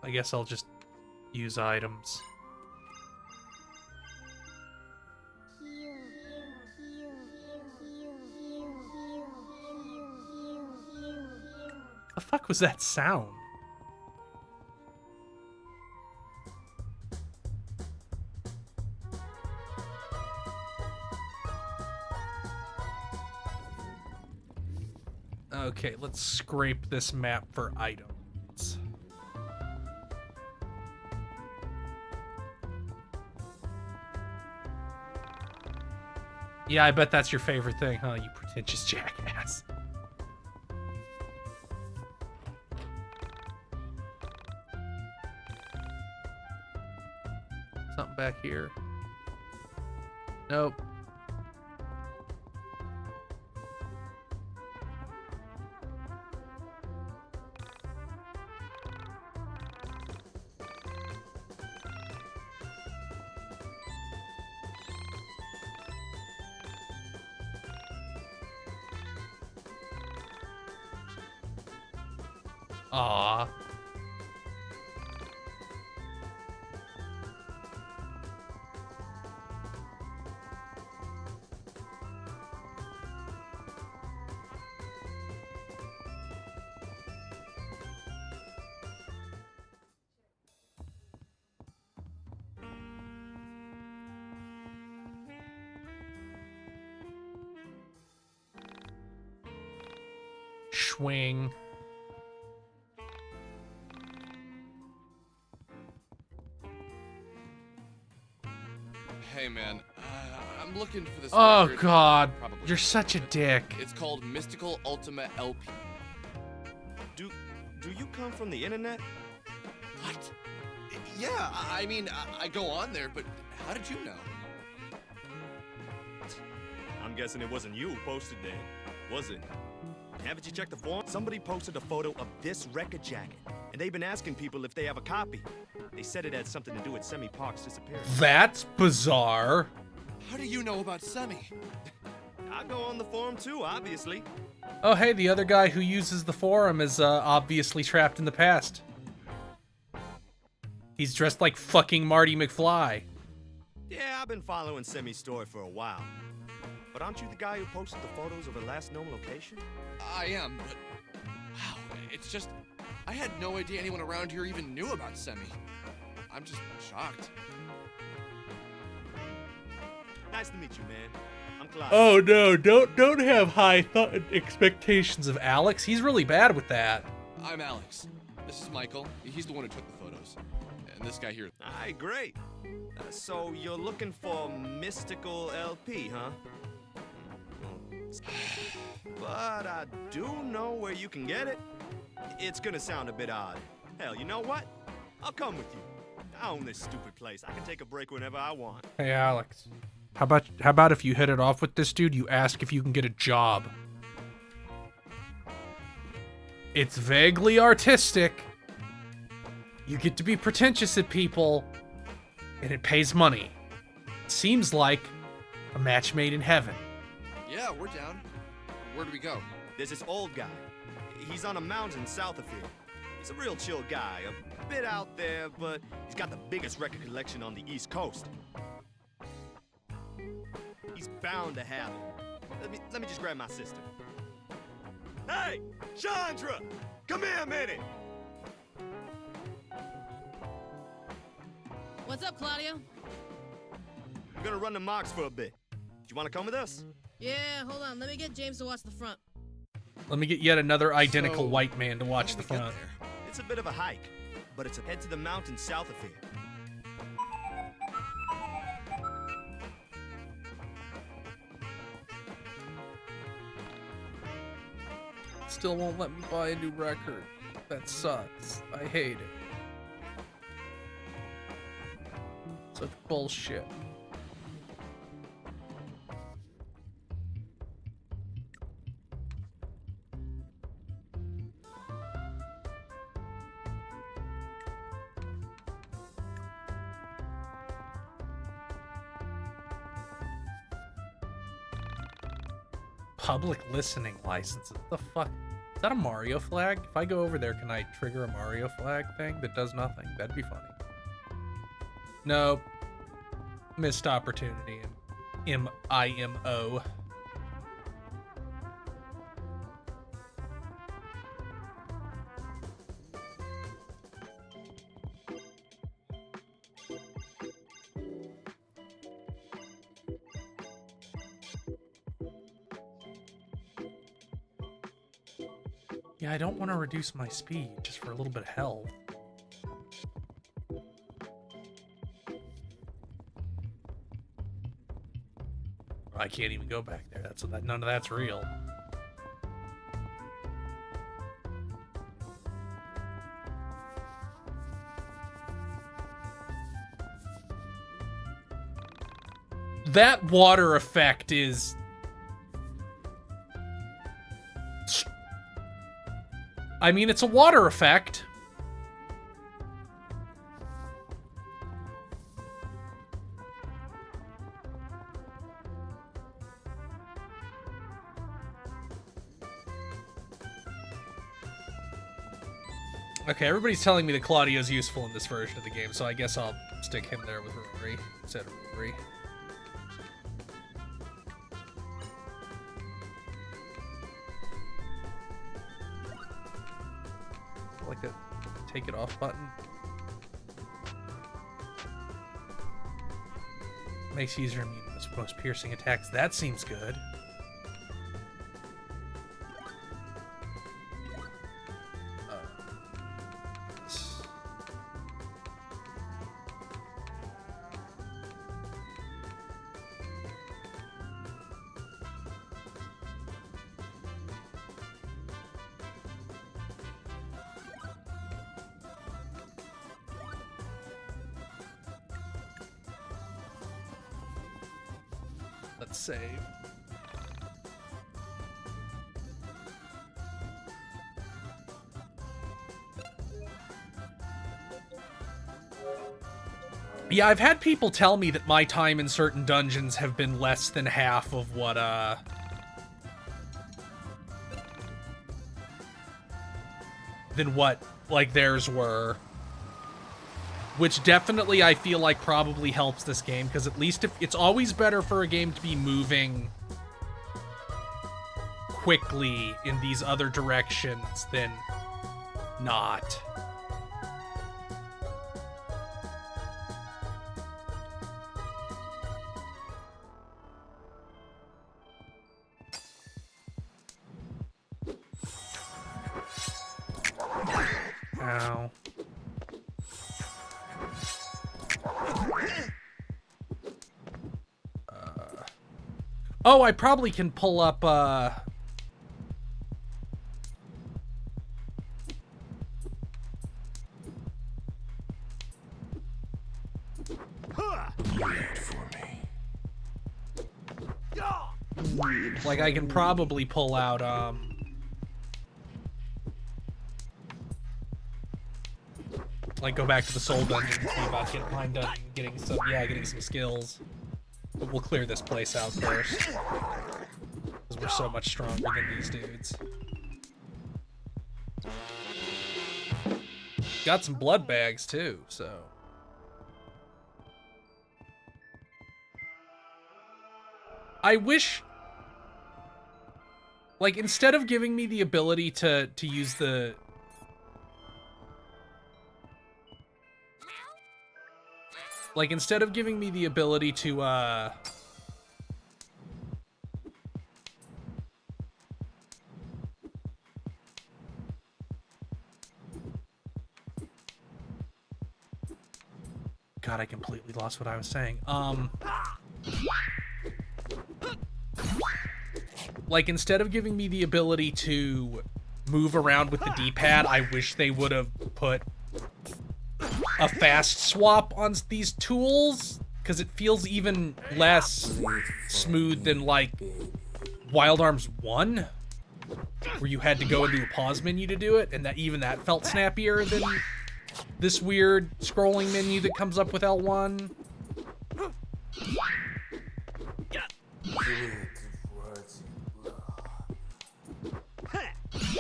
I guess I'll just use items. The fuck was that sound? Okay, let's scrape this map for items. Yeah, I bet that's your favorite thing, huh, you pretentious jackass. Something back here. Nope. Aw. Swing. Hey man, I'm looking for this Oh record. God, Probably you're such a dick. It's called Mystical Ultima LP. Do you come from the internet? What? Yeah, I mean, I go on there, but how did you know? I'm guessing it wasn't you who posted there, was it? Haven't you checked the forum? Somebody posted a photo of this record jacket, and they've been asking people if they have a copy. They said it had something to do with Semi Park's disappearance. That's bizarre. How do you know about Semi? I go on the forum too, obviously. Oh hey, the other guy who uses the forum is obviously trapped in the past. He's dressed like fucking Marty McFly. Yeah, I've been following Semi's story for a while. But aren't you the guy who posted the photos of her last known location? I am, but wow, it's just I had no idea anyone around here even knew about Semi. I'm just shocked. Nice to meet you, man. I'm Clyde. Oh no, don't have high expectations of Alex. He's really bad with that. I'm Alex. This is Michael. He's the one who took the photos. And this guy here. Alright, great. So you're looking for Mystical LP, huh? But I do know where you can get it. It's gonna sound a bit odd. Hell, you know what? I'll come with you. I own this stupid place. I can take a break whenever I want. Hey Alex, how about if you hit it off with this dude, you ask if you can get a job. It's vaguely artistic. You get to be pretentious at people, and it pays money. It seems like a match made in heaven. Yeah, we're down. Where do we go? There's this old guy. He's on a mountain south of here. He's a real chill guy, a bit out there, but he's got the biggest record collection on the East Coast. He's bound to have it. Let me just grab my sister. Hey, Chandra! Come here a minute! What's up, Claudio? I'm gonna run the marks for a bit. Do you want to come with us? Yeah, hold on. Let me get James to watch the front. Let me get yet another identical white man to watch the front. It's a bit of a hike, but it's a head to the mountains south of here. Still won't let me buy a new record. That sucks. I hate it. Such bullshit. Public listening licenses. The fuck? Is that a Mario flag? If I go over there, can I trigger a Mario flag thing that does nothing? That'd be funny. Nope. Missed opportunity in IMO. Yeah, I don't want to reduce my speed just for a little bit of health. I can't even go back there. None of that's real. That water effect is... I mean, it's a water effect. Okay, everybody's telling me that Claudio's useful in this version of the game, so I guess I'll stick him there with Rory instead of Rory. Like the take it off button. Makes user immune to the most piercing attacks. That seems good. Let's save. Yeah, I've had people tell me that my time in certain dungeons have been less than half of what, than what, like, theirs were. Which definitely I feel like probably helps this game, because at least if it's always better for a game to be moving quickly in these other directions than not. Ow. Oh, I probably can pull up, like, I can probably pull out, like, go back to the Soul Dungeon and see about getting some skills. But we'll clear this place out first. Because we're so much stronger than these dudes. Got some blood bags, too, so... I wish... Like, instead of giving me the ability to use the... Like, instead of giving me the ability to, God, I completely lost what I was saying. Like, instead of giving me the ability to move around with the D-pad, I wish they would have put a fast swap on these tools, because it feels even less smooth than, like, Wild Arms 1, where you had to go into a pause menu to do it, and that even that felt snappier than this weird scrolling menu that comes up with L1.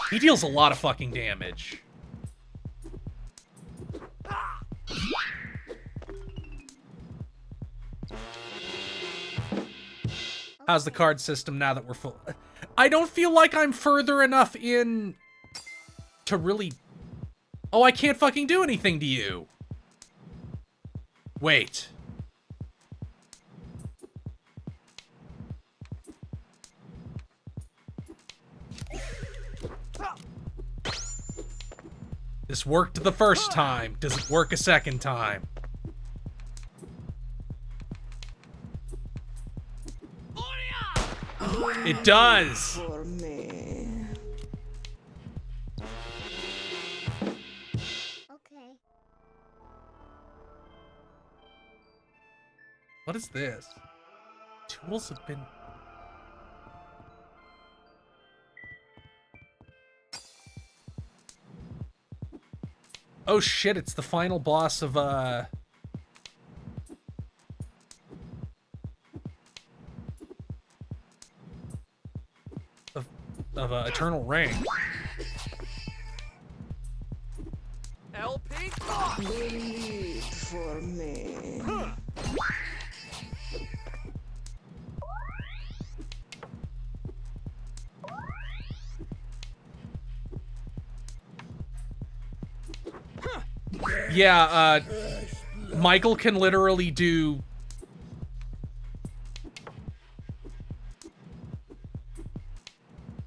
He deals a lot of fucking damage. How's the card system now that we're full? I don't feel like I'm further enough in to really... Oh, I can't fucking do anything to you. Wait. This worked the first time. Does it work a second time? It does! For me. Okay. What is this? Tools have been... Oh shit, it's the final boss of Eternal Reign. LP? Wait for me. Yeah, Michael can literally do...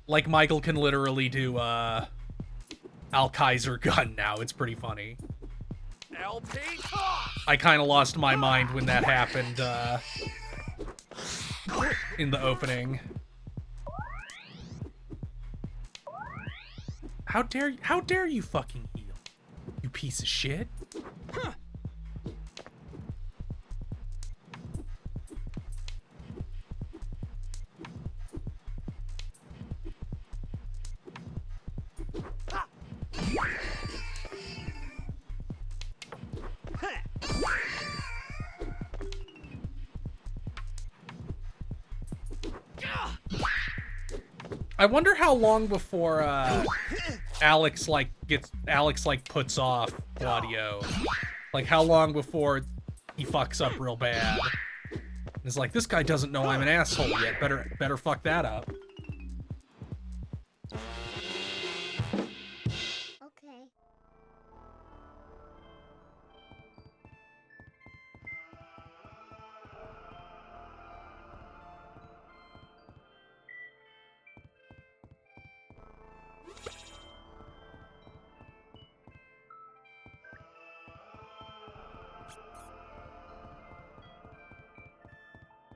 Like, Michael can literally do, Al-Kaiser gun now. It's pretty funny. LP? I kind of lost my mind when that happened, in the opening. How dare you fucking heal, you piece of shit. I wonder how long before Alex puts off Claudio. Like how long before he fucks up real bad. It's like, this guy doesn't know I'm an asshole yet. Better fuck that up. Okay.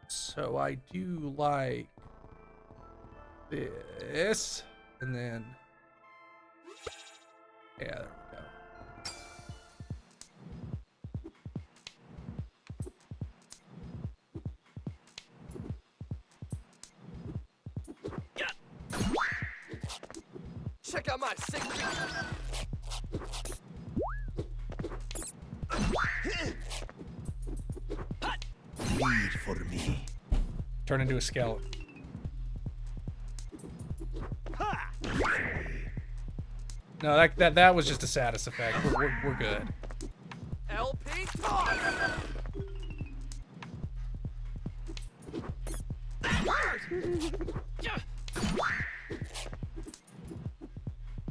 So I do like this, and then yeah, there we go. Check out my sick Wait for me. Turn into a skeleton. No, that was just a status effect. We're good. LP?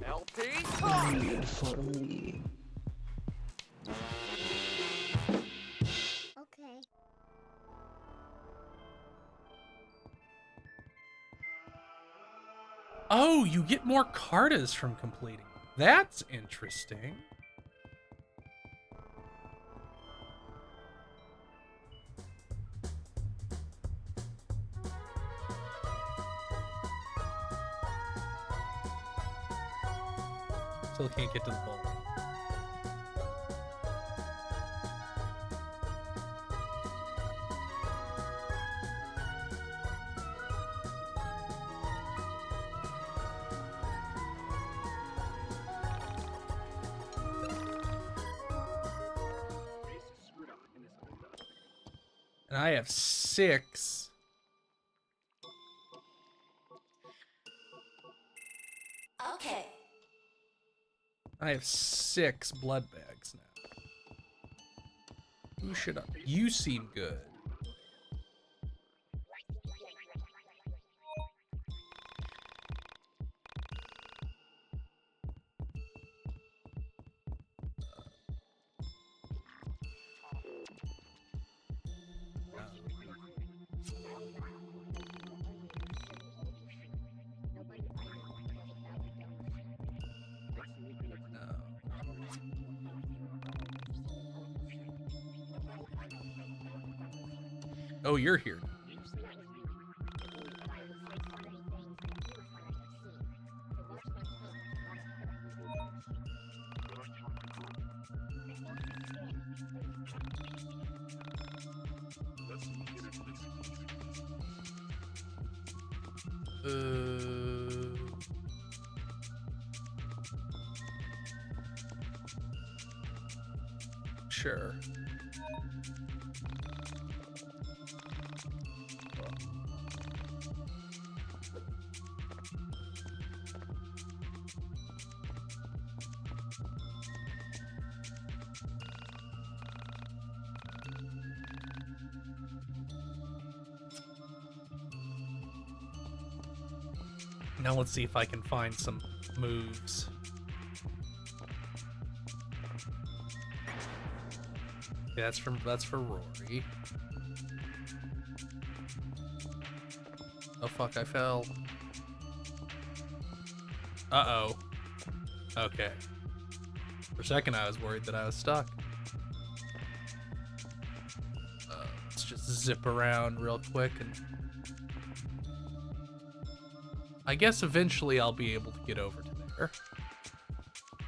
LP? Wait for me. Okay. Oh, you get more cartas from completing. That's interesting. Still can't get to the bowl. And I have 6. Okay. I have 6 blood bags now. Who should I? You seem good. Oh, you're here. Sure. Now let's see if I can find some moves. Yeah, that's for Rory. Oh fuck, I fell. Uh-oh. Okay. For a second I was worried that I was stuck. Let's just zip around real quick and... I guess eventually I'll be able to get over to there.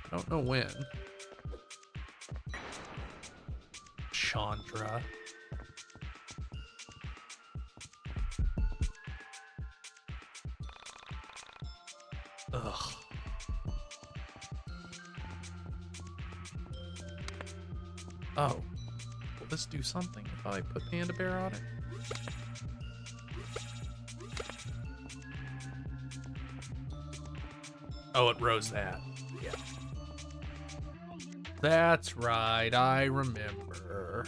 I don't know when. Chandra. Ugh. Oh. Will this do something if I put Panda Bear on it? Oh, it rose that. Yeah. That's right, I remember.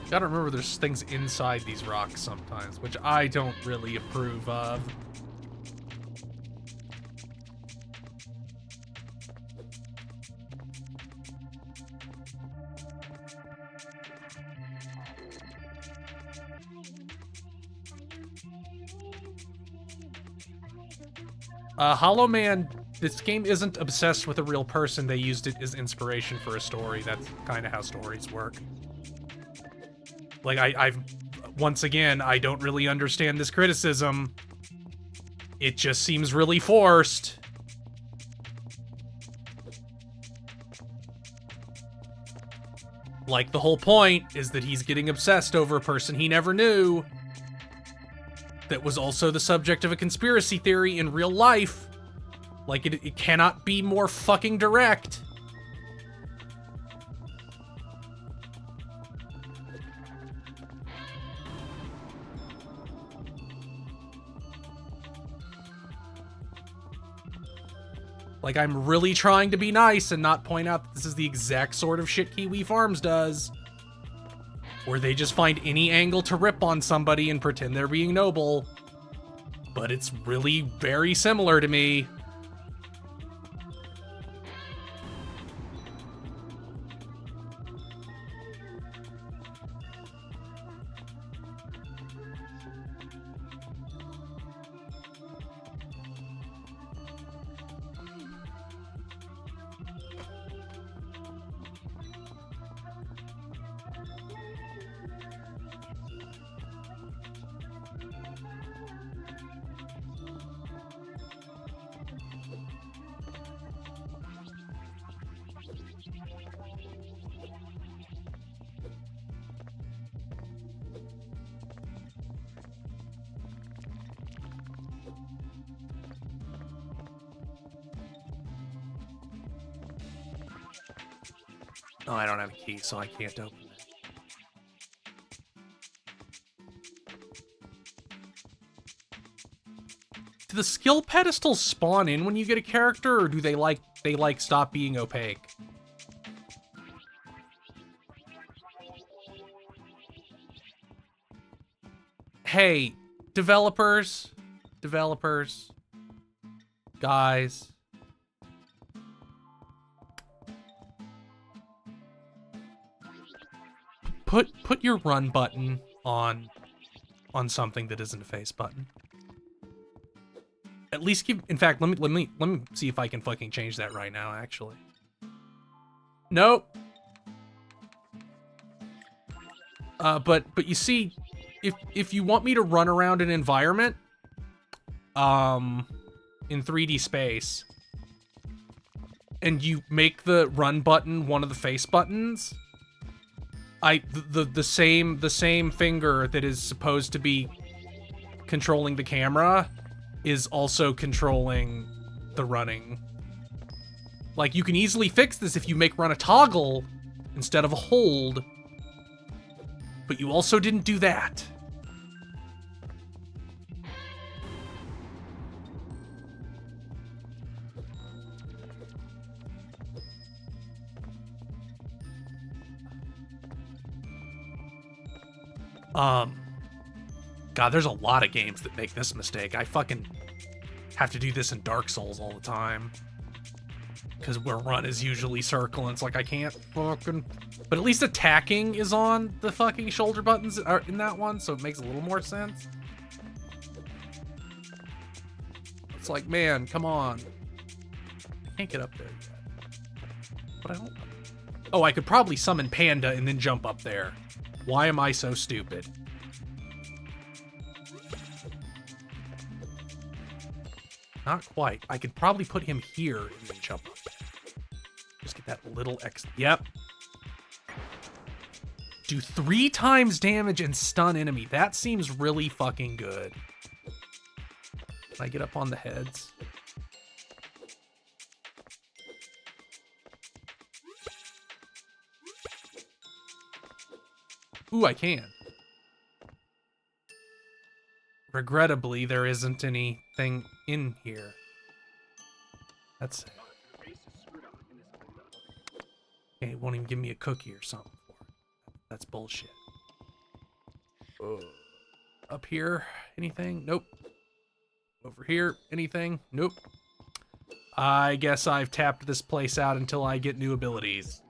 Gotta remember there's things inside these rocks sometimes, which I don't really approve of. Hollow Man, this game isn't obsessed with a real person. They used it as inspiration for a story. That's kind of how stories work. Like, I've once again, I don't really understand this criticism. It just seems really forced. Like, the whole point is that he's getting obsessed over a person he never knew. That was also the subject of a conspiracy theory in real life. Like, it cannot be more fucking direct. Like, I'm really trying to be nice and not point out that this is the exact sort of shit Kiwi Farms does. Where they just find any angle to rip on somebody and pretend they're being noble. But it's really very similar to me. Oh, I don't have a key, so I can't open it. Do the skill pedestals spawn in when you get a character, or do they stop being opaque? Hey, developers, guys. Put your run button on something that isn't a face button. At least give. In fact, let me see if I can fucking change that right now. Actually, nope. But you see, if you want me to run around an environment, in 3D space, and you make the run button one of the face buttons, the same finger that is supposed to be controlling the camera is also controlling the running. Like, you can easily fix this if you make run a toggle instead of a hold, but you also didn't do that. God, there's a lot of games that make this mistake. I fucking have to do this in Dark Souls all the time. Because where run is usually circle, and it's like, I can't fucking... But at least attacking is on the fucking shoulder buttons in that one, so it makes a little more sense. It's like, man, come on. I can't get up there yet. But I don't... Oh, I could probably summon Panda and then jump up there. Why am I so stupid? Not quite. I could probably put him here and then jump up there. Just get that little X. Yep. Do 3 times damage and stun enemy. That seems really fucking good. Can I get up on the heads? Ooh, I can. Regrettably, there isn't anything in here. That's it. Okay, it won't even give me a cookie or something for it. That's bullshit. Up here, anything? Nope. Over here, anything? Nope. I guess I've tapped this place out until I get new abilities.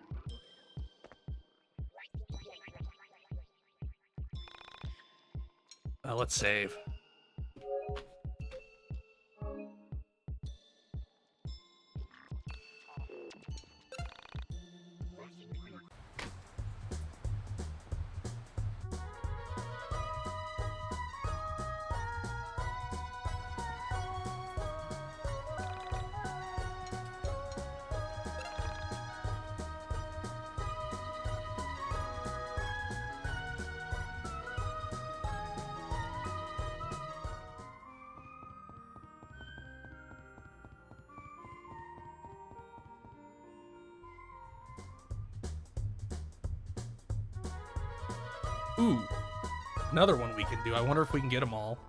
Let's save. Ooh, another one we can do. I wonder if we can get them all.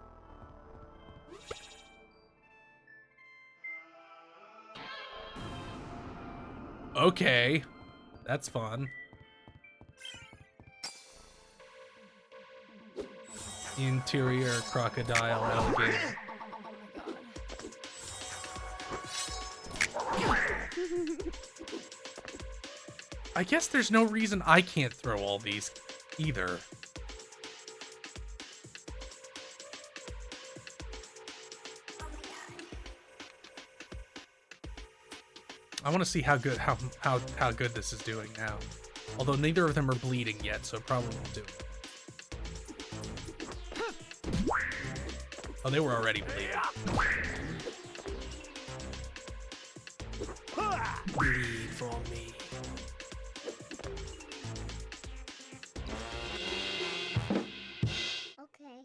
Okay, that's fun. Interior crocodile alligator. I guess there's no reason I can't throw all these either. I want to see how good this is doing now. Although neither of them are bleeding yet, so it probably won't do it. Oh, they were already bleeding. Bleed for me. Okay.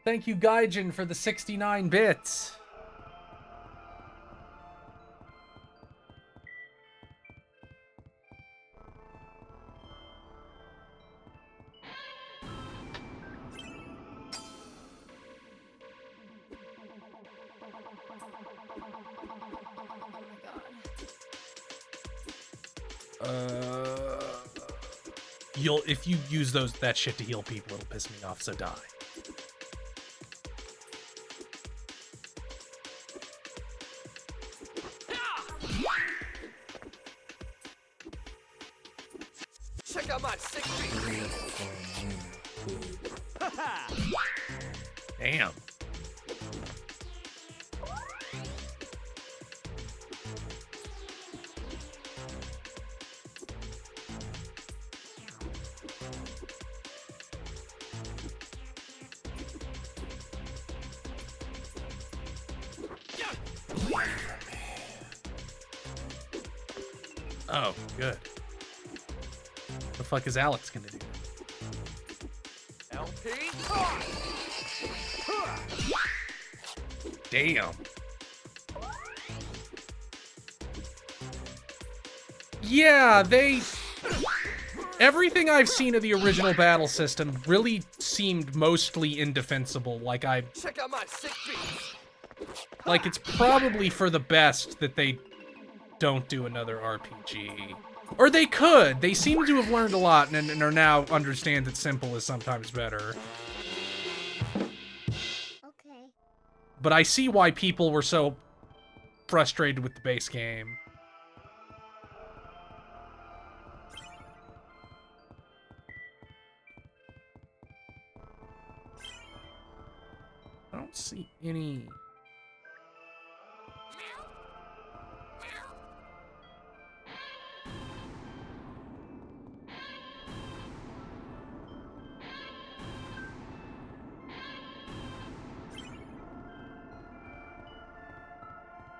Thank you, Gaijin, for the 69 bits. If you use that shit to heal people, it'll piss me off, so die. Check out my sick feet. Damn. Oh, good. The fuck is Alex gonna do? LP. Damn. Yeah, everything I've seen of the original battle system really seemed mostly indefensible. Like Check out my sick beats. like it's probably for the best that they don't do another RPG. Or they could. They seem to have learned a lot and are now understand that simple is sometimes better. Okay. But I see why people were so frustrated with the base game. I don't see any...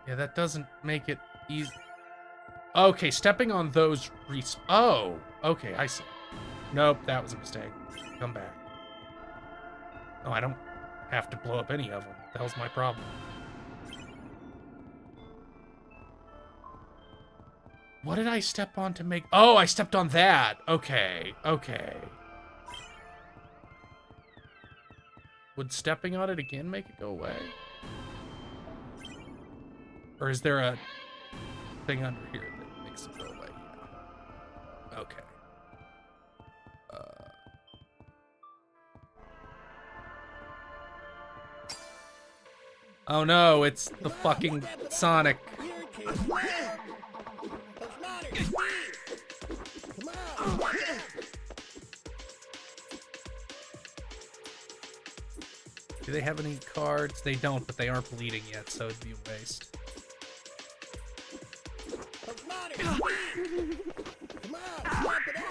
Yeah, that doesn't make it easy. Okay, stepping on those Oh, okay, I see. Nope, that was a mistake. Come back. Oh, I don't have to blow up any of them. What the hell's my problem? What did I step on to make... Oh, I stepped on that. Okay, okay. Would stepping on it again make it go away? Or is there a thing under here that makes it go away? Yeah. Okay. Oh no, it's the fucking Sonic. Do they have any cards? They don't, but they aren't bleeding yet, so it'd be a waste. Come on, stop it up.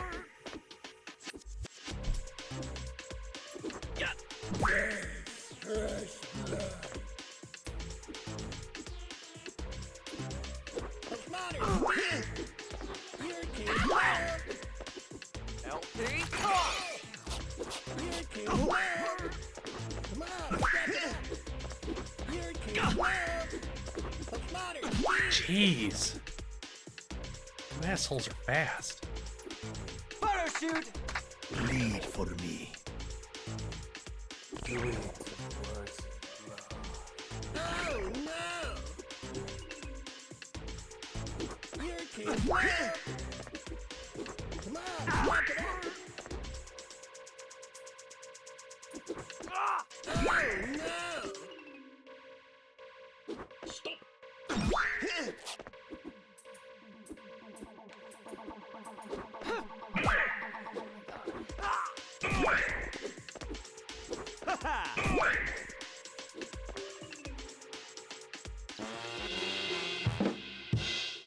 Yeah. Fresh blood. What's matter? You're too loud. LP. You're too loud. Come on, step it up. You're too loud. What's matter? Jeez. You assholes are fast. Photo shoot. Bleed for me. Do it. Oh no! You're too loud. Come on, step it up. Oh no! Stop.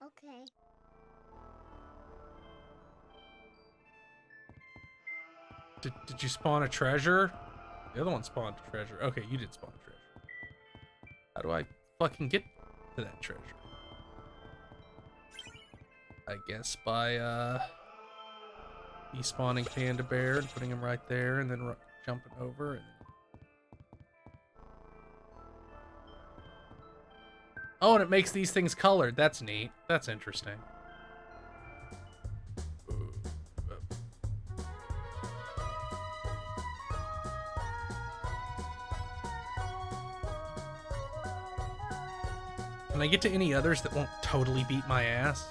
Okay. Did you spawn a treasure? The other one spawned a treasure. Okay, you did spawn a treasure. How do I fucking get to that treasure? I guess by despawning Panda Bear and putting him right there and then jumping over and... Oh, and it makes these things colored. That's neat. That's interesting. Can I get to any others that won't totally beat my ass?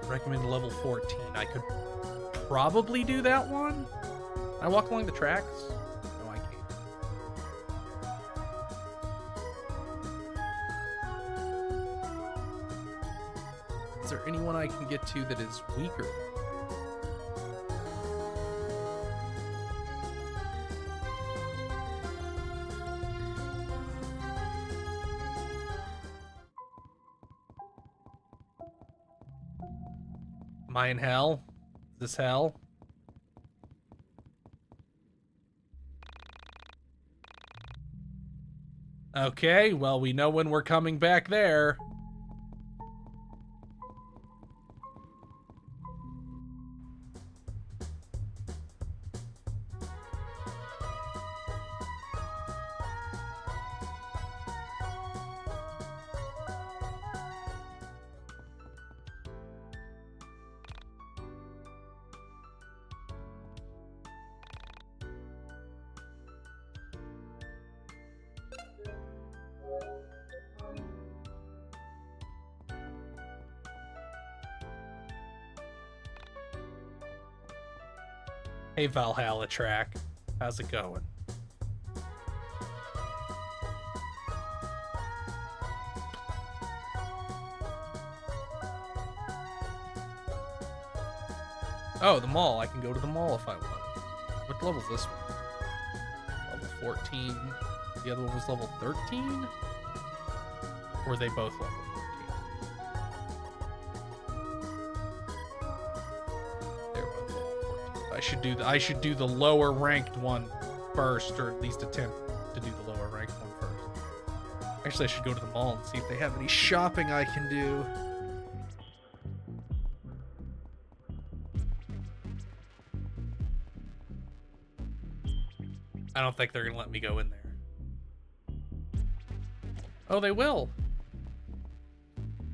Recommend level 14. I could probably do that one. Can I walk along the tracks? No, I can't. Is there anyone I can get to that is weaker? Am I in hell? Is this hell? Okay, well, we know when we're coming back there. Hey, Valhalla track. How's it going? Oh, the mall. I can go to the mall if I want. What level is this one? Level 14. The other one was level 13? Or were they both level 14? They're both level 14. I should do the lower ranked one first, or at least attempt to do the lower ranked one first. Actually, I should go to the mall and see if they have any shopping I can do. I don't think they're gonna let me go in there. Oh, they will.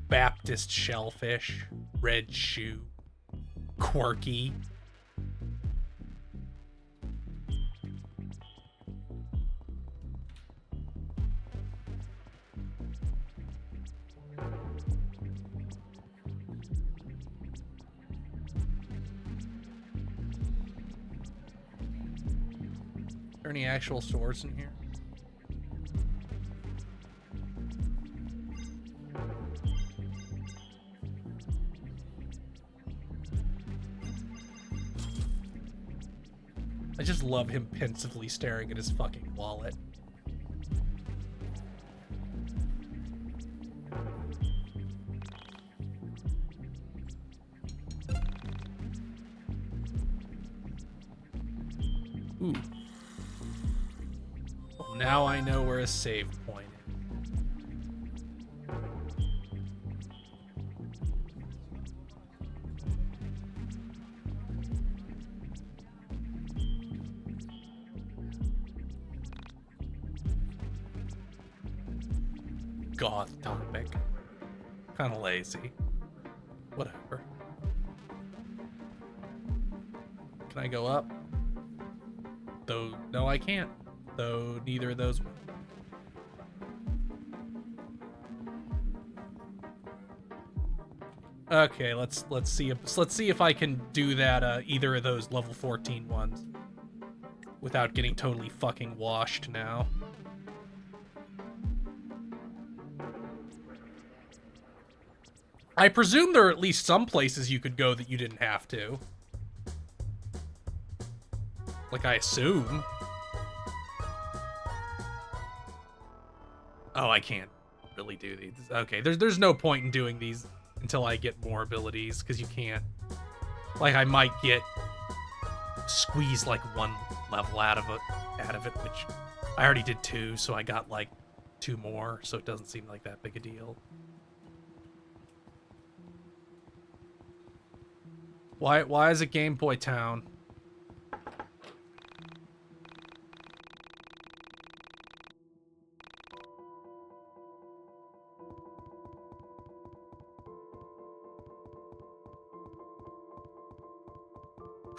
Baptist shellfish, red shoe, quirky. Are there any actual stores in here? I just love him pensively staring at his fucking wallet. Ooh. Well, now I know where a save point is. Goth topic. Kind of lazy. Whatever. Can I go up? Though, no, I can't. Though neither of those will. Okay, let's see if I can do that either of those level 14 ones without getting totally fucking washed now. I presume there are at least some places you could go that you didn't have to. Like, I assume. Oh, I can't really do these. Okay, there's no point in doing these until I get more abilities, because you can't. Like, I might get squeeze like one level out of it, which I already did 2, so I got like 2 more, so it doesn't seem like that big a deal. Why is it Game Boy Town?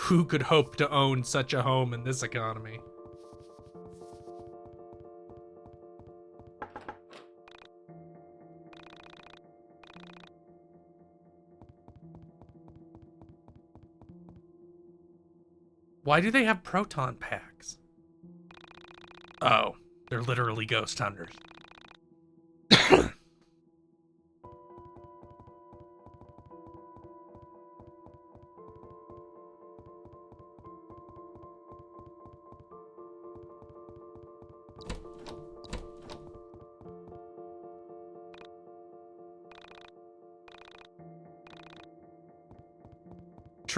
Who could hope to own such a home in this economy? Why do they have proton packs? Oh, they're literally ghost hunters.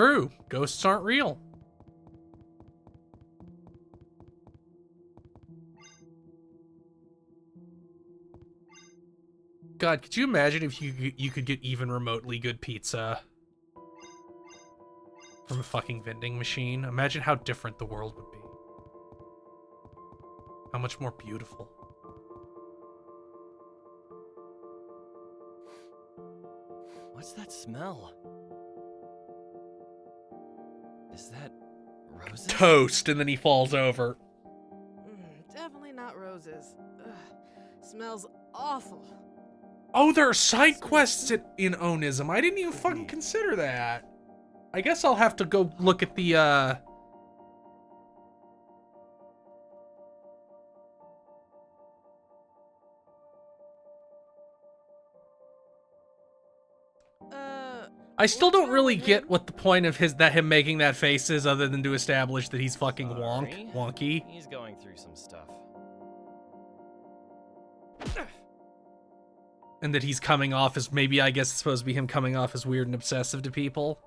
True. Ghosts aren't real. God, could you imagine if you could get even remotely good pizza from a fucking vending machine? Imagine how different the world would be. How much more beautiful. What's that smell? Is that roses? Toast, and then he falls over. Definitely not roses. Ugh, smells awful. Oh, there are side quests in Onism. I didn't even fucking consider that. I guess I'll have to go look at the, I still don't really get what the point of him making that face is, other than to establish that he's fucking wonky. He's going through some stuff. And that he's coming off as, maybe, I guess it's supposed to be him coming off as weird and obsessive to people.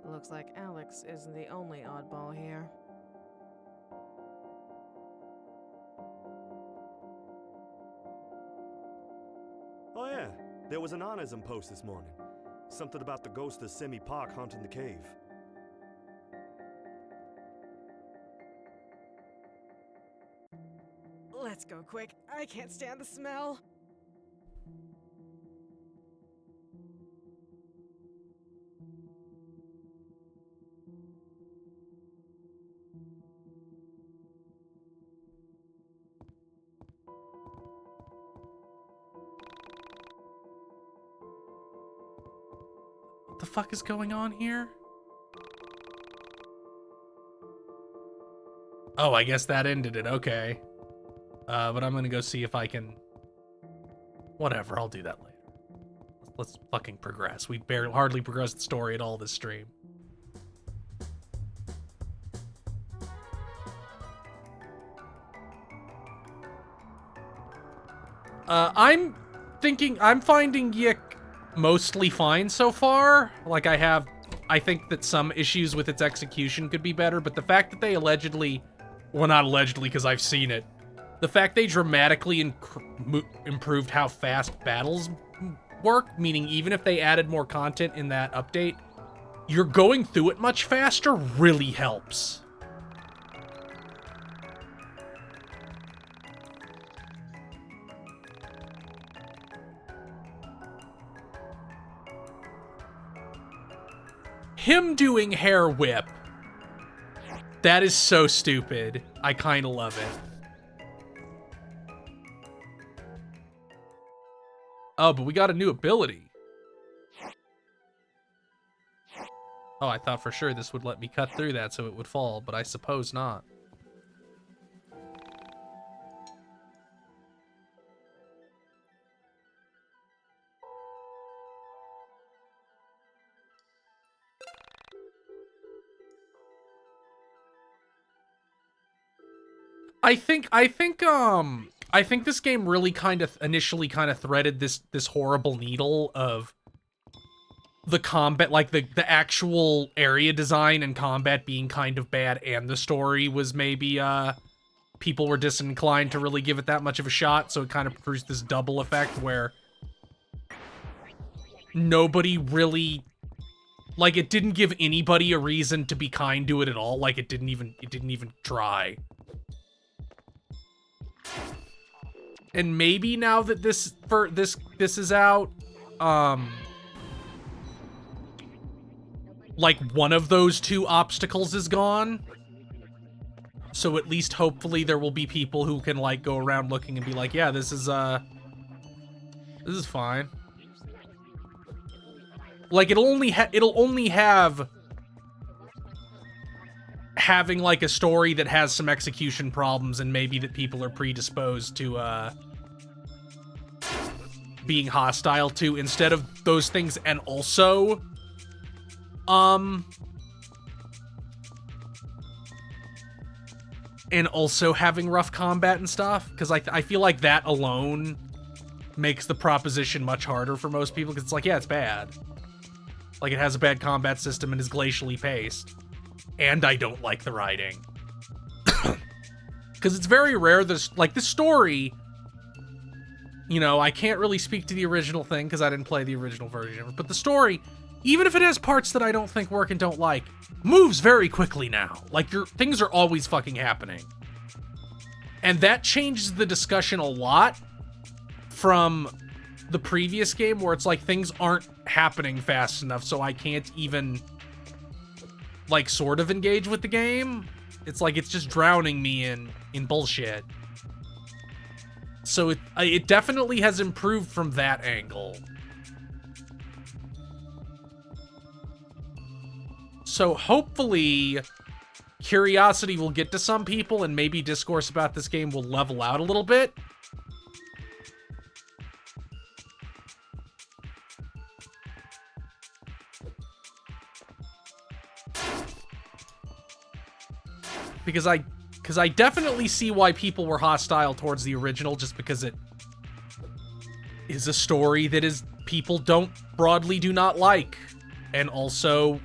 Looks like Alex isn't the only oddball here. Oh yeah, there was an Onism post this morning. Something about the ghost of Semi Park haunting the cave. Let's go quick. I can't stand the smell. What the fuck is going on here? Oh, I guess that ended it. Okay. But I'm gonna go see if I can... Whatever, I'll do that later. Let's fucking progress. We hardly progressed the story at all this stream. I'm finding Yiik mostly fine so far. Like, I think that some issues with its execution could be better, but the fact that they allegedly, well, not allegedly because I've seen it, the fact they dramatically improved how fast battles work, meaning even if they added more content in that update, you're going through it much faster, really helps. Him doing hair whip. That is so stupid. I kind of love it. Oh, but we got a new ability. Oh, I thought for sure this would let me cut through that so it would fall, but I suppose not. I think this game really initially threaded this horrible needle of the combat, like the actual area design and combat being kind of bad, and the story was maybe people were disinclined to really give it that much of a shot, so it kind of produced this double effect where nobody really, like, it didn't give anybody a reason to be kind to it at all. Like, it didn't even try. And maybe now that this is out, like, one of those two obstacles is gone. So at least hopefully there will be people who can, like, go around looking and be like, yeah, this is fine. Like, it'll only have having, like, a story that has some execution problems and maybe that people are predisposed to being hostile to, instead of those things. And also and also having rough combat and stuff, because I feel like that alone makes the proposition much harder for most people, because it's like, yeah, it's bad. Like, it has a bad combat system and is glacially paced. And I don't like the writing. Because it's very rare, the story, you know, I can't really speak to the original thing, because I didn't play the original version of it, but the story, even if it has parts that I don't think work and don't like, moves very quickly now. Like, things are always fucking happening. And that changes the discussion a lot from the previous game, where it's like things aren't happening fast enough, so I can't even, like, sort of engage with the game. It's like it's just drowning me in bullshit. So it definitely has improved from that angle. So hopefully curiosity will get to some people, and maybe discourse about this game will level out a little bit. Because I definitely see why people were hostile towards the original, just because it is a story that people broadly do not like. And also,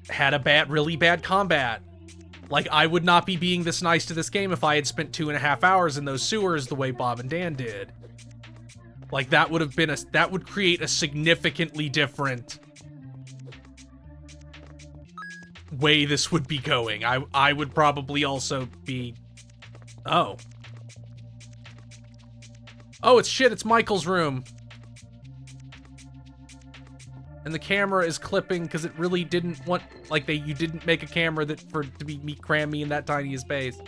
had a really bad combat. Like, I would not be being this nice to this game if I had spent 2.5 hours in those sewers the way Bob and Dan did. Like, that would create a significantly different way this would be going. I would probably also be... Oh, it's Michael's room. And the camera is clipping because it really didn't want, like, you didn't make a camera to cram me in that tiny space.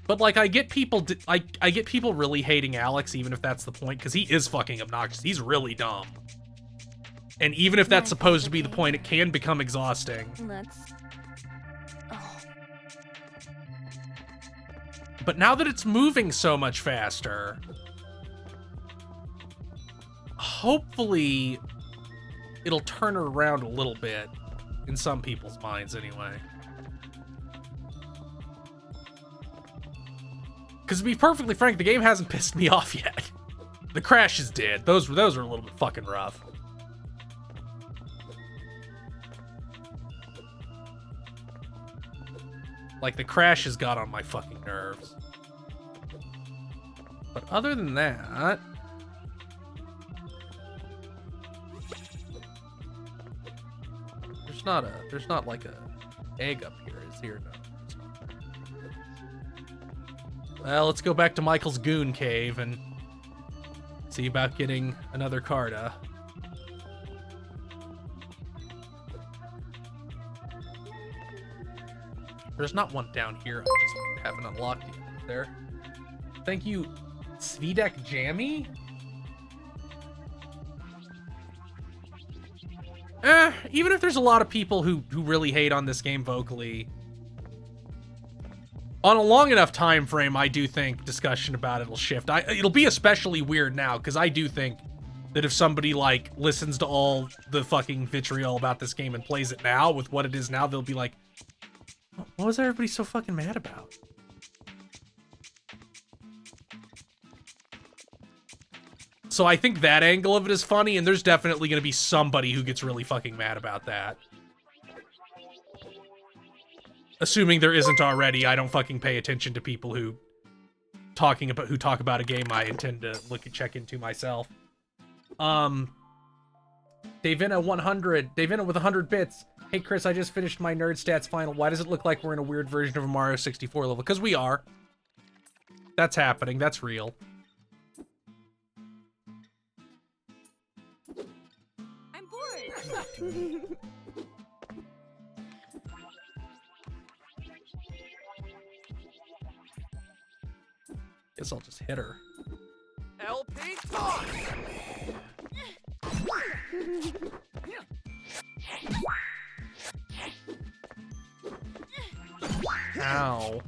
But, like, I get people really hating Alex, even if that's the point, because he is fucking obnoxious. He's really dumb. And even if that's supposed to be the point, it can become exhausting. But now that it's moving so much faster, hopefully it'll turn her around a little bit, in some people's minds anyway. Because to be perfectly frank, the game hasn't pissed me off yet. The crashes did. Those were a little bit fucking rough. Like, the crashes got on my fucking nerves. But other than that... There's not like a egg up here, is here? No. Well, let's go back to Michael's goon cave and see about getting another Carta. There's not one down here. I just haven't unlocked it. There. Thank you, Svidek Jammy. Even if there's a lot of people who really hate on this game vocally, on a long enough time frame, I do think discussion about it will shift. It'll be especially weird now, because I do think that if somebody, like, listens to all the fucking vitriol about this game and plays it now with what it is now, they'll be like, what was everybody so fucking mad about? So I think that angle of it is funny, and there's definitely going to be somebody who gets really fucking mad about that. Assuming there isn't already, I don't fucking pay attention to people who talk about a game I intend to check into myself. Davina 100, Davina with 100 bits. Hey Chris, I just finished my Nerd Stats final. Why does it look like we're in a weird version of a Mario 64 level? Because we are. That's happening. That's real. I'm bored. Guess I'll just hit her. LP talk. Ow.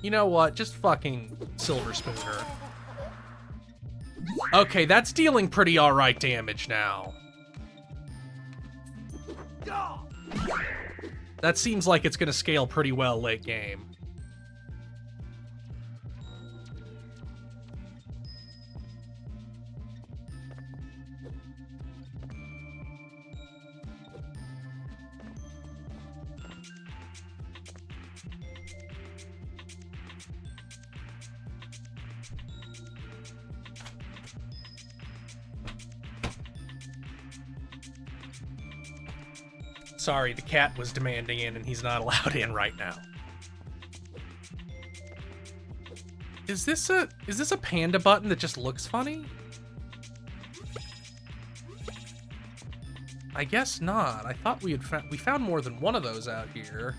You know what? Just fucking Silver Spooner. Okay, that's dealing pretty alright damage now. That seems like it's gonna scale pretty well late game. Sorry, the cat was demanding in and he's not allowed in right now. Is this a panda button that just looks funny? I guess not. I thought we found more than one of those out here.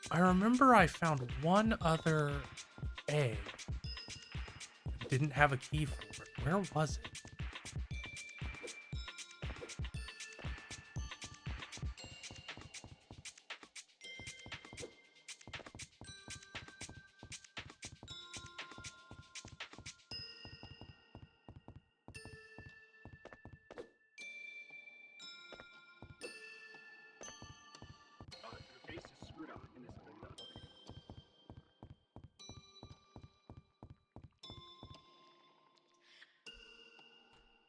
I remember I found one other egg. Didn't have a key for it. Where was it?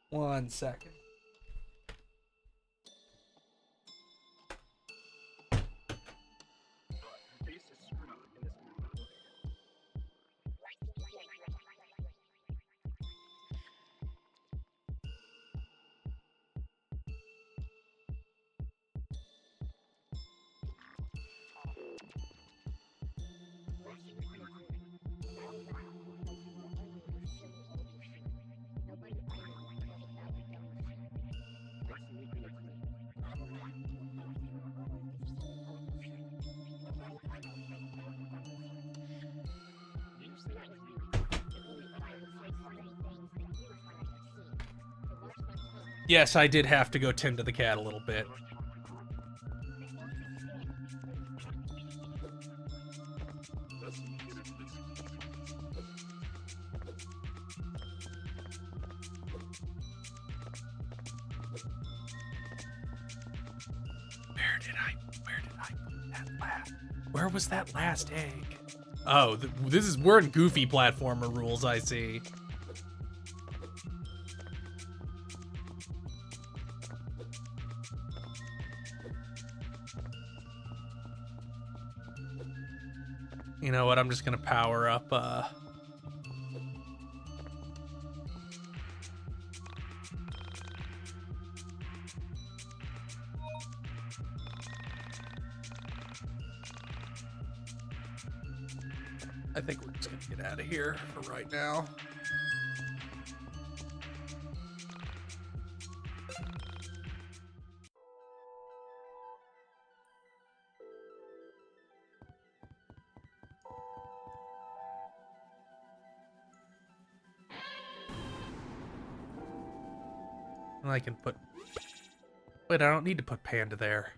One second. Yes, I did have to go tend to the cat a little bit. Where was that last egg? Oh, we're in goofy platformer rules, I see. You know what? I'm just gonna power up, I think we're just gonna get out of here for right now. And I can put... Wait, I don't need to put Panda there.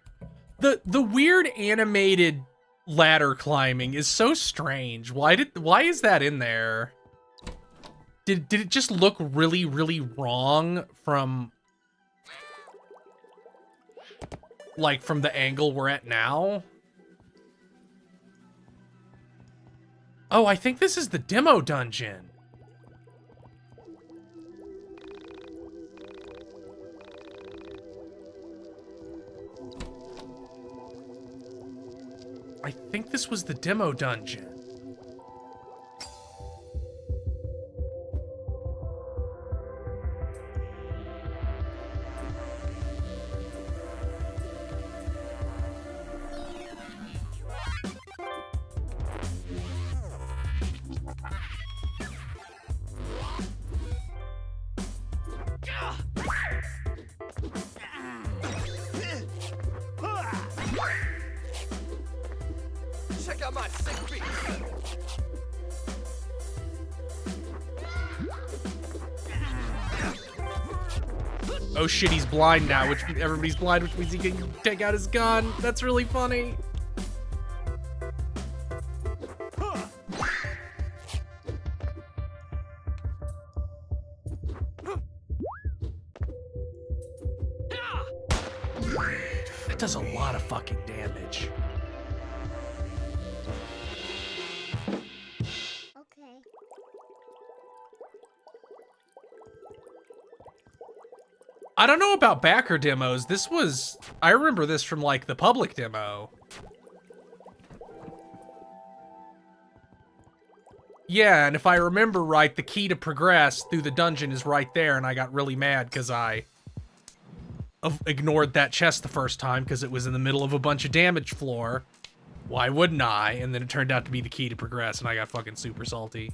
The weird animated ladder climbing is so strange. Why is that in there? Did it just look really, really wrong from... like, from the angle we're at now? Oh, I think this is the demo dungeon. I think this was the demo dungeon. Check out my sick beat. Oh shit, he's blind now, which everybody's blind, which means he can take out his gun. That's really funny. That does a lot of fucking damage. Okay. I don't know about backer demos. I remember this from like the public demo. Yeah, and if I remember right, the key to progress through the dungeon is right there, and I got really mad because I ignored that chest the first time because it was in the middle of a bunch of damage floor. Why wouldn't I? And then it turned out to be the key to progress, and I got fucking super salty.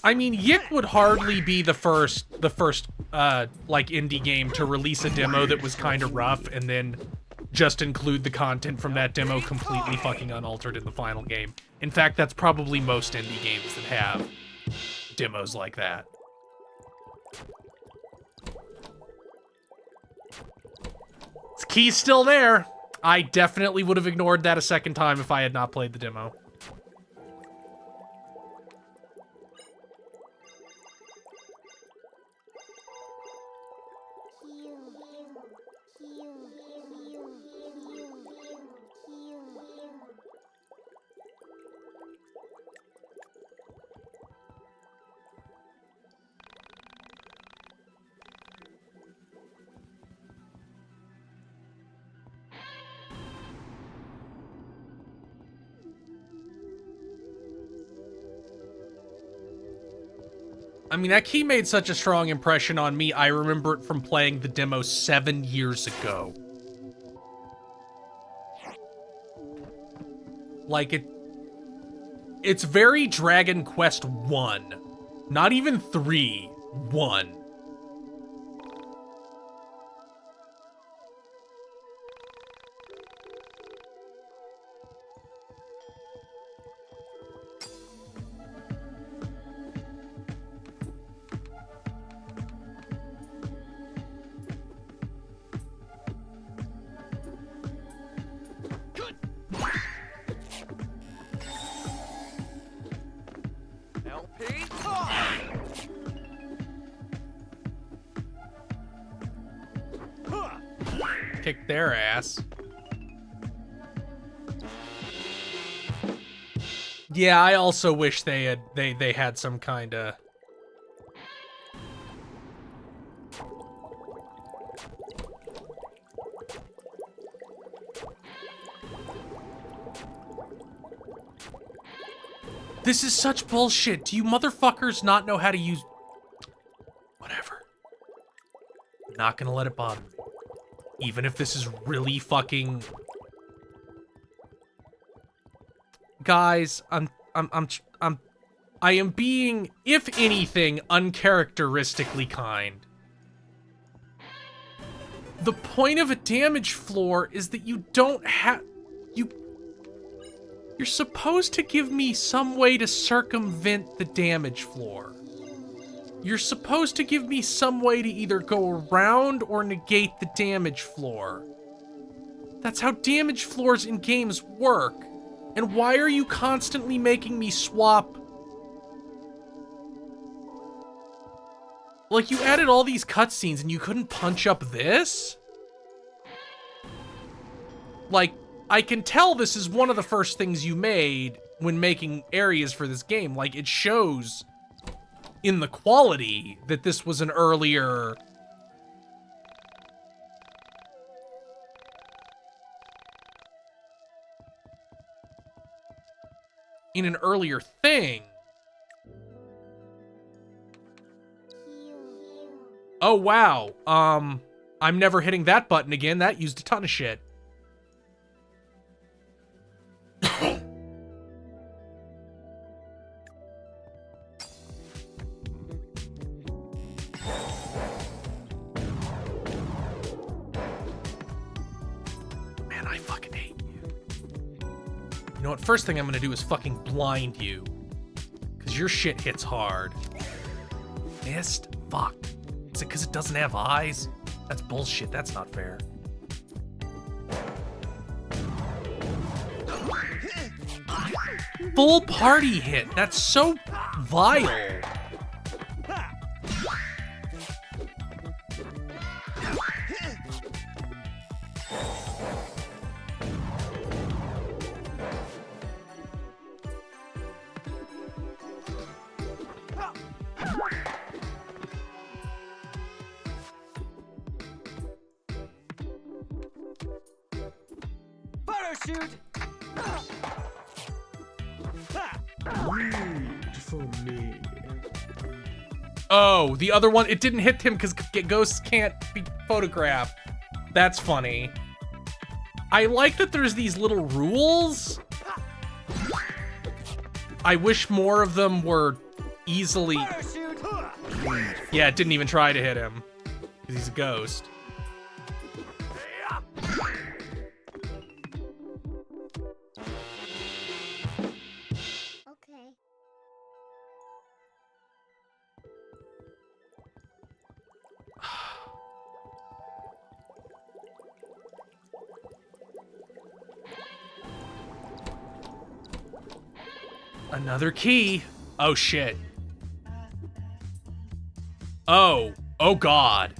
I mean, Yiik would hardly be the first like indie game to release a demo that was kind of rough and then just include the content from that demo completely fucking unaltered in the final game. In fact, that's probably most indie games that have demos like that. This key's still there. I definitely would have ignored that a second time if I had not played the demo. I mean, that key made such a strong impression on me, I remember it from playing the demo 7 years ago. Like, it's very Dragon Quest 1. Not even 3. 1. Kick their ass. Yeah, I also wish they had some kind of... This is such bullshit. Do you motherfuckers not know how to use... Whatever. I'm not gonna let it bother me. Even if this is really fucking... Guys, I am being, if anything, uncharacteristically kind. The point of a damage floor is that you don't have... You're supposed to give me some way to circumvent the damage floor. You're supposed to give me some way to either go around or negate the damage floor. That's how damage floors in games work. And why are you constantly making me swap? Like, you added all these cutscenes and you couldn't punch up this? Like, I can tell this is one of the first things you made when making areas for this game. Like, it shows in the quality that this was an earlier... in an earlier thing. Oh, wow. I'm never hitting that button again. That used a ton of shit. Man, I fucking hate you. You know what? First thing I'm gonna do is fucking blind you. Because your shit hits hard. Missed? Fuck. Is it because it doesn't have eyes? That's bullshit. That's not fair. Full party hit. That's so vile. Shoot! For me. Oh, the other one, it didn't hit him because ghosts can't be photographed. That's funny. I like that there's these little rules. I wish more of them were easily... Yeah, it didn't even try to hit him because he's a ghost. Another key. Oh, shit. Oh. Oh, God.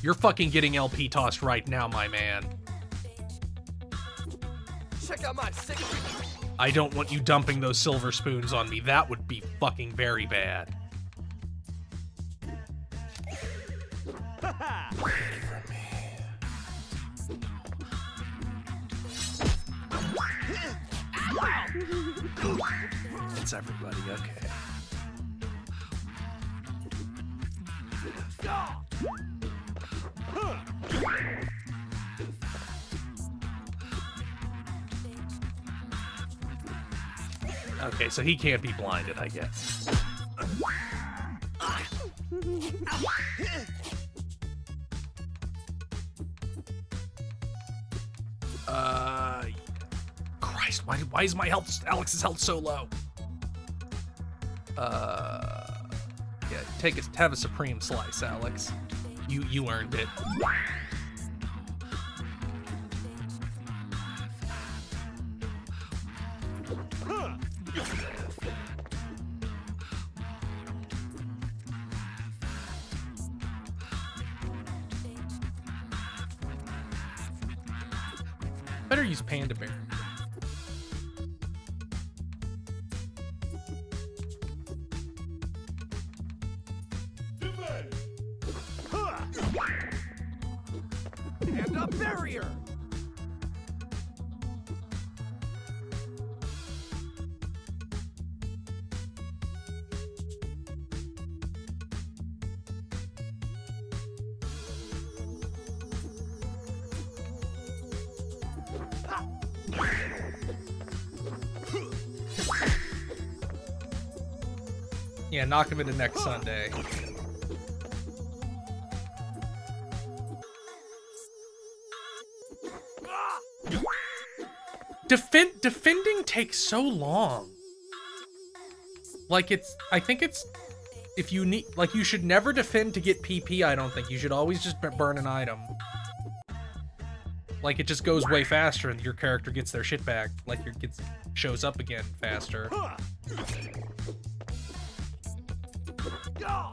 You're fucking getting LP tossed right now, my man. Check out my secret. I don't want you dumping those silver spoons on me. That would be fucking very bad. It's everybody, okay. Okay, so he can't be blinded, I guess. Christ, why is my health, Alex's health so low? Yeah, have a supreme slice, Alex. You earned it. Better use Panda Bear. And a barrier. Yeah, knock him into next Sunday. Defending takes so long. Like I think it's, if you need, like you should never defend to get PP, I don't think. You should always just burn an item. Like it just goes way faster and your character gets their shit back. Like shows up again faster. There we go.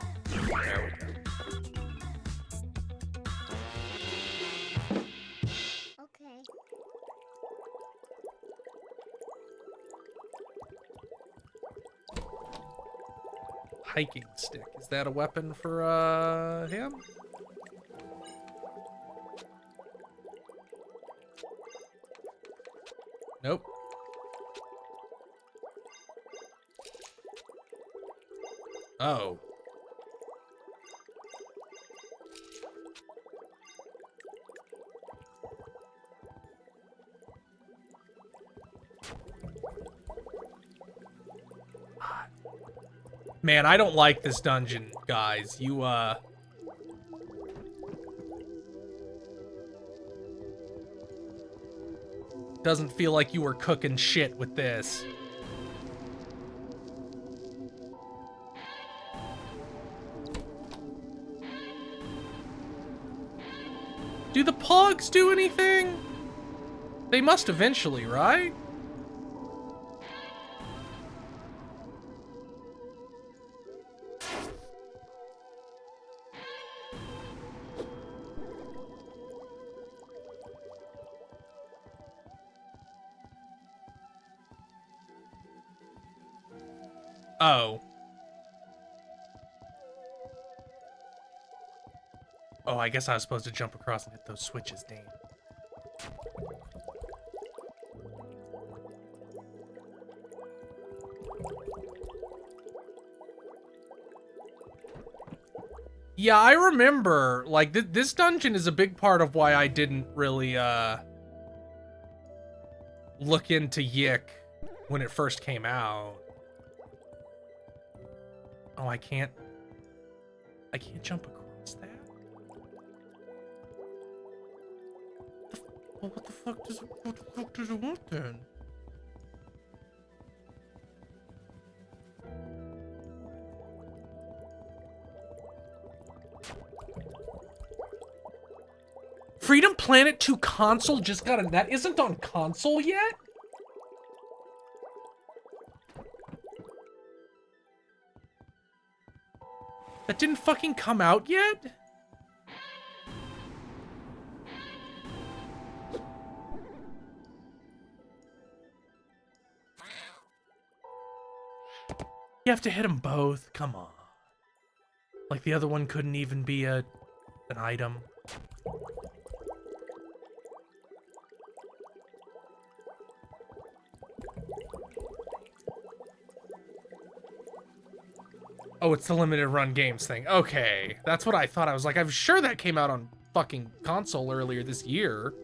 Hiking stick. Is that a weapon for him? Nope. Oh. Man, I don't like this dungeon, guys. You, doesn't feel like you were cooking shit with this. Do the pogs do anything? They must eventually, right? Oh. Oh, I guess I was supposed to jump across and hit those switches, damn. Yeah, I remember, like, this dungeon is a big part of why I didn't really, look into Yiik when it first came out. Oh, I can't jump across that? What the fuck does it want then? Freedom Planet 2 console just got that isn't on console yet? That didn't fucking come out yet? You have to hit them both. Come on. Like the other one couldn't even be an item. Oh, it's the limited run games thing. Okay, that's what I thought. I was like, I'm sure that came out on fucking console earlier this year.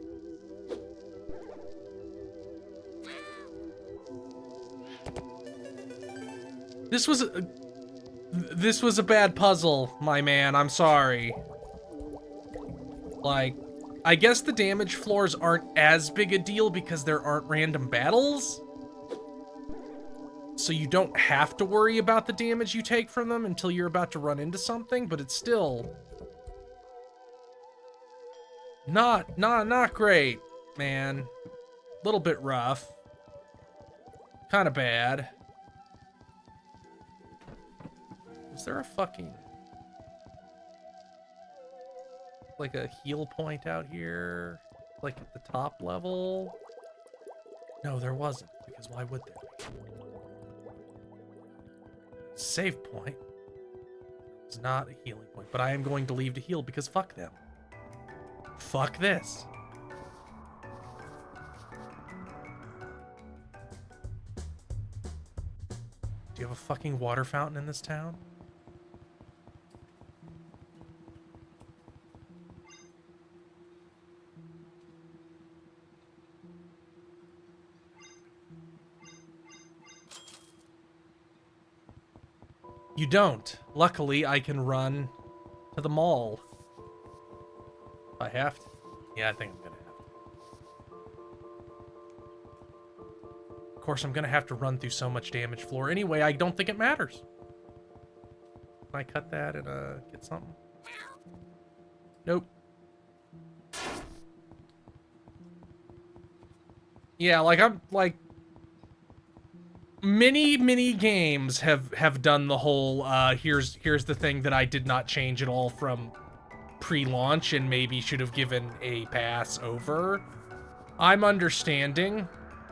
This was a bad puzzle, my man. I'm sorry. Like, I guess the damage floors aren't as big a deal because there aren't random battles. So you don't have to worry about the damage you take from them until you're about to run into something, but it's still not great, man. A little bit rough. Kind of bad. Is there a fucking like a heal point out here? Like at the top level? No, there wasn't, because why would there be? Save point. It's not a healing point, but I am going to leave to heal because fuck them. Fuck this. Do you have a fucking water fountain in this town? You don't. Luckily, I can run to the mall. If I have to. Yeah, I think I'm gonna have to. Of course, I'm gonna have to run through so much damage floor. Anyway, I don't think it matters. Can I cut that and get something? Nope. Yeah, like I'm like many games have done the whole here's the thing that I did not change at all from pre-launch and maybe should have given a pass over. I'm understanding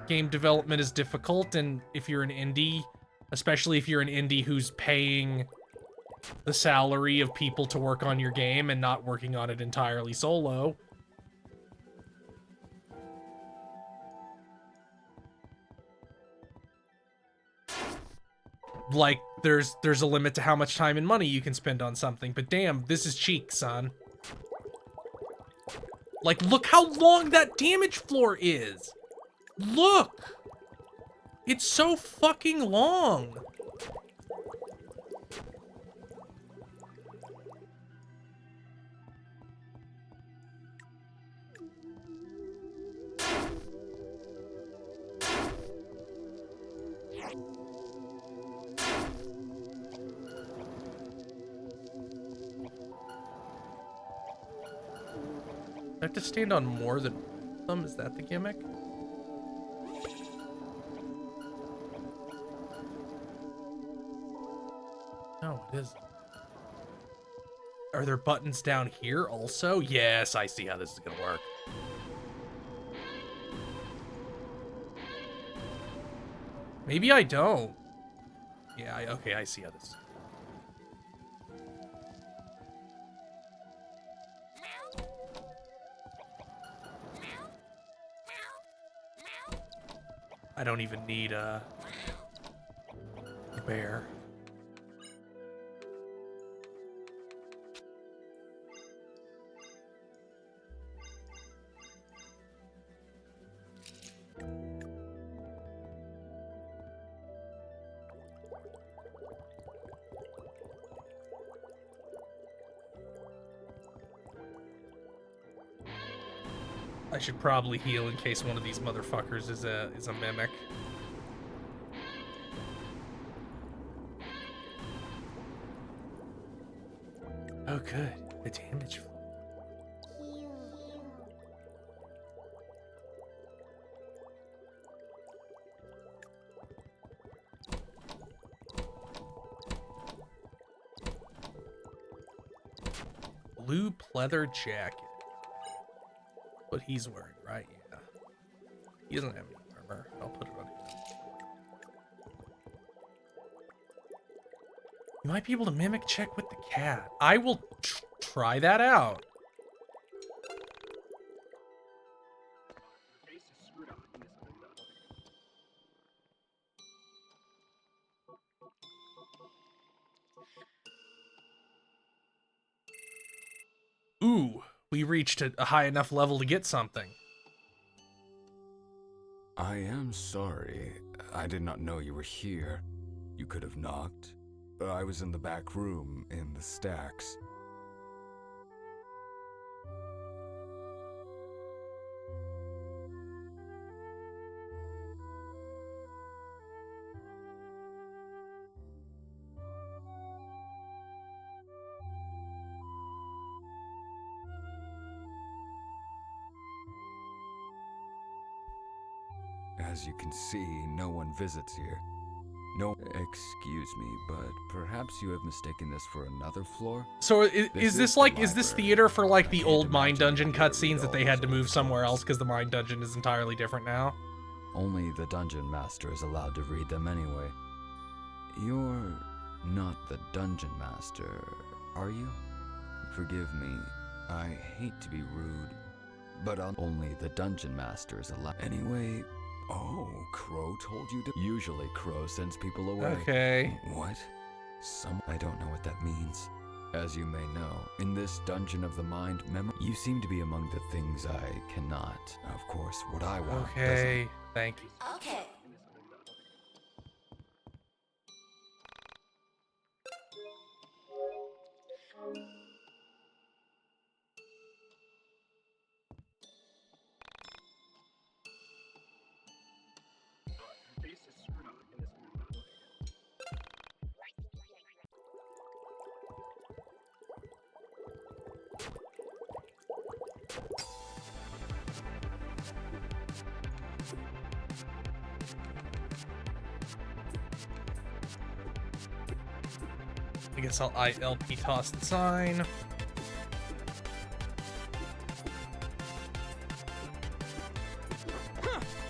game development is difficult, and if you're an indie, especially if you're an indie who's paying the salary of people to work on your game and not working on it entirely solo. like there's a limit to how much time and money you can spend on something, but damn, this is cheek, son. Like, look how long that damage floor is. Look. It's so fucking long. I have to stand on more than them? Is that the gimmick? No, it isn't. Are there buttons down here also? Yes, I see how this is gonna work. Maybe I don't. Yeah, okay, I see how this. I don't even need a bear. I should probably heal in case one of these motherfuckers is a mimic. Oh good, the damage. Blue pleather jacket. What he's wearing, right? Yeah. He doesn't have any armor. I'll put it on him. You might be able to mimic check with the cat. I will try that out. Ooh, we reached a high enough level to get something. I am sorry. I did not know you were here. You could have knocked. I was in the back room, in the stacks. As you can see, no one visits here. No, excuse me, but perhaps you have mistaken this for another floor? So is this like, is this theater for like the old mine dungeon cutscenes that they had to move somewhere else because the mine dungeon is entirely different now? Only the dungeon master is allowed to read them anyway. You're not the dungeon master, are you? Forgive me, I hate to be rude, but only the dungeon master is allowed. Anyway, oh, Crow told you to? Usually Crow sends people away. Okay. What? I don't know what that means. As you may know, in this dungeon of the mind, you seem to be among the things I cannot. Of course, what I want. Okay, thank you. Okay. I guess I'll ILP toss the sign.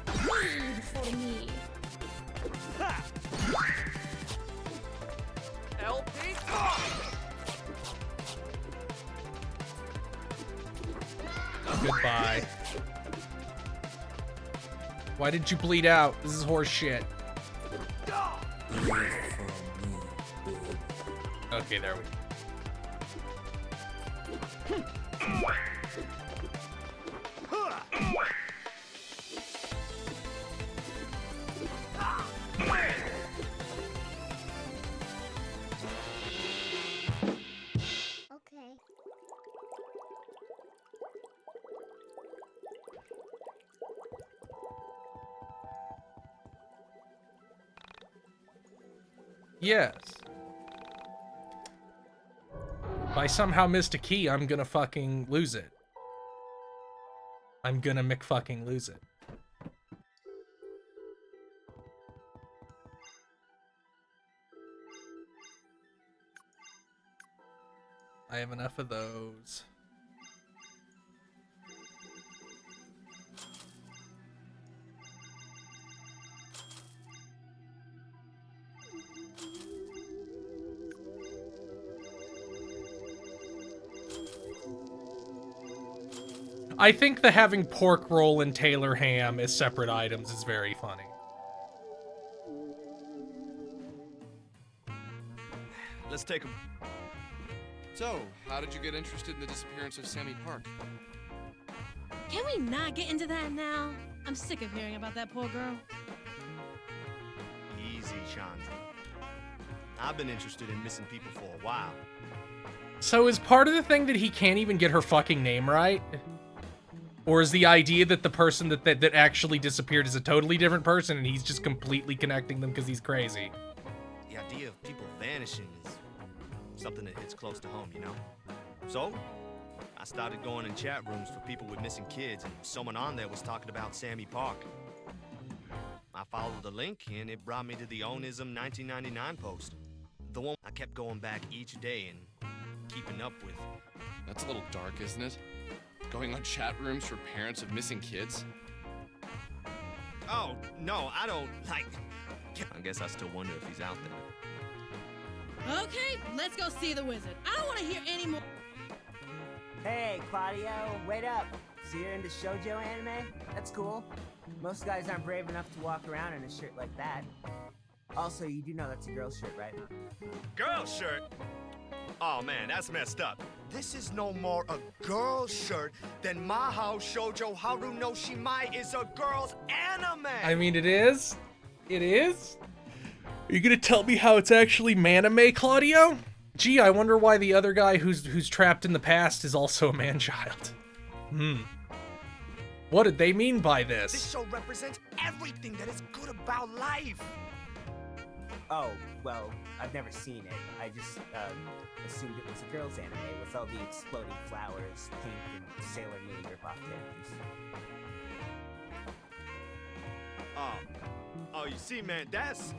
Read for me. LP? Goodbye. Why did you bleed out? This is horse shit. From Okay, there we go. Okay. Yes. If I somehow missed a key, I'm gonna fucking lose it. I'm gonna McFucking lose it. I have enough of those. I think the having pork roll and Taylor ham as separate items is very funny. Let's take a... So, how did you get interested in the disappearance of Sammy Park? Can we not get into that now? I'm sick of hearing about that poor girl. Easy, Chandra. I've been interested in missing people for a while. So is part of the thing that he can't even get her fucking name right? Or is the idea that the person that actually disappeared is a totally different person and he's just completely connecting them because he's crazy? The idea of people vanishing is something that hits close to home, you know? So, I started going in chat rooms for people with missing kids, and someone on there was talking about Sammy Park. I followed the link, and it brought me to the Onism 1999 post. The one I kept going back each day and keeping up with. That's a little dark, isn't it? Going on chat rooms for parents of missing kids? Oh, no, I don't, like... I guess I still wonder if he's out there. Okay, let's go see the wizard. I don't want to hear any more. Hey, Claudio, wait up. So you're into shoujo anime? That's cool. Most guys aren't brave enough to walk around in a shirt like that. Also, you do know that's a girl's shirt, right? Girl shirt? Oh man, that's messed up. This is no more a girl's shirt than Mahou Shoujo Haru no Shimai is a girl's anime! I mean, it is? It is? Are you gonna tell me how it's actually manime, Claudio? Gee, I wonder why the other guy who's trapped in the past is also a man-child. What did they mean by this? This show represents everything that is good about life! Oh, well, I've never seen it. I just assumed it was a girl's anime with all the exploding flowers, pink, and Sailor Moon ripoff characters. Oh, you see, man, that's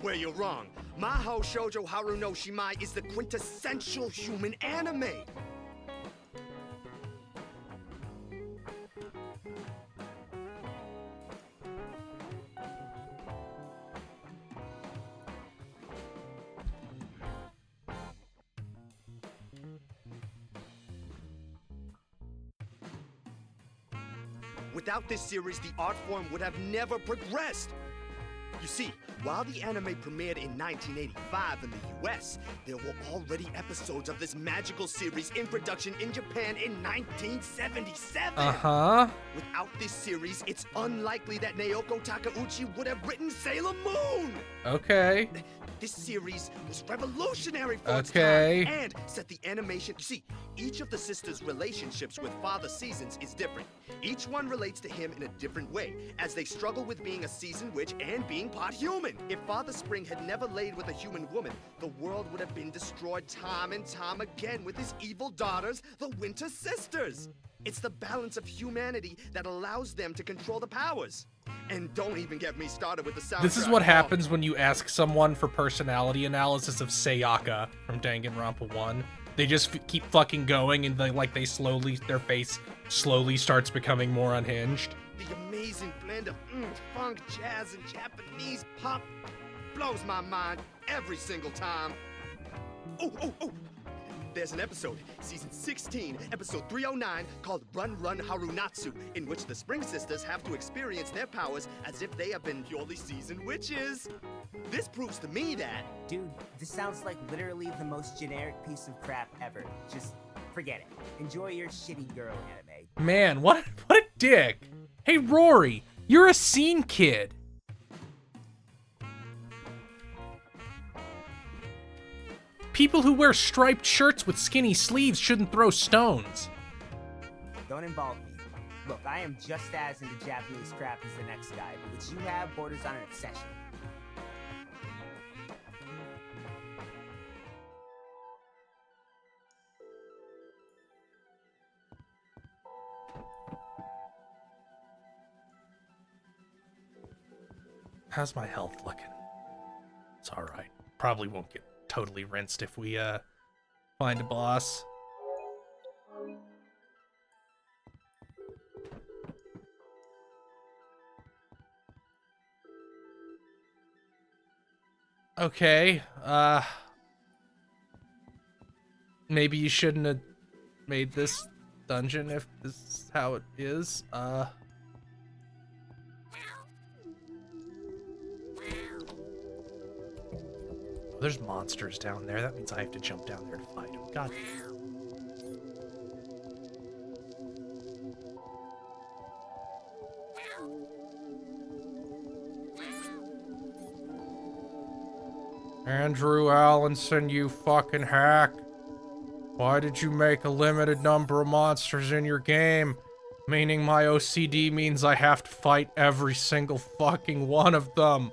where you're wrong. Mahou Shoujo Haru no Shimai is the quintessential human anime. Without this series, the art form would have never progressed. You see, while the anime premiered in 1985 in the US, there were already episodes of this magical series in production in Japan in 1977. Without this series, it's unlikely that Naoko Takeuchi would have written Sailor Moon. Okay. This series was revolutionary for its Okay. time and set the animation. You see, each of the sisters' relationships with Father Seasons is different. Each one relates to him in a different way, as they struggle with being a season witch and being part human. If Father Spring had never laid with a human woman, the world would have been destroyed time and time again with his evil daughters, the Winter Sisters. It's the balance of humanity that allows them to control the powers. And don't even get me started with the soundtrack. This is what happens when you ask someone for personality analysis of Sayaka from Danganronpa 1. They just keep fucking going and their face slowly starts becoming more unhinged. The amazing blend of funk, jazz, and Japanese pop blows my mind every single time. Oh! there's an episode, season 16, episode 309, called Run Run Harunatsu, in which the Spring Sisters have to experience their powers as if they have been purely seasoned witches. This proves to me that... Dude, this sounds like literally the most generic piece of crap ever. Just forget it. Enjoy your shitty girl anime. Man, what a dick. Hey, Rory, you're a scene kid. People who wear striped shirts with skinny sleeves shouldn't throw stones. Don't involve me. Look, I am just as into Japanese crap as the next guy, but what you have borders on an obsession. How's my health looking? It's alright. Probably won't get totally rinsed if we find a boss. Okay, maybe you shouldn't have made this dungeon if this is how it is. There's monsters down there. That means I have to jump down there to fight them. God. Andrew Allenson, you fucking hack. Why did you make a limited number of monsters in your game? Meaning my OCD means I have to fight every single fucking one of them.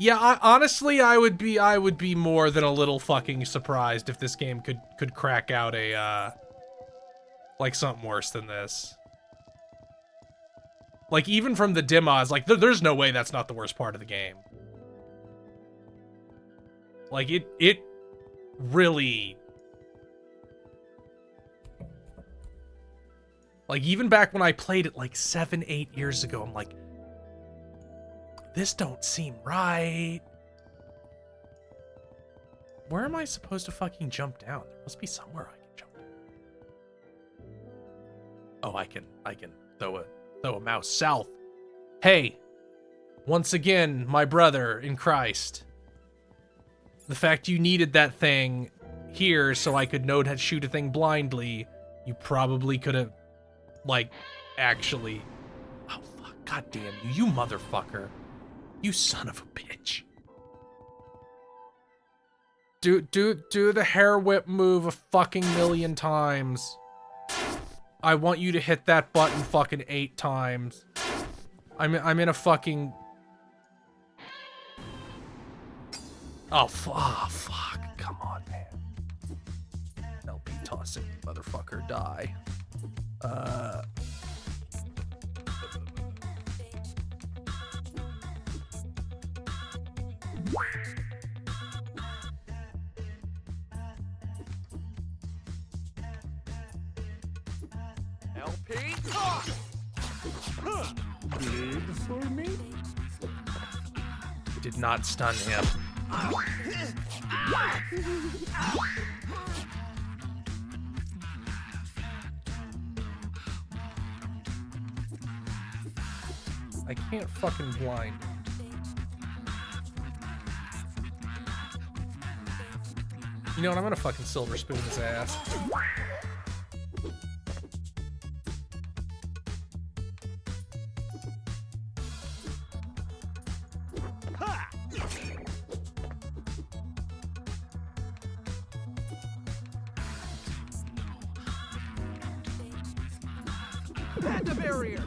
Yeah, honestly, I would be more than a little fucking surprised if this game could crack out a, like, something worse than this. Like, even from the demos, like, there's no way that's not the worst part of the game. Like, it really... Like, even back when I played it, like, 7-8 years ago, I'm like, this don't seem right. Where am I supposed to fucking jump down? There must be somewhere I can jump down. Oh, I can throw a mouse south. Hey, once again, my brother in Christ. The fact you needed that thing here so I could know how to shoot a thing blindly, you probably could have, like, actually... Oh, fuck. God damn you, you motherfucker. You son of a bitch. Do the hair whip move a fucking million times. I want you to hit that button fucking 8 times. I'm in a fucking... Oh, fuck. Come on, man. LP tossing, motherfucker, die. LP? Good for me. Did not stun him. I can't fucking blind. You know what? I'm gonna fucking silver spoon his ass. Panda barrier!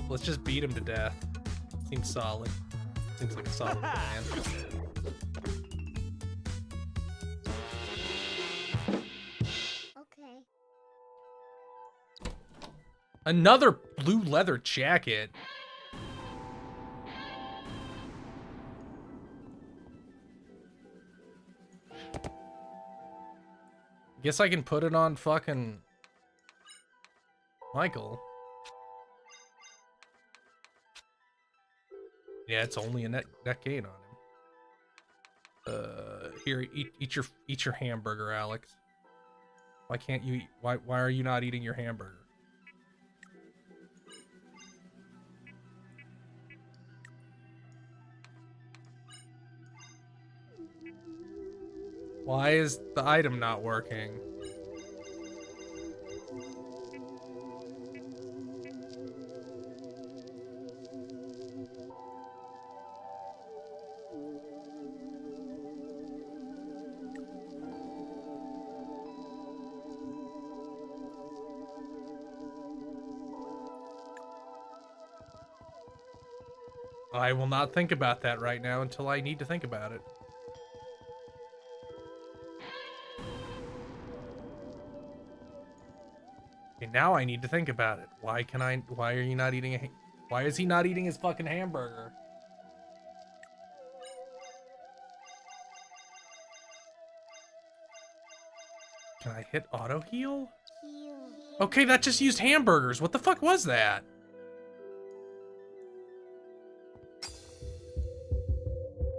Let's just beat him to death. Seems solid. Seems like a solid plan. Okay. Another blue leather jacket. Guess I can put it on fucking Michael. Yeah, it's only a decade on him. Here, eat your hamburger, Alex. Why can't you eat? Why are you not eating your hamburger? Why is the item not working? I will not think about that right now until I need to think about it. Okay, now I need to think about it. Why are you not eating why is he not eating his fucking hamburger? Can I hit auto heal? Okay, that just used hamburgers. What the fuck was that?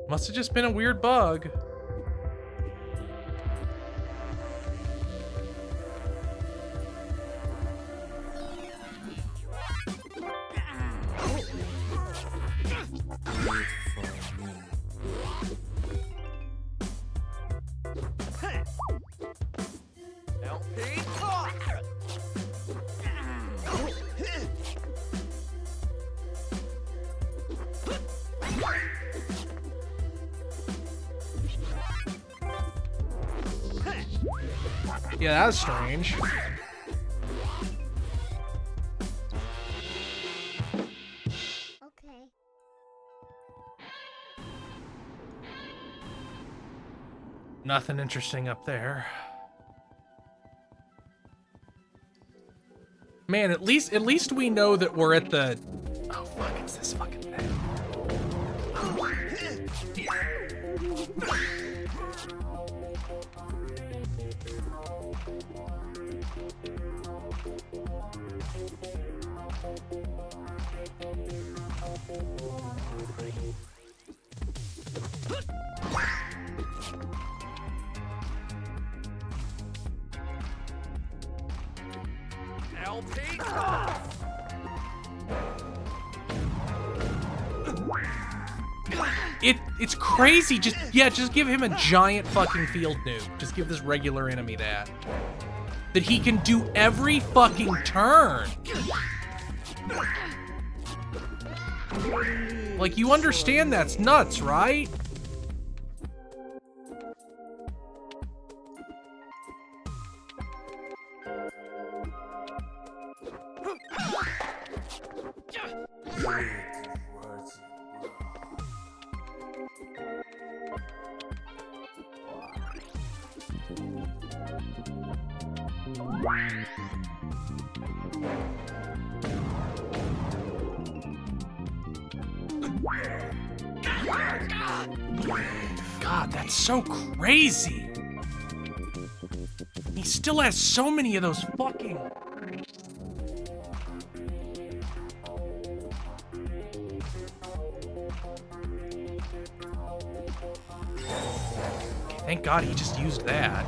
Must have just been a weird bug. Yeah, that was strange. Okay. Nothing interesting up there. Man, at least we know that we're at the... Oh fuck, it's this fucking thing. It's crazy. Just give him a giant fucking field nuke. Just give this regular enemy that he can do every fucking turn. Like, you understand that's nuts, right? God, that's so crazy. He still has so many of those fucking... Okay, thank God he just used that.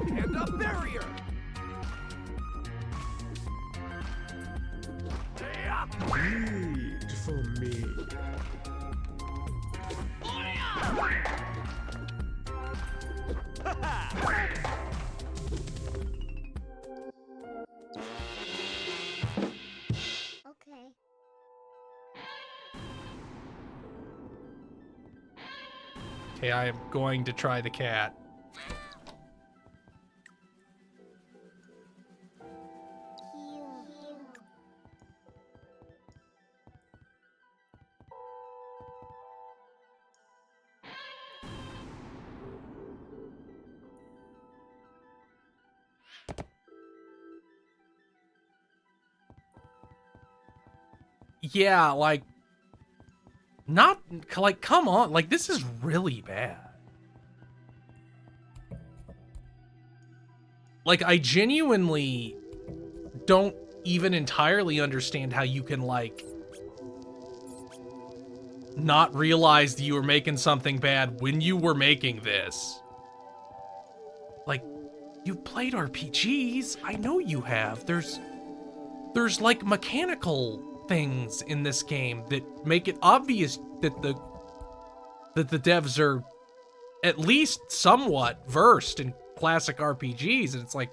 And a barrier! Read for me. Okay, I am going to try the cat. Yeah, like, not, like, come on, like, this is really bad. Like, I genuinely don't even entirely understand how you can, like, not realize that you were making something bad when you were making this. Like, you've played RPGs. I know you have. There's like mechanical things in this game that make it obvious that the devs are at least somewhat versed in classic RPGs, and it's like,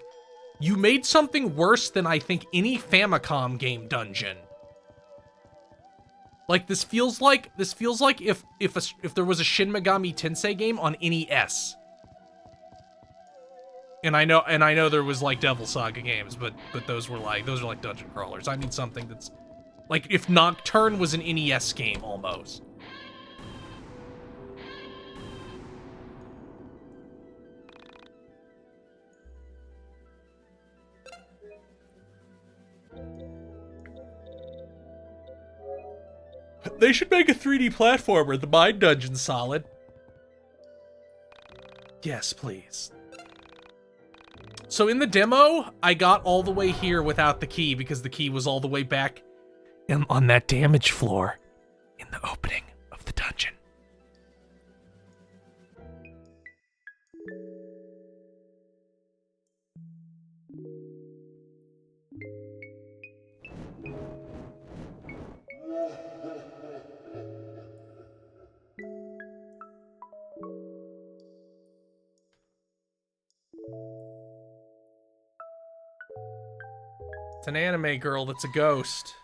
you made something worse than I think any Famicom game dungeon. Like, this feels like if there was a Shin Megami Tensei game on NES. And I know there was like Devil Saga games, but those are like dungeon crawlers. I need something that's like if Nocturne was an NES game almost. They should make a 3D platformer. The Mind Dungeon's solid. Yes, please. So in the demo, I got all the way here without the key because the key was all the way back on that damage floor in the opening of the dungeon. It's an anime girl that's a ghost.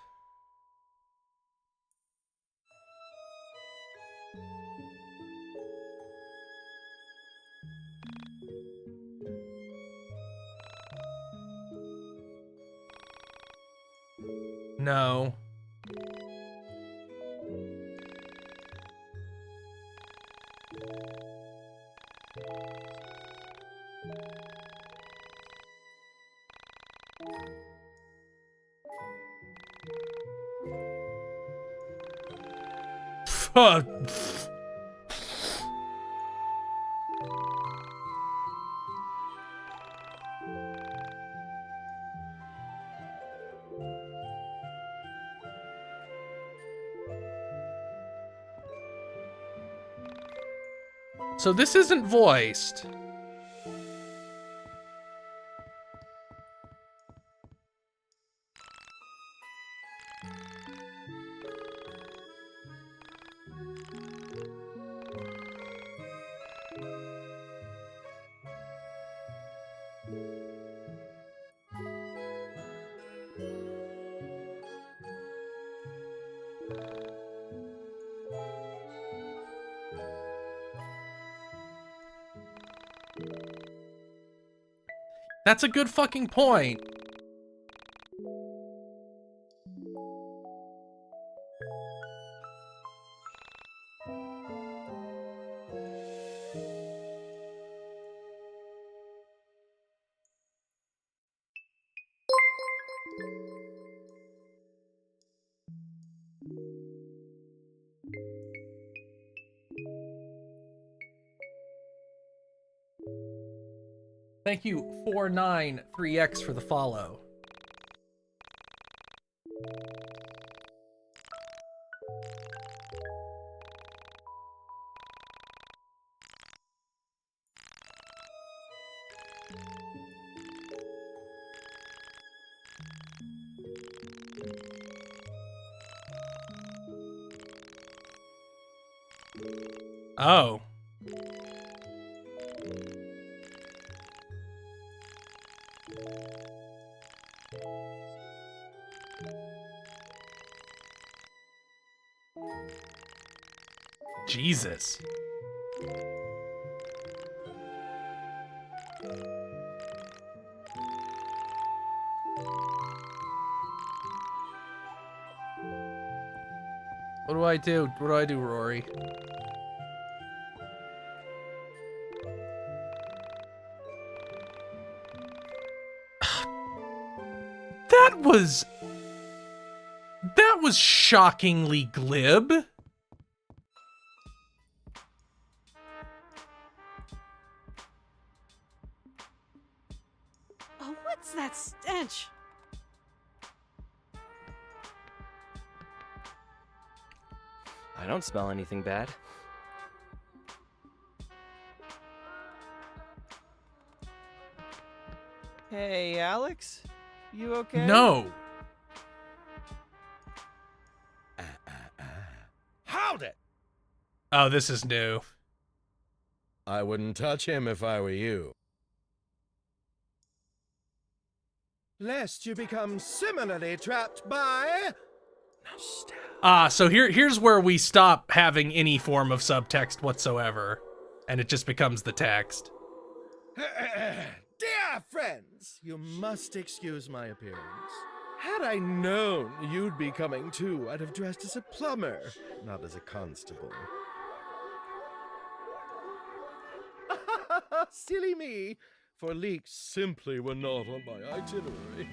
No. So this isn't voiced. That's a good fucking point. Thank you, 493X, for the follow. Oh. Jesus. do I do? What do I do, Rory? That was shockingly glib. Oh, what's that stench? I don't smell anything bad. Hey, Alex? You okay? No. Hold it! Oh, this is new. I wouldn't touch him if I were you. Lest you become similarly trapped by... So here's where we stop having any form of subtext whatsoever, and it just becomes the text. Dear friends, you must excuse my appearance. Had I known you'd be coming too, I'd have dressed as a plumber, not as a constable. Silly me, for leaks simply were not on my itinerary.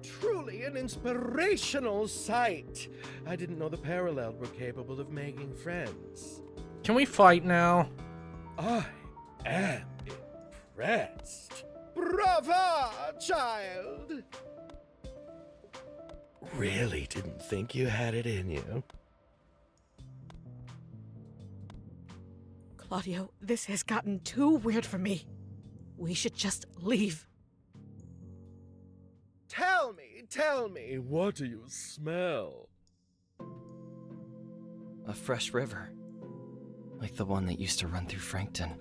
Truly an inspirational sight. I didn't know the Parallel were capable of making friends. Can we fight now? I am impressed. Brava, child! Really didn't think you had it in you. Claudio, this has gotten too weird for me. We should just leave. Tell me, what do you smell? A fresh river. Like the one that used to run through Frankton.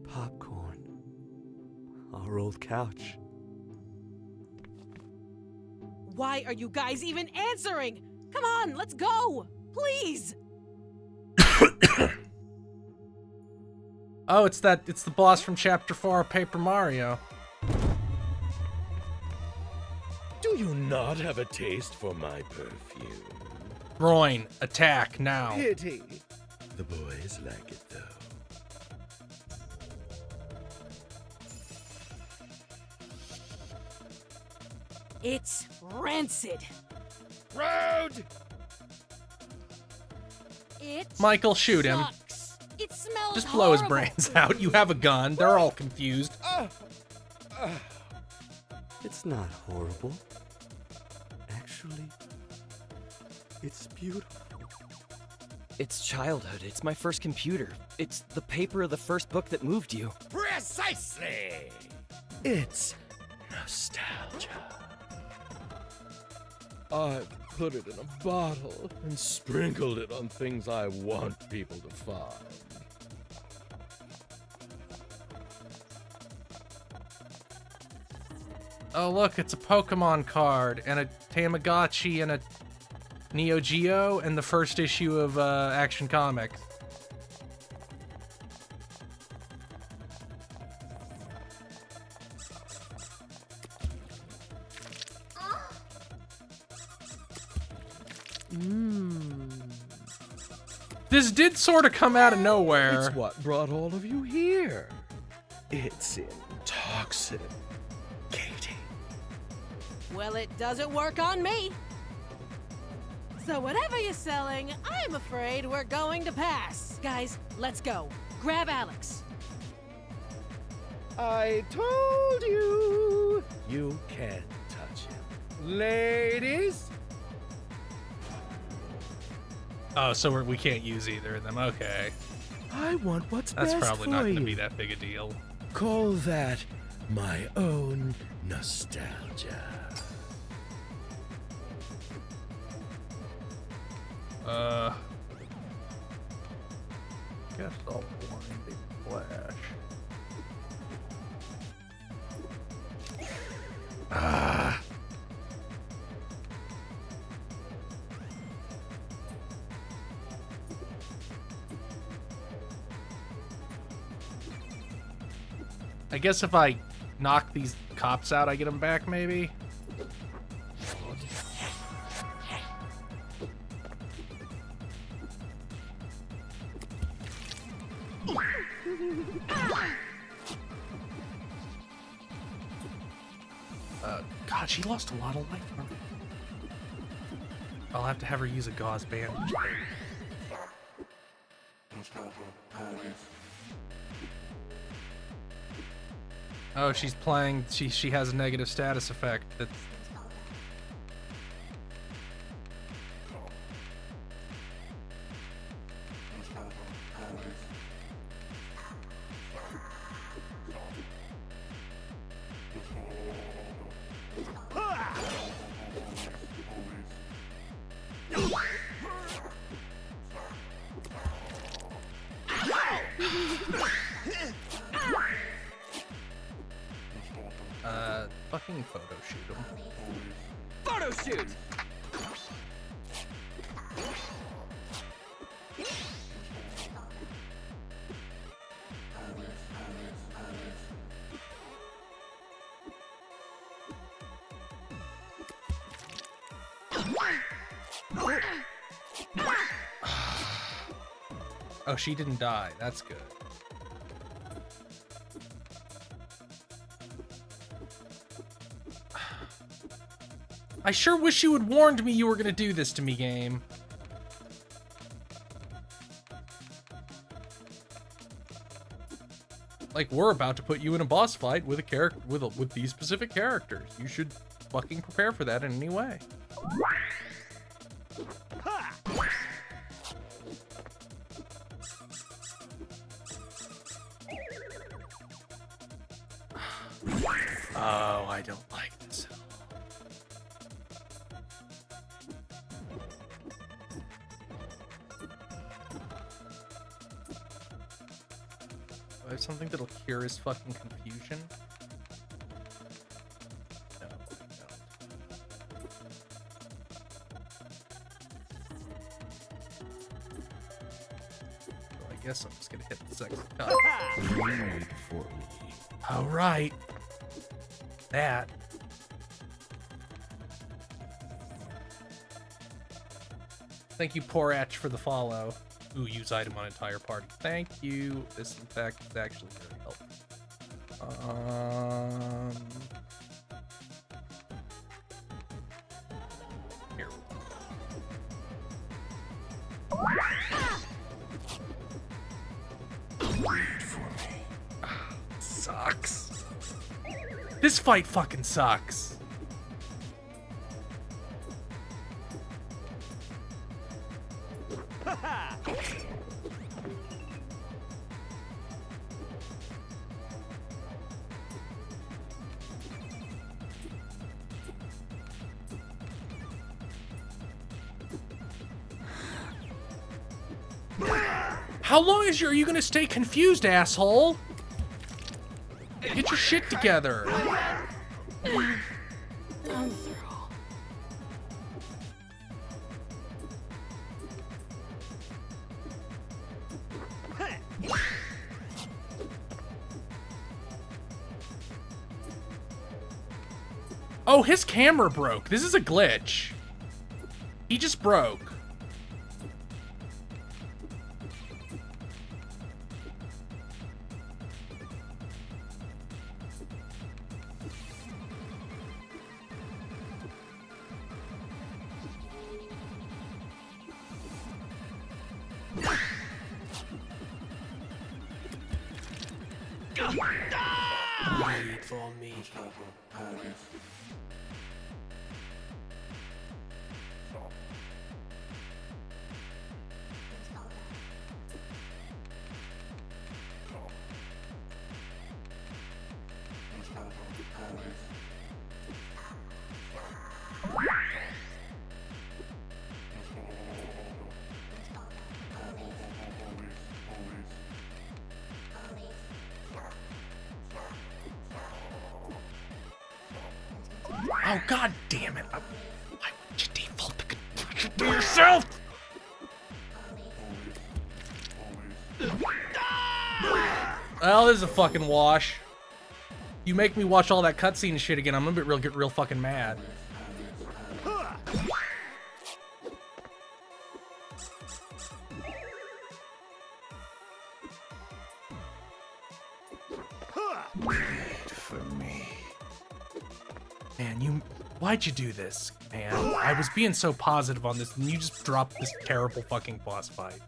Popcorn. Our old couch. Why are you guys even answering? Come on, let's go! Please! Oh, it's the boss from Chapter 4 of Paper Mario. Do you not have a taste for my perfume? Groin, attack now. Pity. The boys like it though. It's rancid. Road! Michael, shoot him. It smells Just blow his horrible. brains out. You have a gun. They're all confused. It's not horrible. Actually, it's beautiful. It's childhood. It's my first computer. It's the paper of the first book that moved you. Precisely! It's nostalgia. I put it in a bottle and sprinkled it on things I want people to find. Oh, look, it's a Pokemon card, and a Tamagotchi, and a Neo Geo, and the first issue of Action Comics. This did sort of come out of nowhere. It's what brought all of you here. It's intoxicating. Well, it doesn't work on me. So whatever you're selling, I'm afraid we're going to pass. Guys, let's go. Grab Alex. I told you. You can't touch him. Ladies? Oh, so we can't use either of them. Okay. I want what's That's best probably for not going to you. be that big a deal. Call that my own nostalgia. Guess I'll blinding flash. Ah. I guess if I knock these cops out, I get them back, maybe? God, she lost a lot of life from it. I'll have to have her use a gauze bandage. Oh, she's playing. She has a negative status effect. That's. Fucking photo shoot him. Photo shoot! Oh, she didn't die. That's good. I sure wish you had warned me you were gonna do this to me, game. Like, we're about to put you in a boss fight with a character with these specific characters. You should fucking prepare for that in any way. Oh, I don't like this at all. Do I have something that'll cure his fucking confusion? No, I don't. Well, I guess I'm just gonna hit the second cut. All right. That. Thank you, Porach, for the follow. Ooh, use item on entire party. Thank you. This, in fact, is actually very helpful. Here. Wait for me. Sucks. This fight fucking sucks. How long are you gonna stay confused, asshole? Get your shit together. Oh, his camera broke. This is a glitch. He just broke. Wait for me. Oh, god damn it. Why would you default the controller to yourself? Well, this is a fucking wash. You make me watch all that cutscene shit again, I'm gonna get real fucking mad. Man, why'd you do this, man? I was being so positive on this, and you just dropped this terrible fucking boss fight.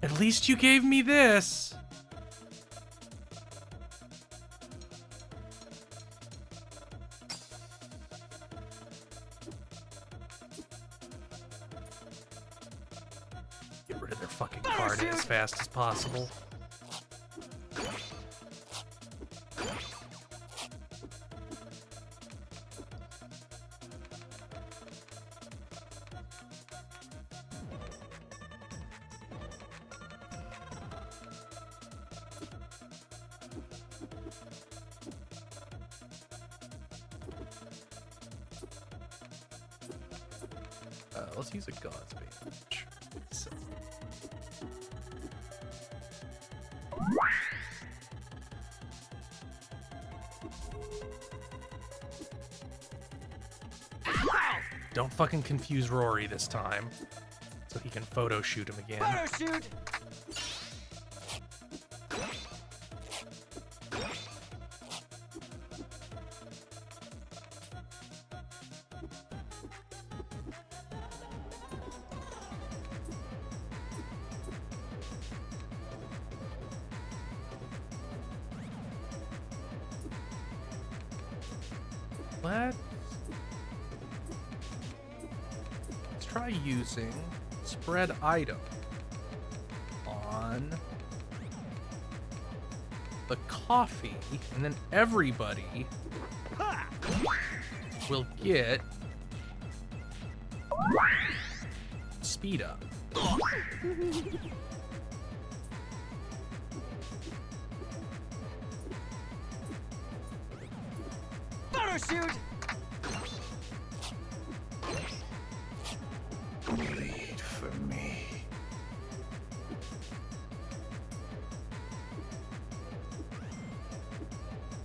At least you gave me this. Get rid of their fucking card as fast as possible. Let's use a God's Bandage. So. Don't fucking confuse Rory this time, so he can photo shoot him again. Photo shoot! Let's try using spread item on the coffee, and then everybody will get speed up. Photo shoot! Bleed for me.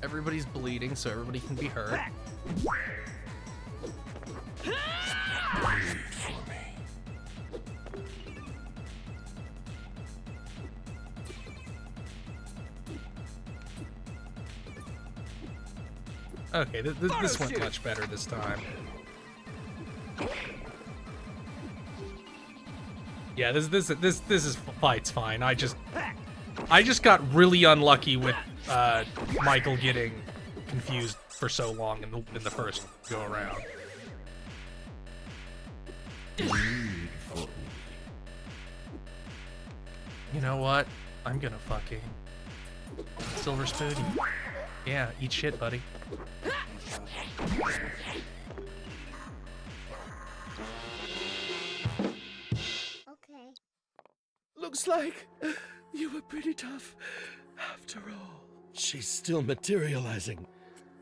Everybody's bleeding, so everybody can be hurt. Bleed for me. Okay, this went much better this time. Yeah, this is fight's fine. I just got really unlucky with Michael getting confused for so long in the first go around. You know what? I'm gonna fucking Silver Spoody. Yeah, eat shit, buddy. Okay. Looks like you were pretty tough after all. She's still materializing,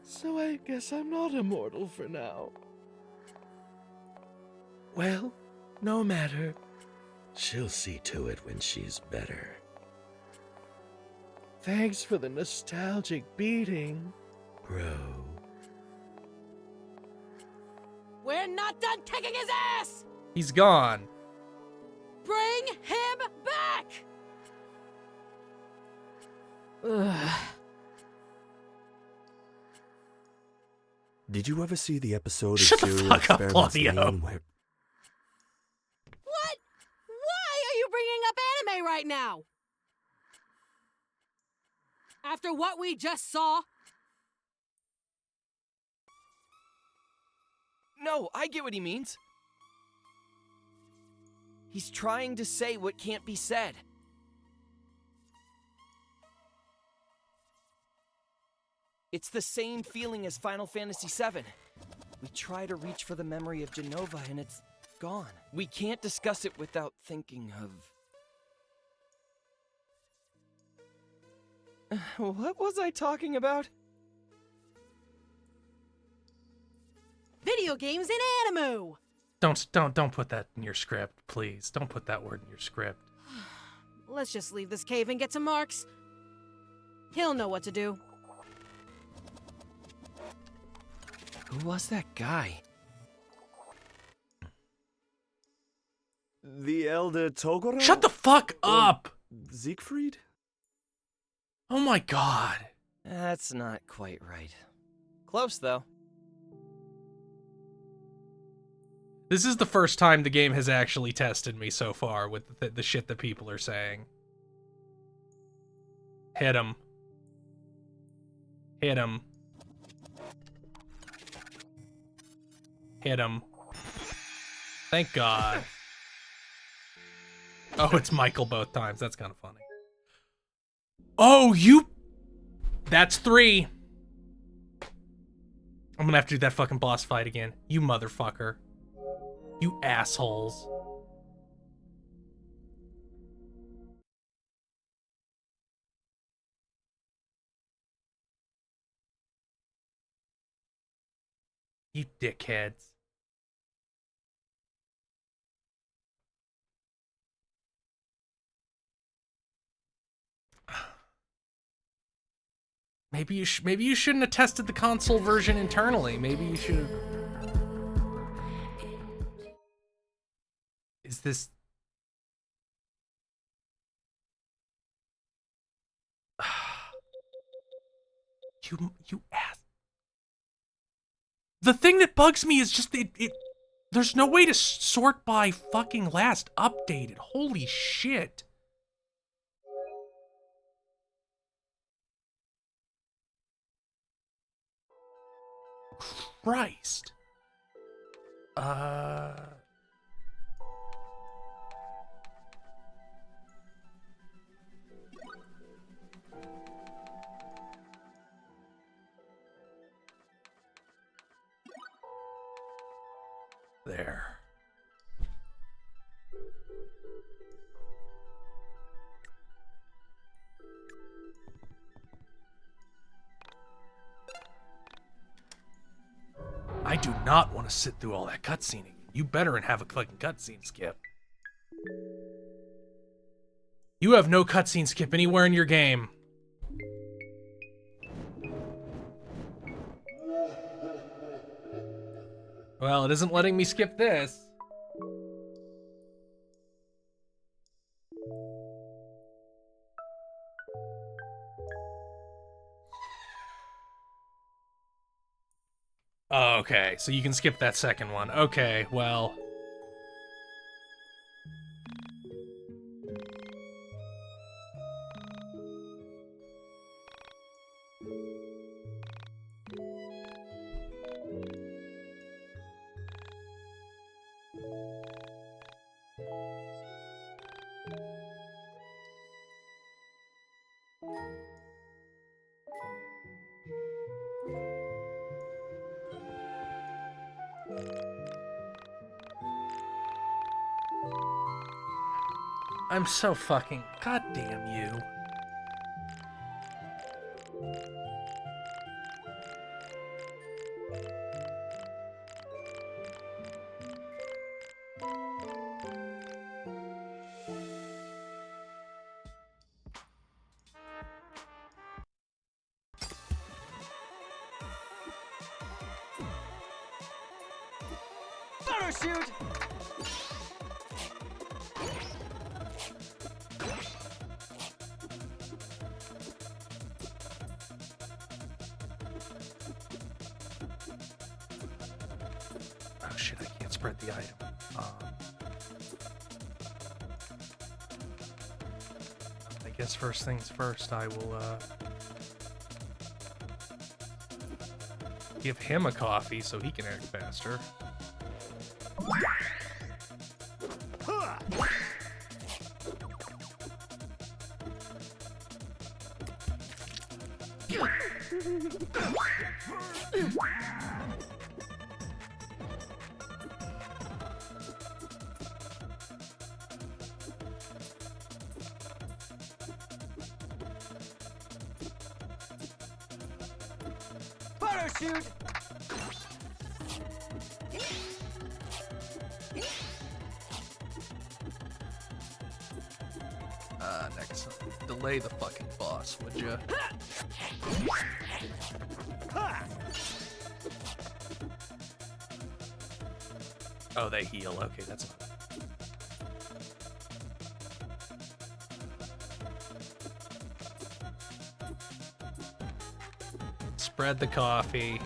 so I guess I'm not immortal for now. Well, no matter. She'll see to it when she's better. Thanks for the nostalgic beating, bro. We're not done kicking his ass! He's gone. Bring him back! Ugh. Did you ever see the episode Shut of the Serial fuck up, Experiments Claudio. Lane where What? Why are you bringing up anime right now? After what we just saw? No, I get what he means. He's trying to say what can't be said. It's the same feeling as Final Fantasy VII. We try to reach for the memory of Genova and it's gone. We can't discuss it without thinking of... What was I talking about? Video games and anime! Don't put that in your script, please. Don't put that word in your script. let's just leave this cave and get to Mark's. He'll know what to do. Who was that guy? The elder Toguro? Shut the fuck up! Siegfried? Oh my god. That's not quite right. Close, though. This is the first time the game has actually tested me so far with the shit that people are saying. Hit him. Hit him. Hit him. Thank God. Oh, it's Michael both times. That's kind of funny. Oh, you... That's 3. I'm gonna have to do that fucking boss fight again. You motherfucker. You assholes. You dickheads. Maybe you shouldn't have tested the console version internally. Maybe you should have. Is this... You ass. The thing that bugs me is just there's no way to sort by fucking last updated. Holy shit. Christ. There. I do not want to sit through all that cutscening. You better and have a fucking cutscene skip. You have no cutscene skip anywhere in your game. Well, it isn't letting me skip this. Oh, okay, so you can skip that second one. Okay, well. I'm so fucking... God damn you. Photo shoot! Oh shit, I can't spread the item. I guess first things first, I will give him a coffee so he can act faster. Photo shoot! next time. Delay the fucking boss, would ya? Oh, they heal. Okay, that's fine. Spread the coffee.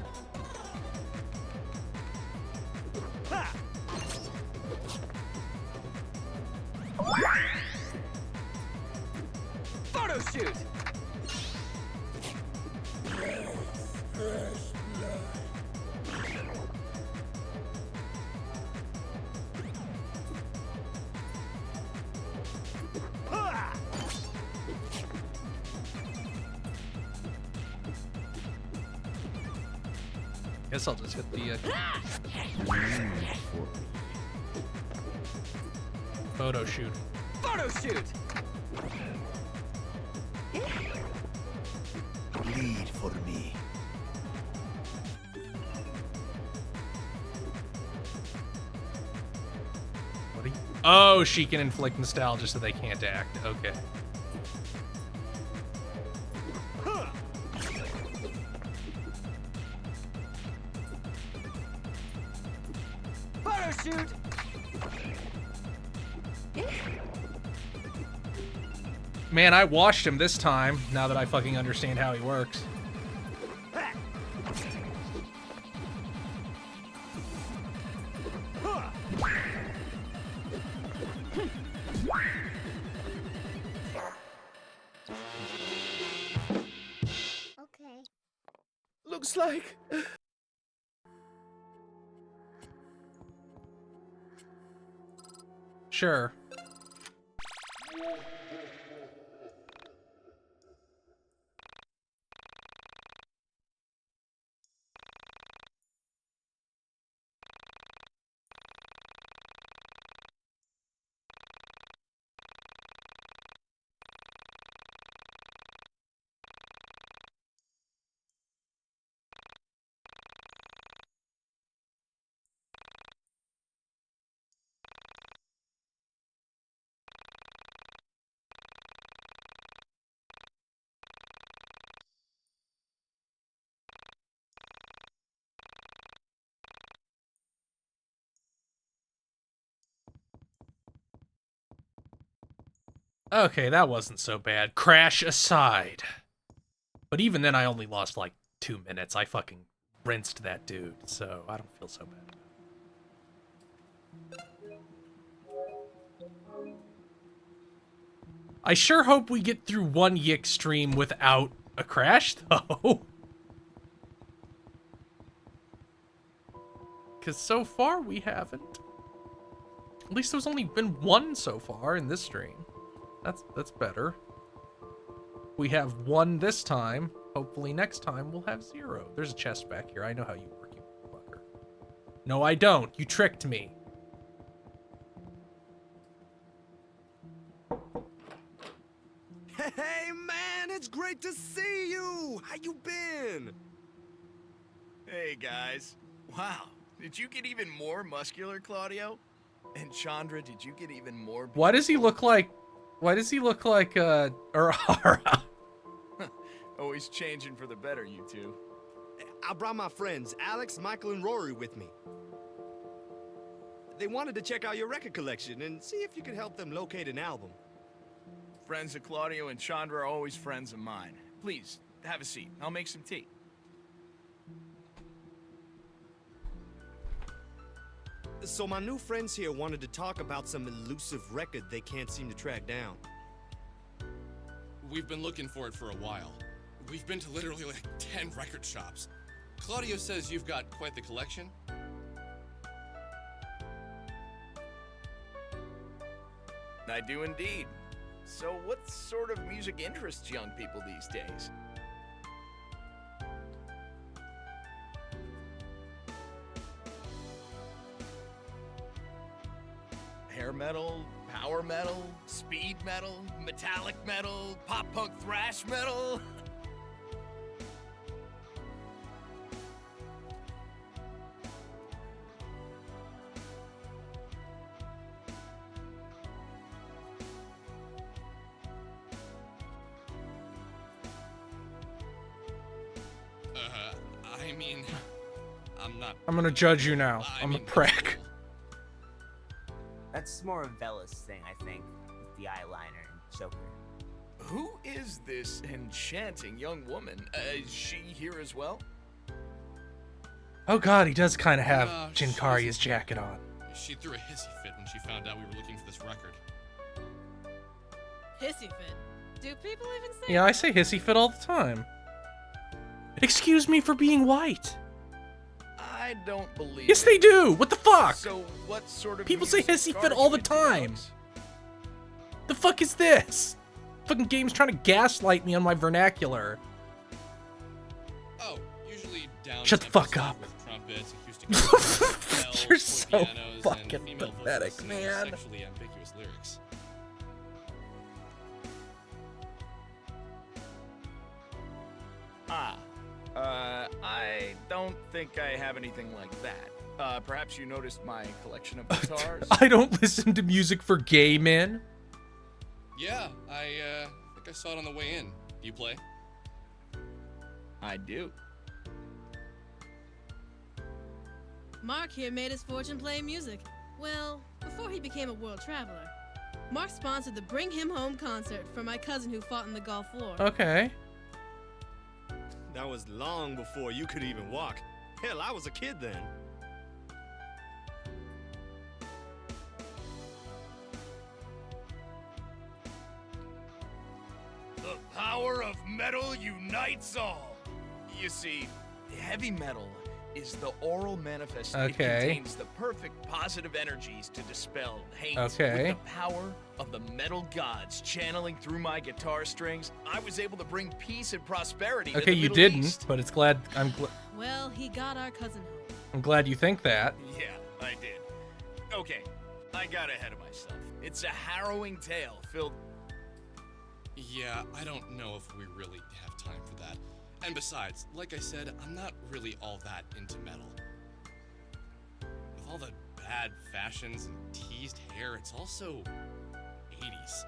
Photo shoot! Guess I'll just hit the photo shoot. Photo shoot! Bleed for me. What are you? Oh, she can inflict nostalgia so they can't act. Okay. Photo shoot! Man, I washed him this time, now that I fucking understand how he works. Okay. Looks like... Sure. Okay, that wasn't so bad. Crash aside. But even then, I only lost like 2 minutes. I fucking rinsed that dude, so I don't feel so bad. I sure hope we get through one Yiik stream without a crash, though. Because so far, we haven't. At least there's only been one so far in this stream. That's better. We have one this time. Hopefully next time we'll have 0. There's a chest back here. I know how you work, you fucker. No, I don't. You tricked me. Hey, man, it's great to see you. How you been? Hey, guys. Wow, did you get even more muscular, Claudio? And Chandra, did you get even more beautiful? Why does he look like... Why does he look like, Urahara? Always changing for the better, you two. I brought my friends, Alex, Michael, and Rory with me. They wanted to check out your record collection and see if you could help them locate an album. Friends of Claudio and Chandra are always friends of mine. Please, have a seat. I'll make some tea. So my new friends here wanted to talk about some elusive record they can't seem to track down. We've been looking for it for a while. We've been to literally like 10 record shops. Claudio says you've got quite the collection. I do indeed. So what sort of music interests young people these days? Hair metal, power metal, speed metal, metallic metal, pop punk thrash metal. I mean, I'm not. I'm gonna judge you now. I'm a prick. That's more of Bella's thing, I think, with the eyeliner and choker. Who is this enchanting young woman? Is she here as well? Oh god, he does kind of have she Jinkari's jacket on. She threw a hissy fit when she found out we were looking for this record. Hissy fit. Do people even say Yeah, I say hissy fit all the time. Excuse me for being white. I don't believe Yes, it. they do. What the fuck? So what sort of People say music hissy fit are all you the into, time. Alex? The fuck is this? Fucking game's trying to gaslight me on my vernacular. Oh, usually down. Shut the fuck up. With trumpets, acoustic guitars, bells, You're so pianos, fucking and female pathetic, vocalists singing man. sexually ambiguous lyrics. I don't think I have anything like that. Perhaps you noticed my collection of guitars? I don't listen to music for gay men. Yeah, I think I saw it on the way in. Do you play? I do. Mark here made his fortune playing music. Well, before he became a world traveler. Mark sponsored the Bring Him Home concert for my cousin who fought in the Gulf War. Okay. That was long before you could even walk. Hell, I was a kid then. The power of metal unites all. You see, heavy metal is the oral manifest. Okay. It contains the perfect positive energies to dispel hate. Okay. With the power of the metal gods channeling through my guitar strings, I was able to bring peace and prosperity to Okay, the you Middle didn't, East. but I'm Well, he got our cousin home. I'm glad you think that. Yeah, I did. Okay, I got ahead of myself. It's a harrowing tale filled. Yeah, I don't know if we really have time for that. And besides, like I said, I'm not really all that into metal. With all the bad fashions and teased hair, it's also 80s.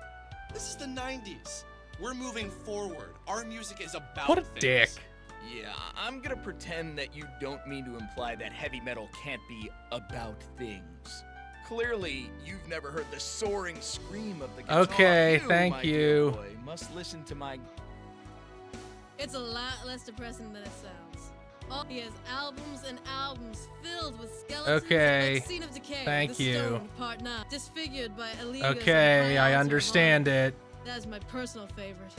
This is the 90s. We're moving forward. Our music is about What a things. dick. Yeah, I'm gonna pretend that you don't mean to imply that heavy metal can't be about things. Clearly, you've never heard the soaring scream of the guitar. Okay, You, thank my you. dear boy, must listen to my. It's a lot less depressing than it sounds. He has albums and albums filled with skeletons Okay, like Scene of Decay, thank The you. Stone, Part 9, disfigured by Illegas. Okay, I understand it. That is my personal favorite.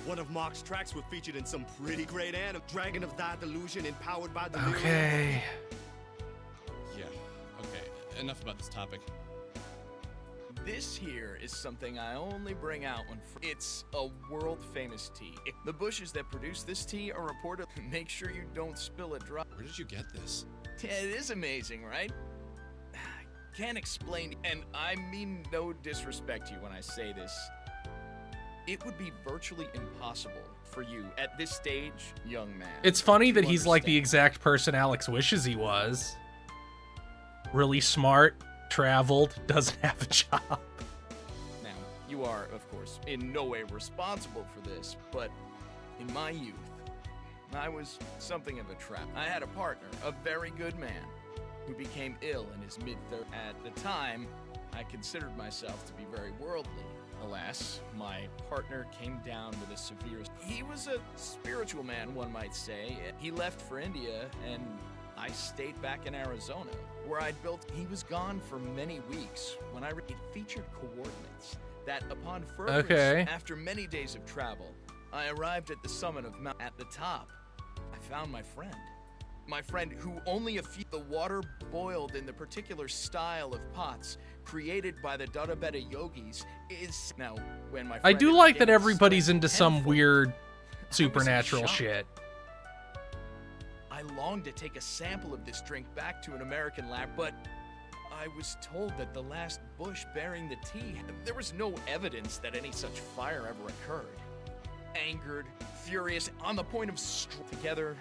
One of Mark's tracks were featured in some pretty great anime. Dragon of Thy Delusion, empowered by the Okay. Yeah, okay. Enough about this topic. This here is something I only bring out when it's a world-famous tea. The bushes that produce this tea are reported. Make sure you don't spill a drop. Where did you get this? Yeah, it is amazing, right? Can't explain, and I mean no disrespect to you when I say this. It would be virtually impossible for you at this stage, young man. It's funny that to he's like the understand. exact person Alex wishes he was. Really smart, traveled, doesn't have a job. Now, you are, of course, in no way responsible for this, but in my youth, I was something of a trap. I had a partner, a very good man, who became ill in his mid-30s. At the time, I considered myself to be very worldly. Alas, my partner came down with a severe... He was a spiritual man, one might say. He left for India, and I stayed back in Arizona, where I'd built... He was gone for many weeks. When it featured coordinates that, upon further... After many days of travel, I arrived at the summit of Mount... At the top, I found my friend. My friend who only the water boiled in the particular style of pots created by the Dadabeta yogis is now when my I friend do like that everybody's into some weird supernatural shock. shit. I longed to take a sample of this drink back to an American lab, but I was told that the last bush bearing the tea, there was no evidence that any such fire ever occurred. Angered, furious, on the point of together,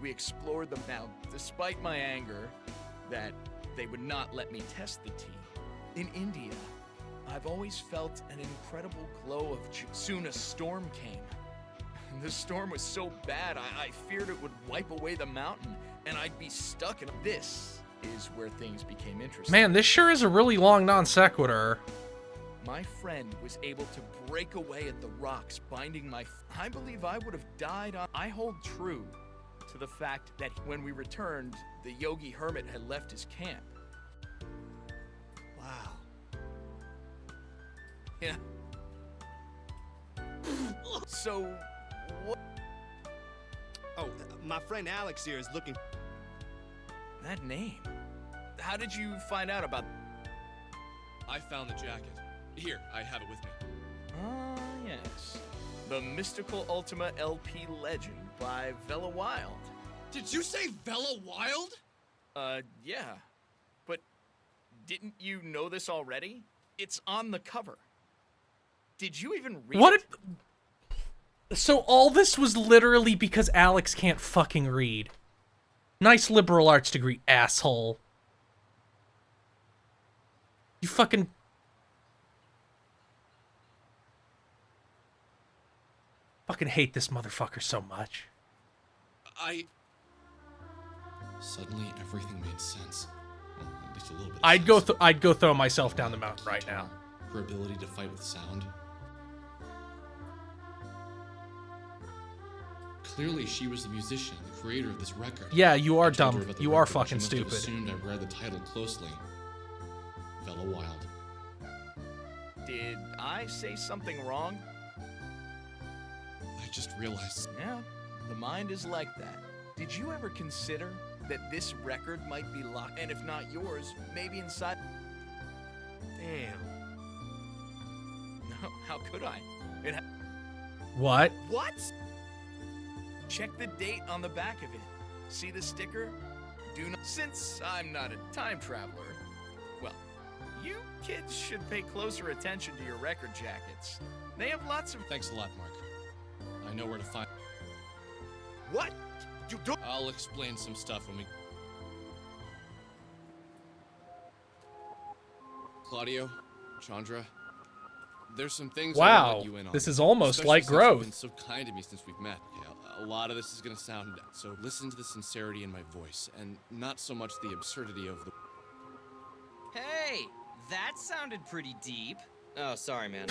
we explored them. Now, despite my anger that they would not let me test the tea, in India, I've always felt an incredible glow of joy. Soon a storm came. The storm was so bad, I feared it would wipe away the mountain, and I'd be stuck in this. Is where things became interesting. Man, this sure is a really long non sequitur. My friend was able to break away at the rocks, binding my... I believe I would have died on... I hold true to the fact that when we returned, the Yogi Hermit had left his camp. Wow. Yeah. So, what... Oh, my friend Alex here is looking... That name? How did you find out about... I found the jacket. Here, I have it with me. Ah, yes. The Mystical Ultima LP Legend by Vela Wild. Did you say Vela Wild? Yeah. But didn't you know this already? It's on the cover. Did you even read it? So all this was literally because Alex can't fucking read. Nice liberal arts degree, asshole. You fucking... Fucking hate this motherfucker so much. Suddenly, everything made sense. Well, at least a little bit. I'd go throw myself down the mountain right now. Her ability to fight with sound. Clearly, she was the musician, the creator of this record. Yeah, you are I told her dumb. about the You are record, but fucking she must have stupid. assumed I read the title closely. Vela Wild. Did I say something wrong? I just realized. Yeah, the mind is like that. Did you ever consider that this record might be locked, and if not yours, maybe inside... Damn. No, how could I? What? What? Check the date on the back of it. See the sticker? Do not... Since I'm not a time traveler, well, you kids should pay closer attention to your record jackets. They have lots of... Thanks a lot, Mark. I know where to find... What? You don't... I'll explain some stuff when we... Claudio, Chandra, there's some things I want Wow, to let you in on. this is almost Especially like since you've growth. been so kind to me since we've met. Okay, a lot of this is gonna sound... So listen to the sincerity in my voice, and not so much the absurdity of the... Hey, that sounded pretty deep. Oh, sorry, man.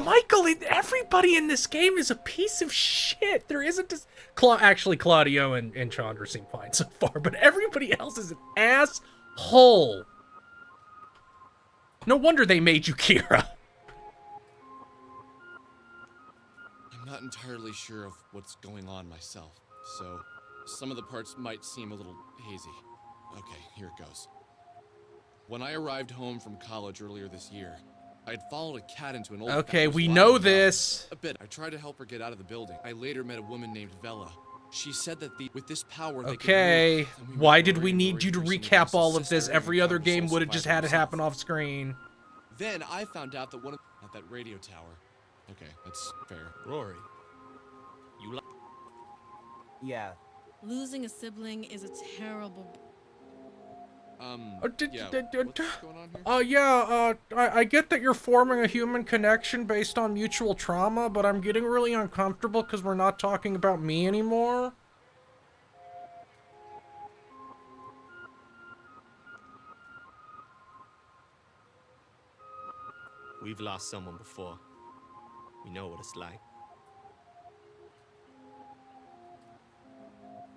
Michael, everybody in this game is a piece of shit. There isn't just... Actually, Claudio and Chandra seem fine so far, but everybody else is an asshole. No wonder they made you Kira. I'm not entirely sure of what's going on myself, so some of the parts might seem a little hazy. Okay, here it goes. When I arrived home from college earlier this year, I'd followed a cat into an old... Okay, that was we lying know around. this. A bit. I tried to help her get out of the building. I later met a woman named Vela. She said that with this power... Okay, why did we need you to recap all of this? Every other game would have just had it happen off screen. Then I found out that one of... At that radio tower. Okay, that's fair. Rory, you like... Yeah. Losing a sibling is a terrible... I get that you're forming a human connection based on mutual trauma, but I'm getting really uncomfortable because we're not talking about me anymore. We've lost someone before. We know what it's like.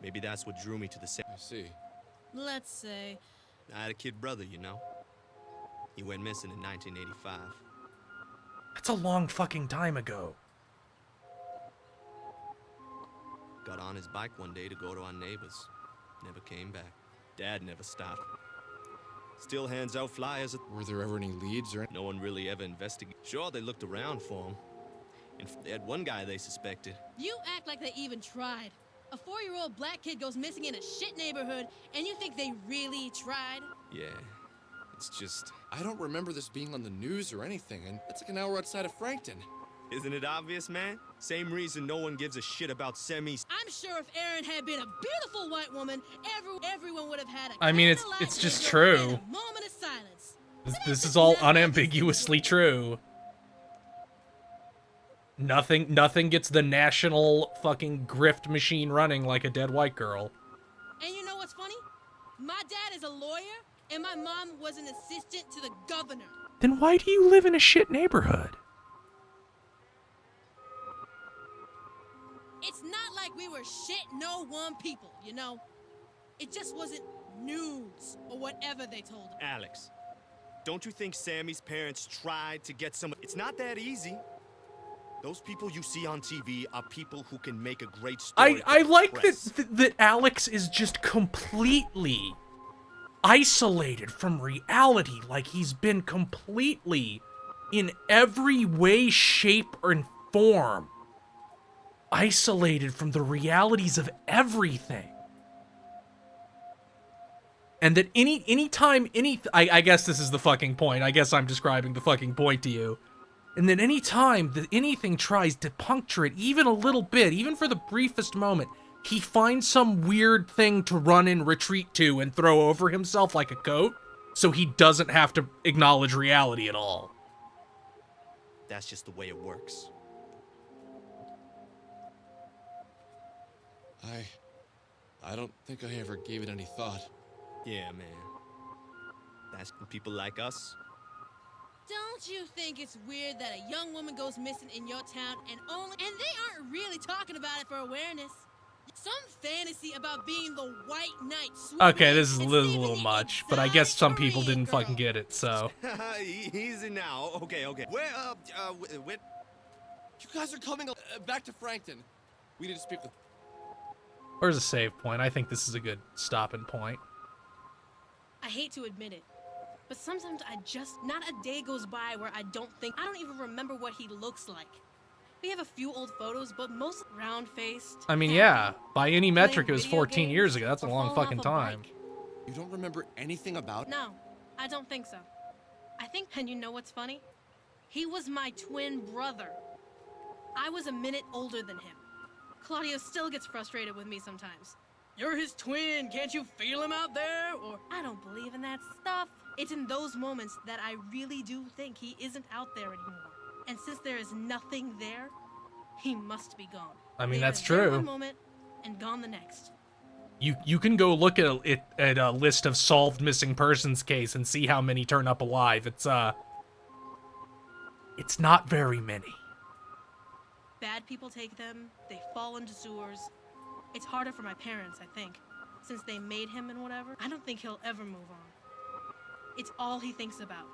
Maybe that's what drew me to the same... I see. Let's say... I had a kid brother, you know. He went missing in 1985. That's a long fucking time ago. Got on his bike one day to go to our neighbors. Never came back. Dad never stopped. Still hands out flyers. Were there ever any leads or... No one really ever investigated. Sure, they looked around for him. And they had one guy they suspected. You act like they even tried. A 4-year-old black kid goes missing in a shit neighborhood, and you think they really tried? Yeah, it's just... I don't remember this being on the news or anything, and it's like an hour outside of Frankton. Isn't it obvious, man? Same reason no one gives a shit about Semi's... I'm sure if Erin had been a beautiful white woman, everyone would have had a... I mean, it's just true. Moment of silence. This is all unambiguously true. Nothing gets the national fucking grift machine running like a dead white girl. And you know what's funny? My dad is a lawyer, and my mom was an assistant to the governor. Then why do you live in a shit neighborhood? It's not like we were shit no one people, you know? It just wasn't news or whatever they told us. Alex, don't you think Sammy's parents tried to get some... It's not that easy. Those people you see on TV are people who can make a great story. I like that Alex is just completely isolated from reality. Like he's been completely, in every way, shape, or form, isolated from the realities of everything. And that I guess this is the fucking point. I guess I'm describing the fucking point to you. And then any time that anything tries to puncture it, even a little bit, even for the briefest moment, he finds some weird thing to run and retreat to and throw over himself like a coat, so he doesn't have to acknowledge reality at all. That's just the way it works. I don't think I ever gave it any thought. Yeah, man. That's for people like us. Don't you think it's weird that a young woman goes missing in your town and they aren't really talking about it for awareness? Some fantasy about being the white knight. Okay, this is a little much, but I guess some people didn't fucking get it, so. Easy now. Okay. Where, You guys are coming back to Frankton. We need to speak with... Where's a save point? I think this is a good stopping point. I hate to admit it, but sometimes not a day goes by where I don't even remember what he looks like. We have a few old photos, but most round-faced. I mean, yeah, by any metric, it was 14 years ago. That's a long fucking time. You don't remember anything about... No, I don't think so. And you know what's funny? He was my twin brother. I was a minute older than him. Claudio still gets frustrated with me sometimes. You're his twin, can't you feel him out there? Or, I don't believe in that stuff. It's in those moments that I really do think he isn't out there anymore. And since there is nothing there, he must be gone. I mean, that's there true. One moment and gone the next. You can go look at a list of solved missing persons case and see how many turn up alive. It's not very many. Bad people take them, they fall into sewers. It's harder for my parents, I think, since they made him and whatever. I don't think he'll ever move on. It's all he thinks about.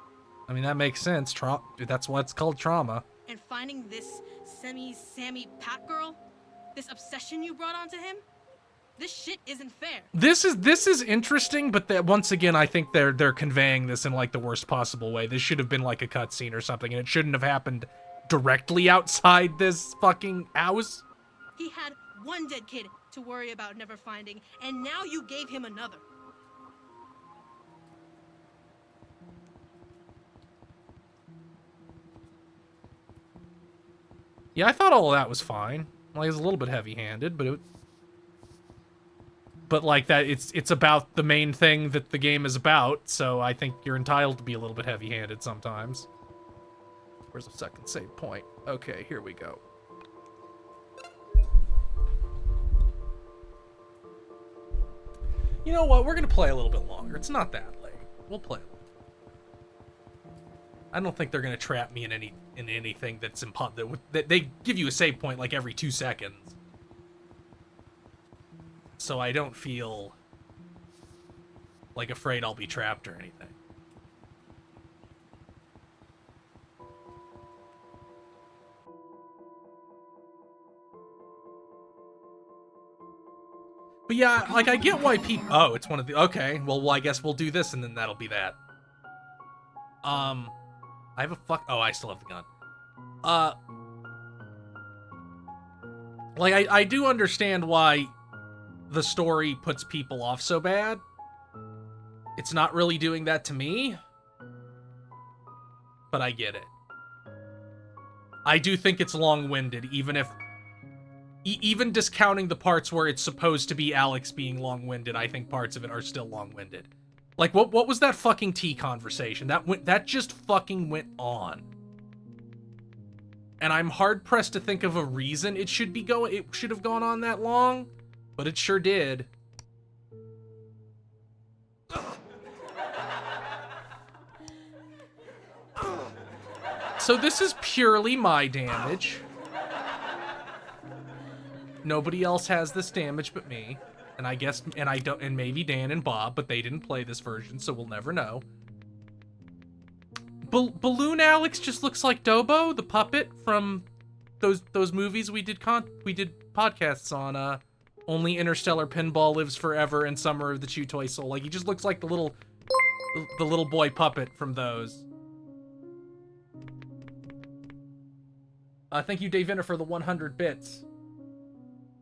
I mean, that makes sense. That's why it's called trauma. And finding this Sammy Pat girl, this obsession you brought onto him, this shit isn't fair. This is interesting, but that once again, I think they're conveying this in like the worst possible way. This should have been like a cutscene or something, and it shouldn't have happened directly outside this fucking house. He had one dead kid to worry about never finding, and now you gave him another. Yeah, I thought all of that was fine. Like, it was a little bit heavy-handed, but like that, it's about the main thing that the game is about, so I think you're entitled to be a little bit heavy-handed sometimes. Where's the second save point? Okay, here we go. You know what? We're gonna play a little bit longer. It's not that late. We'll play a little. I don't think they're gonna trap me in anything that's that they give you a save point like every 2 seconds. So I don't feel like afraid I'll be trapped or anything. But yeah, like, I get why people... Oh, it's one of the... Okay, well, I guess we'll do this, and then that'll be that. I have a fuck... Oh, I still have the gun. Like, I do understand why the story puts people off so bad. It's not really doing that to me. But I get it. I do think it's long-winded, even if... Even discounting the parts where it's supposed to be Alex being long-winded, I think parts of it are still long-winded. Like, what was that fucking tea conversation? That just fucking went on. And I'm hard pressed to think of a reason it should have gone on that long, but it sure did. So this is purely my damage. Nobody else has this damage but me. And I guess, and maybe Dan and Bob, but they didn't play this version, so we'll never know. Balloon Alex just looks like Dobo, the puppet from those movies we did podcasts on. Only Interstellar Pinball Lives Forever and Summer of the Chew Toy Soul. Like, he just looks like the little boy puppet from those. Thank you, Davina, for the 100 bits.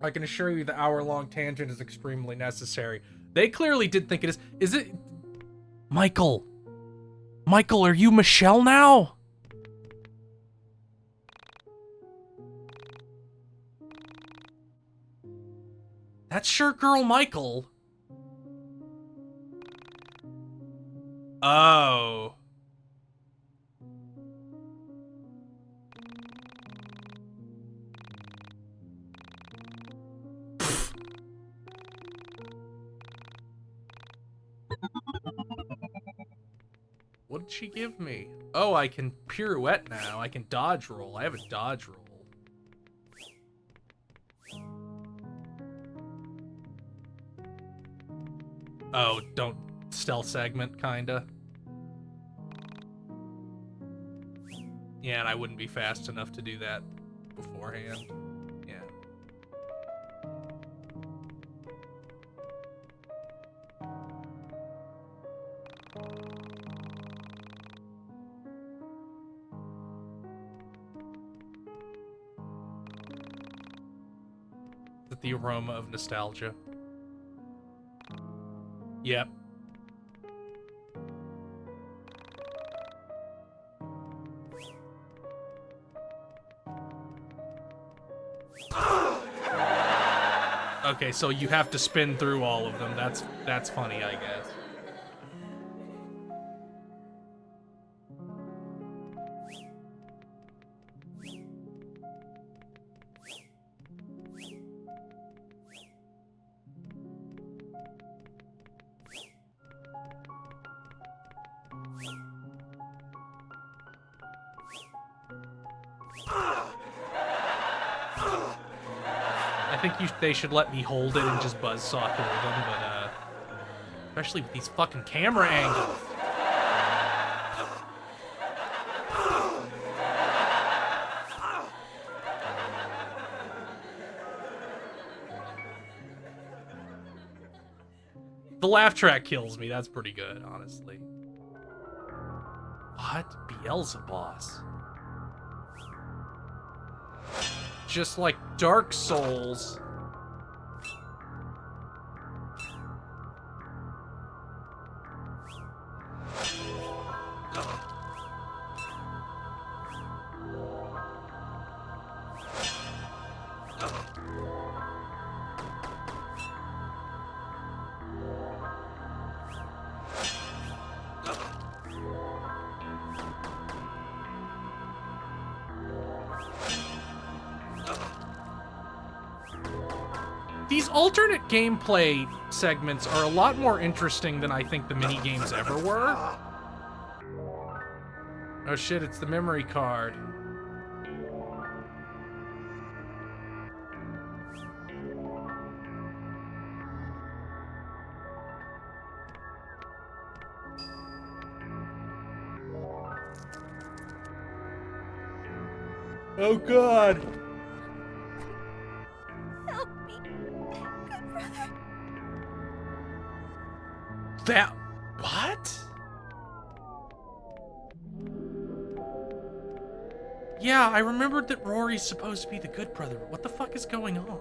I can assure you the hour-long tangent is extremely necessary. They clearly did think it is. Is it... Michael? Michael, are you Michelle now? That's sure girl Michael. Oh. What did she give me? Oh, I can pirouette now. I can dodge roll. I have a dodge roll. Oh, don't stealth segment, kinda. Yeah, and I wouldn't be fast enough to do that beforehand. Yeah. Is it the aroma of nostalgia? Yep. Okay, so you have to spin through all of them. That's funny, I guess. I think they should let me hold it and just buzzsaw through them, but especially with these fucking camera angles. The laugh track kills me. That's pretty good, honestly. What? Beelzebos? Just like Dark Souls. These alternate gameplay segments are a lot more interesting than I think the minigames ever were. Oh shit, it's the memory card. Oh god. Help me, good brother. That... what? Yeah, I remembered that Rory's supposed to be the good brother, but what the fuck is going on?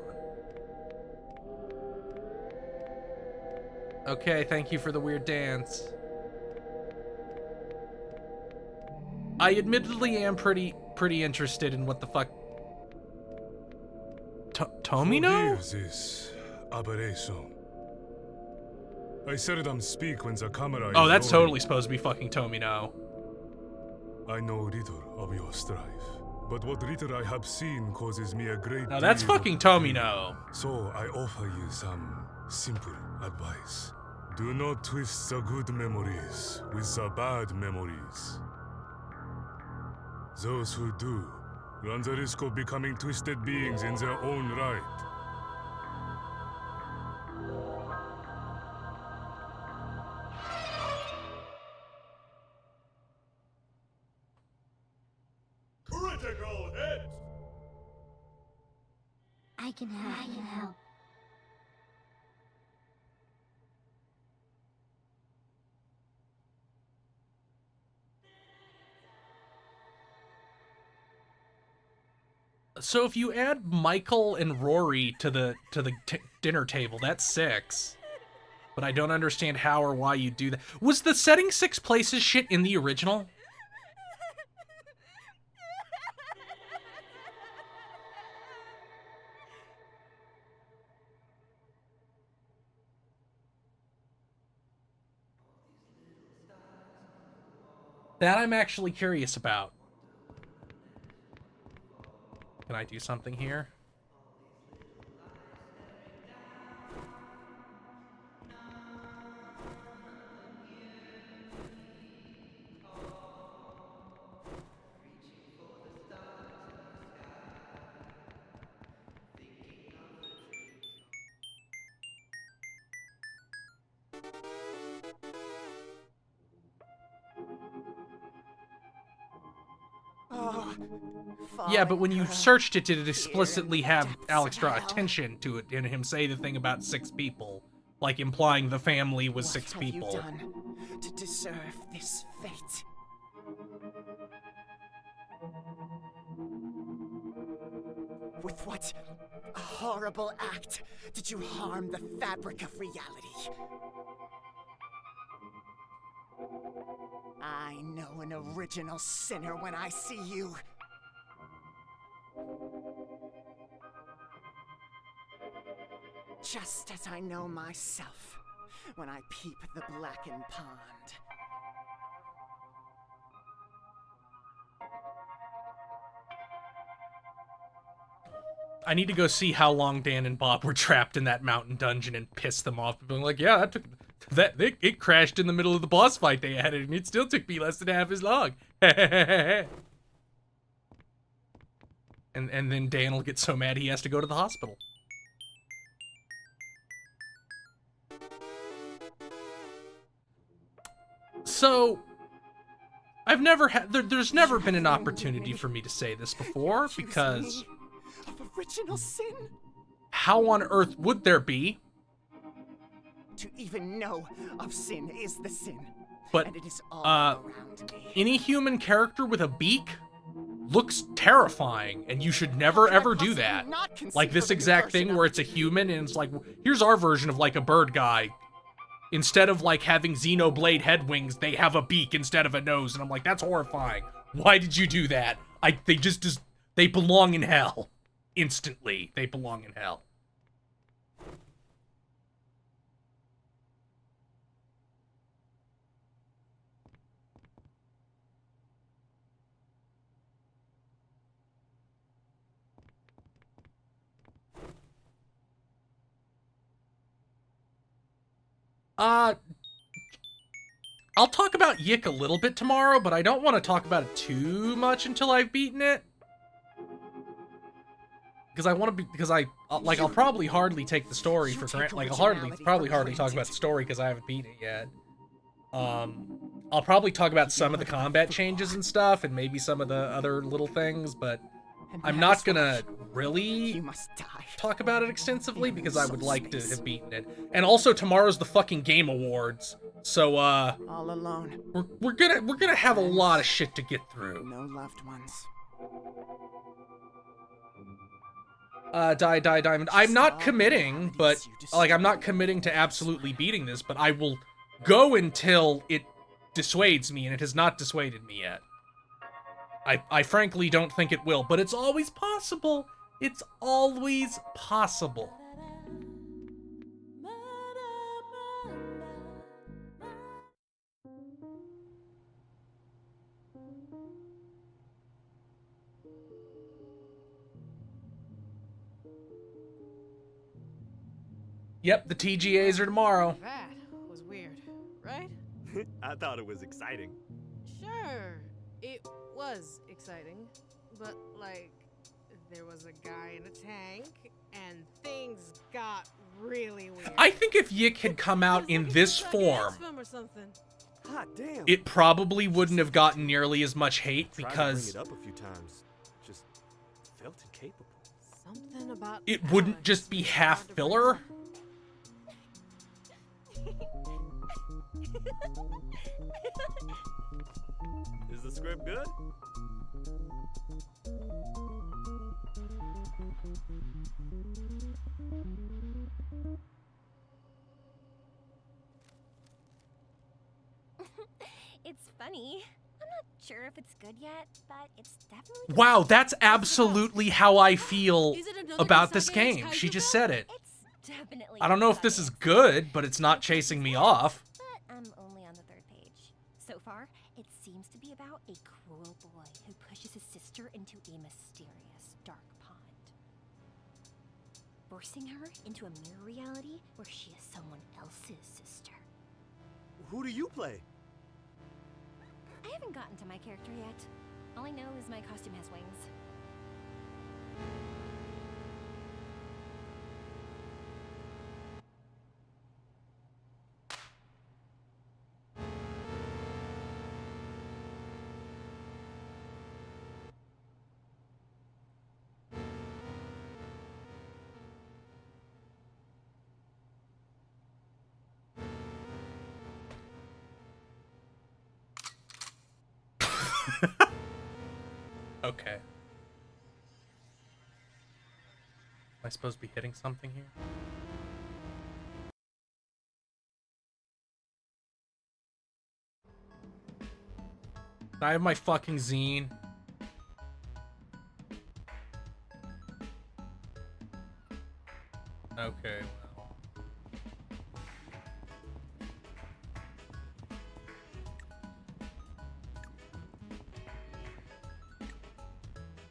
Okay, thank you for the weird dance. I admittedly am pretty interested in what the fuck... Tomino? This aberration. I seldom speak when the camera Oh, is that's rolling. totally supposed to be fucking Tomino. I know little of your strife, But what little I have seen causes me a great Now that's deal of fucking pain. Tomino. So I offer you some simple advice. Do not twist the good memories with the bad memories. Those who do run the risk of becoming twisted beings in their own right. Critical hit! I can help. So if you add Michael and Rory to the dinner table, that's 6. But I don't understand how or why you do that. Was the setting 6 places shit in the original? That I'm actually curious about. Can I do something here? Oh, Yeah, but when you vodka, searched it, did it explicitly here in the have depths Alex of draw hell. attention to it and him say the thing about 6 people? Like implying the family was 6 What have people. you done to deserve this fate? With what horrible act did you harm the fabric of reality? I know an original sinner when I see you. Just as I know myself when I peep the blackened pond. I need to go see how long Dan and Bob were trapped in that mountain dungeon and piss them off. Being like, yeah, it crashed in the middle of the boss fight they added, and it still took me less than half as long. and then Dan will get so mad he has to go to the hospital. So, I've never had, there's never been an opportunity for me to say this before, because Of original sin? how on earth would there be? To even know of sin is the sin. But, and it is all around me. any human character with a beak looks terrifying, and you should never ever do that. Like this exact thing where it's a human, and it's like, here's our version of like a bird guy. Instead of like having Xenoblade head wings, they have a beak instead of a nose, and I'm like, that's horrifying. Why did you do that? They belong in hell. Instantly, they belong in hell. I'll talk about Yiik a little bit tomorrow, but I don't want to talk about it too much until I've beaten it. Because I'll probably hardly take the story for granted. Like, I'll probably hardly talk about the story because I haven't beaten it yet. I'll probably talk about some of the combat changes and stuff, and maybe some of the other little things, but I'm not gonna really talk about it extensively because I would like to have beaten it. And also, tomorrow's the fucking Game Awards, so all alone. We're gonna have a lot of shit to get through. No loved ones. Diamond. I'm not committing, but like I'm not committing to absolutely beating this, but I will go until it dissuades me, and it has not dissuaded me yet. I frankly don't think it will, but it's always possible. It's always possible. Yep, the TGAs are tomorrow. That was weird, right? I thought it was exciting. Sure, it was exciting, but like, there was a guy in a tank, and things got really weird. I think if Yiik had come out in this form, Or something. Hot damn. it probably wouldn't have gotten nearly as much hate because Tried to bring it up a few times. Just felt incapable. Something about it wouldn't just be half filler. Is the script good? It's funny. I'm not sure if it's good yet, but it's definitely. Wow, that's absolutely how I feel about this game. She just said it. Definitely. I don't know if this is good, but it's not chasing me off. But I'm only on the 3rd page. So far, it seems to be about a cruel boy who pushes his sister into a mysterious dark pond, forcing her into a mirror reality where she is someone else's sister. Who do you play? I haven't gotten to my character yet. All I know is my costume has wings. Okay. Am I supposed to be hitting something here? Can I have my fucking zine? Okay, well.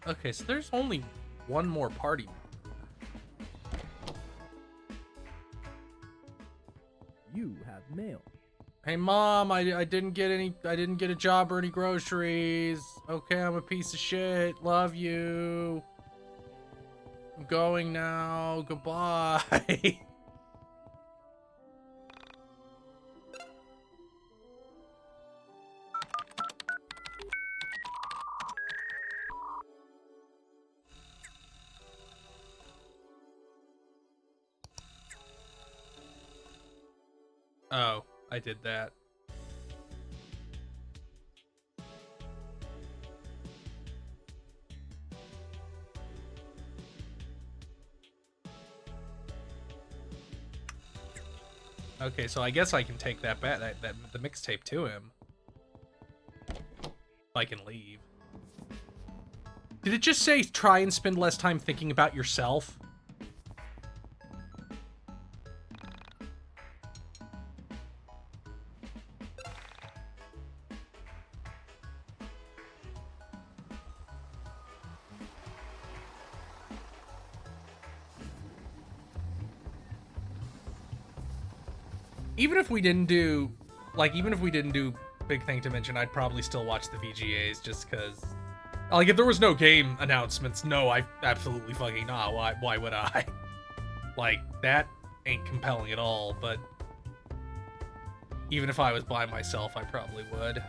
Okay, so there's only one more party. You have mail. Hey mom, I didn't get a job or any groceries. Okay, I'm a piece of shit. Love you. I'm going now. Goodbye. Oh, I did that. Okay, so I guess I can take that back, the mixtape to him. If I can leave. Did it just say try and spend less time thinking about yourself? Even if we didn't do, Big Thing to Mention, I'd probably still watch the VGAs just because, like, if there was no game announcements, no, I absolutely fucking not. Why would I? Like, that ain't compelling at all, but even if I was by myself, I probably would.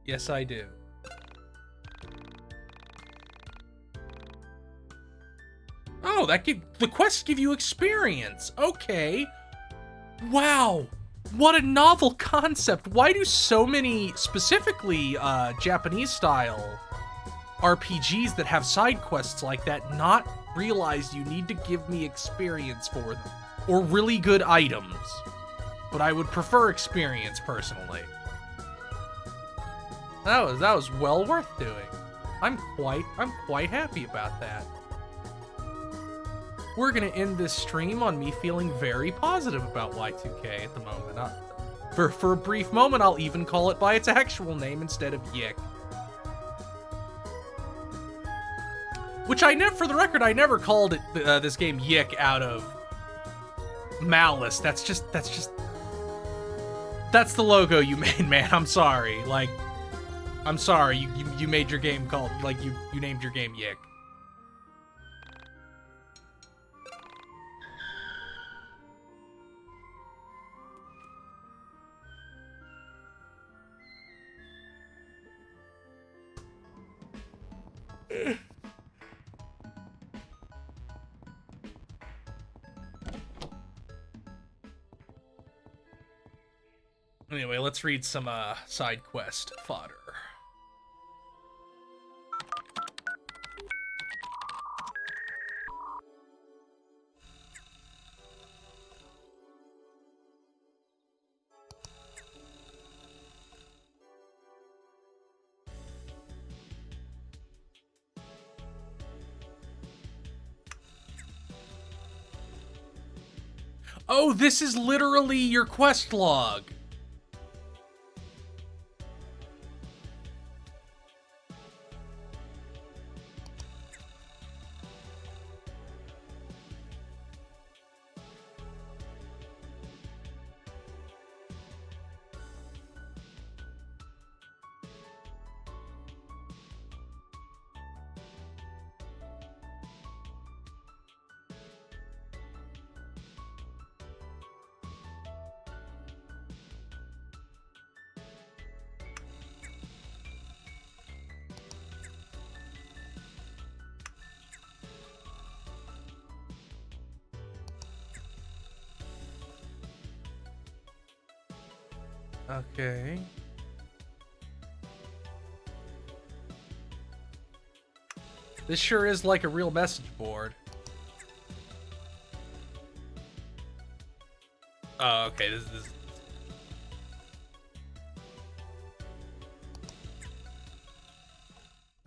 Yes, I do. Oh, the quests give you experience. Okay. Wow. What a novel concept. Why do so many, specifically Japanese style RPGs that have side quests like that not realize you need to give me experience for them. Or really good items. But I would prefer experience, personally. That was well worth doing. I'm quite happy about that. We're gonna end this stream on me feeling very positive about Y2K at the moment. For a brief moment, I'll even call it by its actual name instead of Yiik. Which for the record, I never called it this game Yiik out of malice. That's the logo you made, man. I'm sorry. Like, I'm sorry. You made your game called, like, you named your game Yiik. Anyway, let's read some side quest fodder. Oh, this is literally your quest log. Okay. This sure is like a real message board. Oh, okay. This is.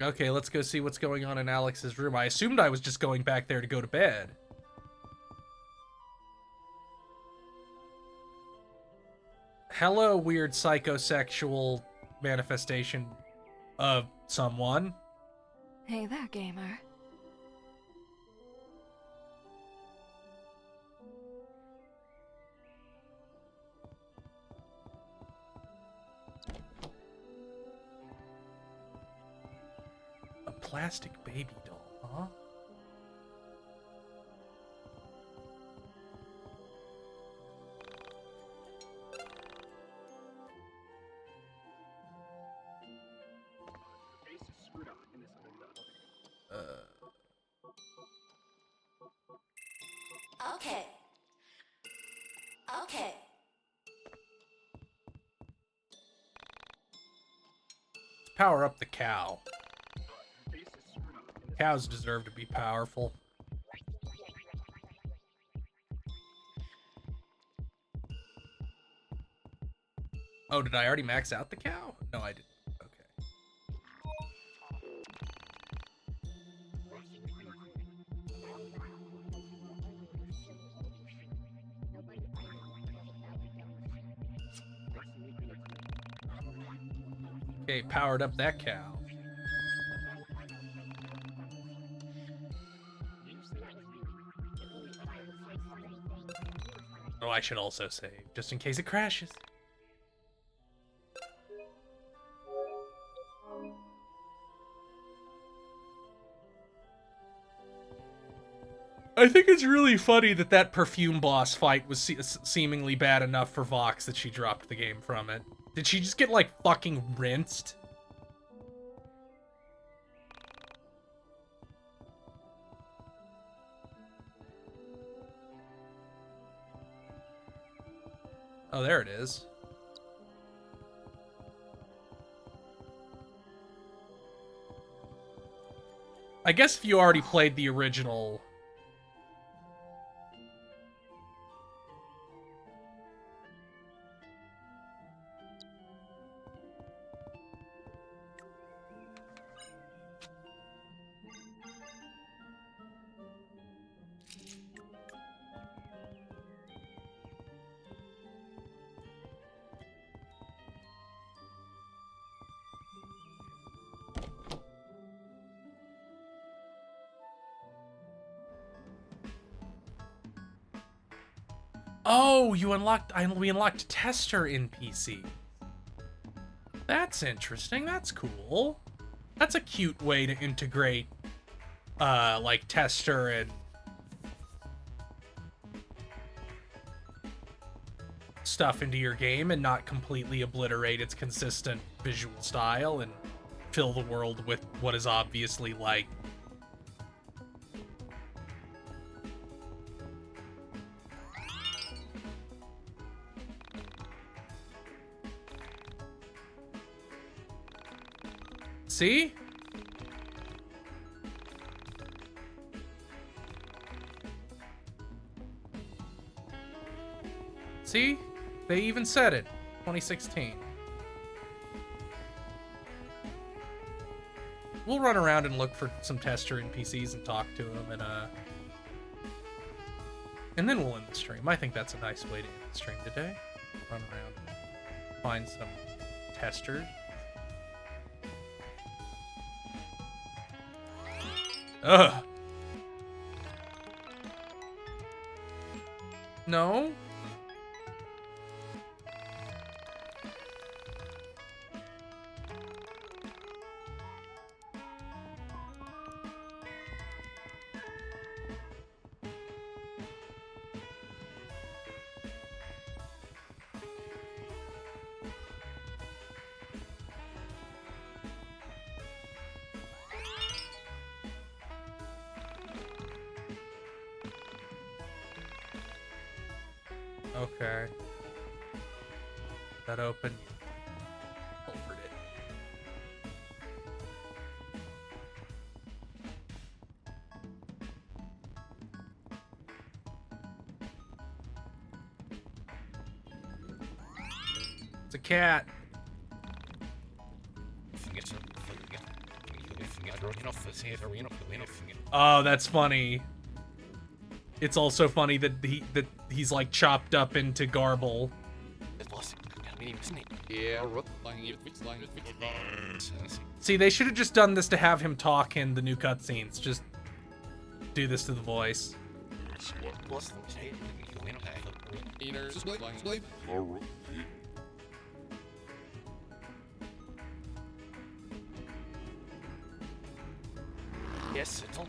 Okay, let's go see what's going on in Alex's room. I assumed I was just going back there to go to bed. Hello, weird psychosexual manifestation of someone. Hey there, gamer. A plastic baby doll, huh? Okay. Okay. Power up the cow. Cows deserve to be powerful. Oh, did I already max out the cow? No, I didn't. Okay, powered up that cow. Oh, I should also save, just in case it crashes. I think it's really funny that that perfume boss fight was seemingly bad enough for Vox that she dropped the game from it. Did she just get, like, fucking rinsed? Oh, there it is. I guess if you already played the original... Oh, we unlocked Tester in PC. That's interesting. That's cool. That's a cute way to integrate, like, Tester and stuff into your game and not completely obliterate its consistent visual style and fill the world with what is obviously, like, see? See? They even said it. 2016. We'll run around and look for some Tester NPCs and talk to them and then we'll end the stream. I think that's a nice way to end the stream today. Run around and find some Testers. Ugh. No? Okay. That open. Over it. It's a cat. Oh, that's funny. It's also funny that he's like chopped up into garble. See, they should have just done this to have him talk in the new cutscenes. Just do this to the voice. Yes, it's on.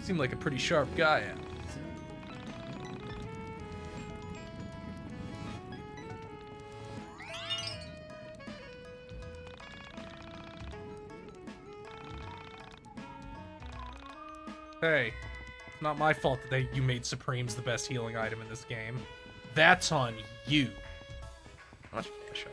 Seemed like a pretty sharp guy. Hey, it's not my fault that you made Supremes the best healing item in this game. That's on you. Much cash up.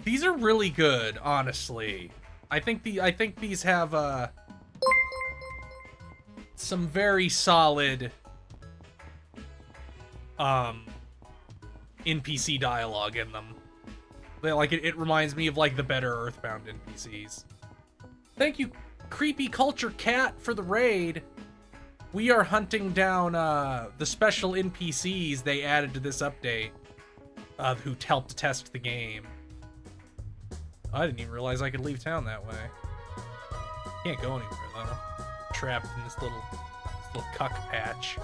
These are really good, honestly. I think these have some very solid NPC dialogue in them. It reminds me of like the better Earthbound NPCs. Thank you, creepy culture cat for the raid. We are hunting down the special NPCs they added to this update, who helped test the game. I didn't even realize I could leave town that way. Can't go anywhere though. Trapped in this little cuck patch.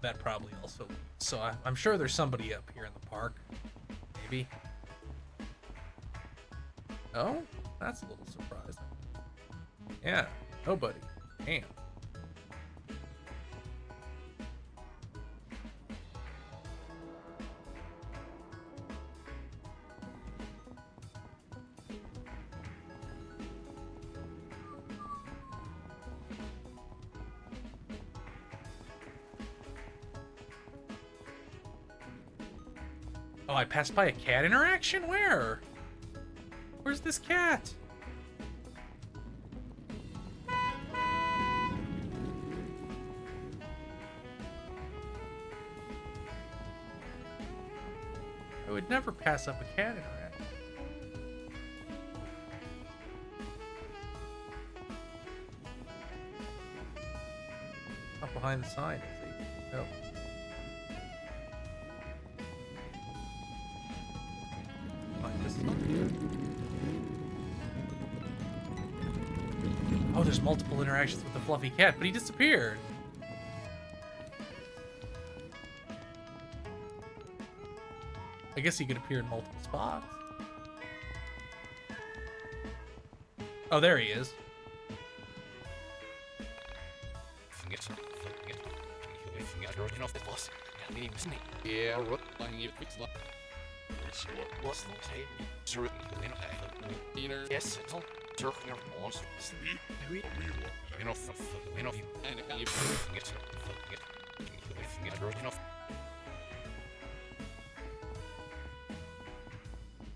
That probably also leaves. So I'm sure there's somebody up here in the park. Maybe. Oh, that's a little surprising. Yeah, nobody. Damn. Oh, I passed by a cat interaction? Where? Where's this cat? I would never pass up a cat interaction. Up behind the sign, I see. Oh. Oh, there's multiple interactions with the fluffy cat, but he disappeared. I guess he could appear in multiple spots. Oh, there he is.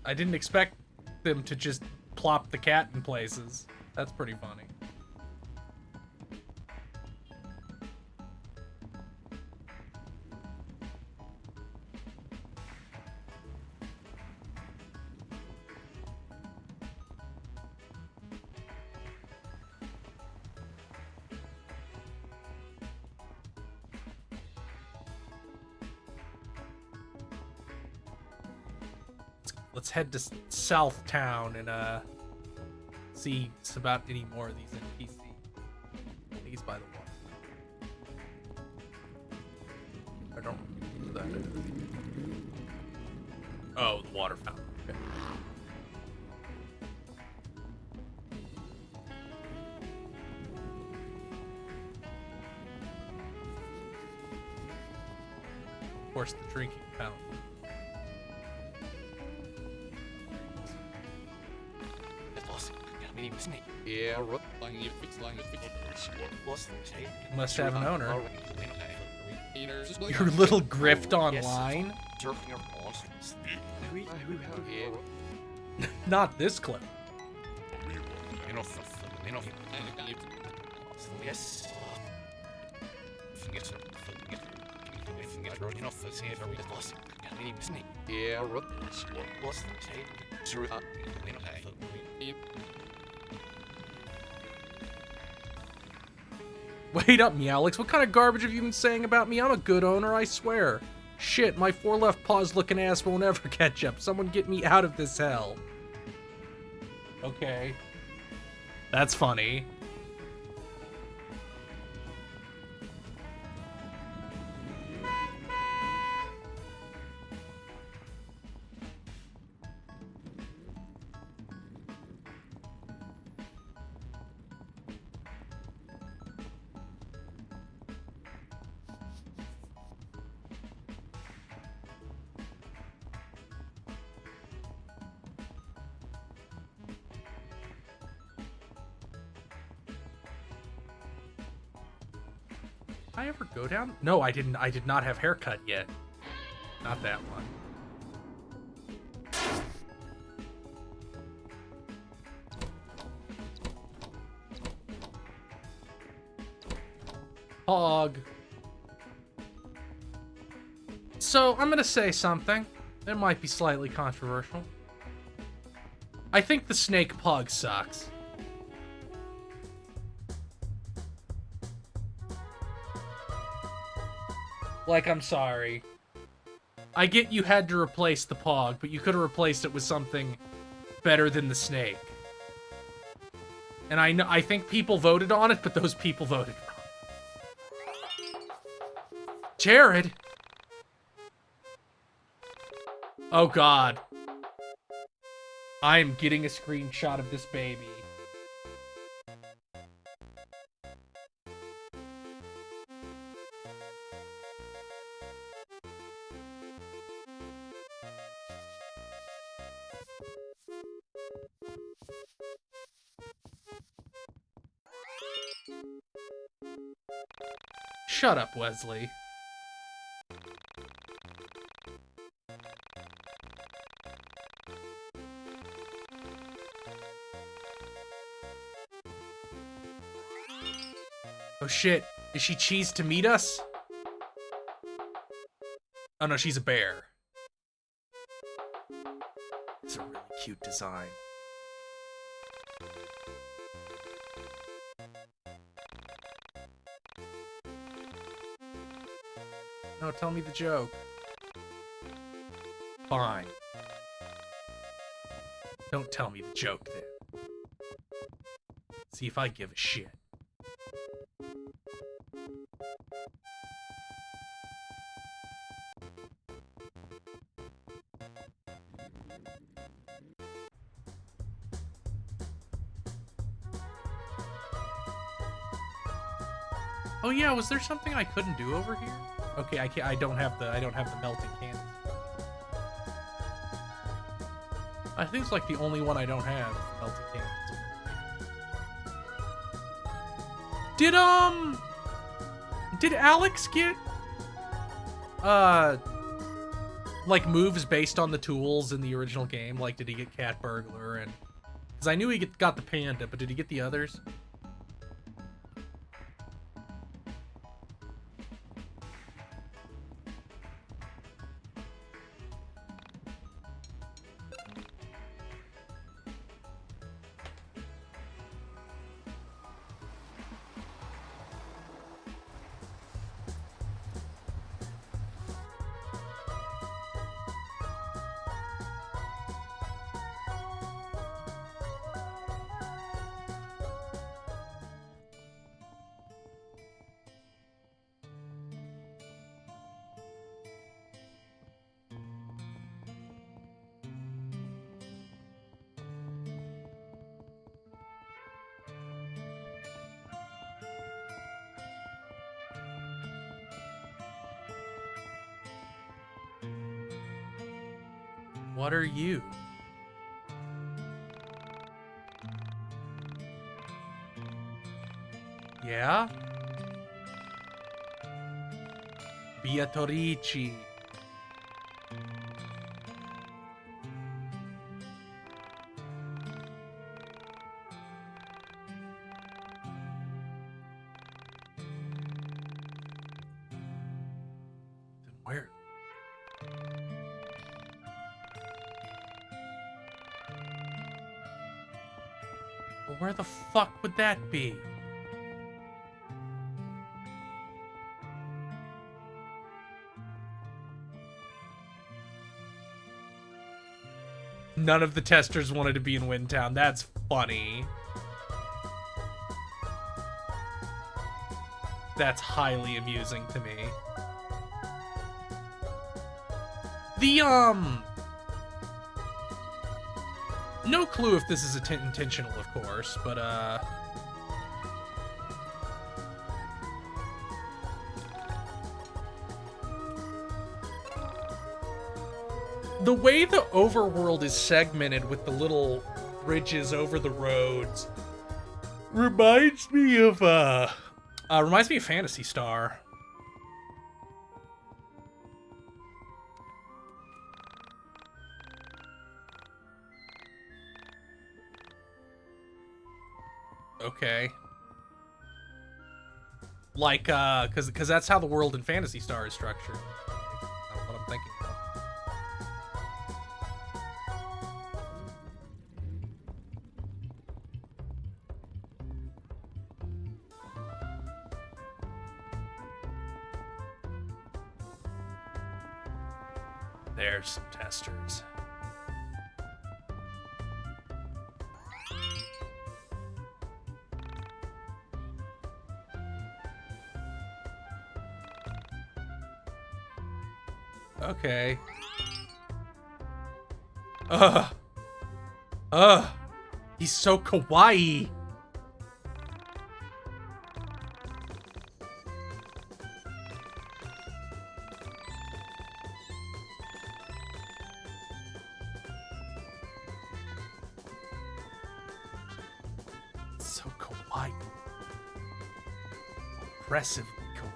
I didn't expect them to just plop the cat in places. That's pretty funny. Let's head to South Town and see about any more of these NPCs. I think he's by the water. I don't know who that is. Oh, the water fountain. Okay. Of course, the drinking fountain. Must have an owner. Your little grift online? Not this clip. Wait up, Meowlix. What kind of garbage have you been saying about me? I'm a good owner, I swear. Shit, my four left paws looking ass won't ever catch up. Someone get me out of this hell. Okay. That's funny. I ever go down? No, I didn't. I did not have haircut yet. Not that one. Hog. So, I'm gonna say something. It might be slightly controversial. I think the snake pug sucks. Like, I'm sorry. I get you had to replace the pog, but you could have replaced it with something better than the snake. And I think people voted on it, but those people voted wrong. Jared! Oh god. I am getting a screenshot of this baby. Shut up, Wesley. Oh shit, is she cheese to meet us? Oh no, she's a bear. It's a really cute design. No, tell me the joke. Fine. Don't tell me the joke then. See if I give a shit. Oh yeah, was there something I couldn't do over here? Okay, I don't have the melting candles. I think it's like the only one I don't have, the melting candles. Did Alex get like moves based on the tools in the original game? Like, did he get Cat Burglar? And because I knew he got the panda, but did he get the others? What are you? Yeah? Beatrici. Then where? Well, where the fuck would that be? None of the testers wanted to be in Windtown. That's funny. That's highly amusing to me. No clue if this is intentional, of course, but, the way the overworld is segmented with the little bridges over the roads reminds me of Phantasy Star. Okay. Like, cause that's how the world in Phantasy Star is structured. That's what I'm There's some testers. Okay. Ugh. Ugh. He's so kawaii. So kawaii. Aggressively kawaii.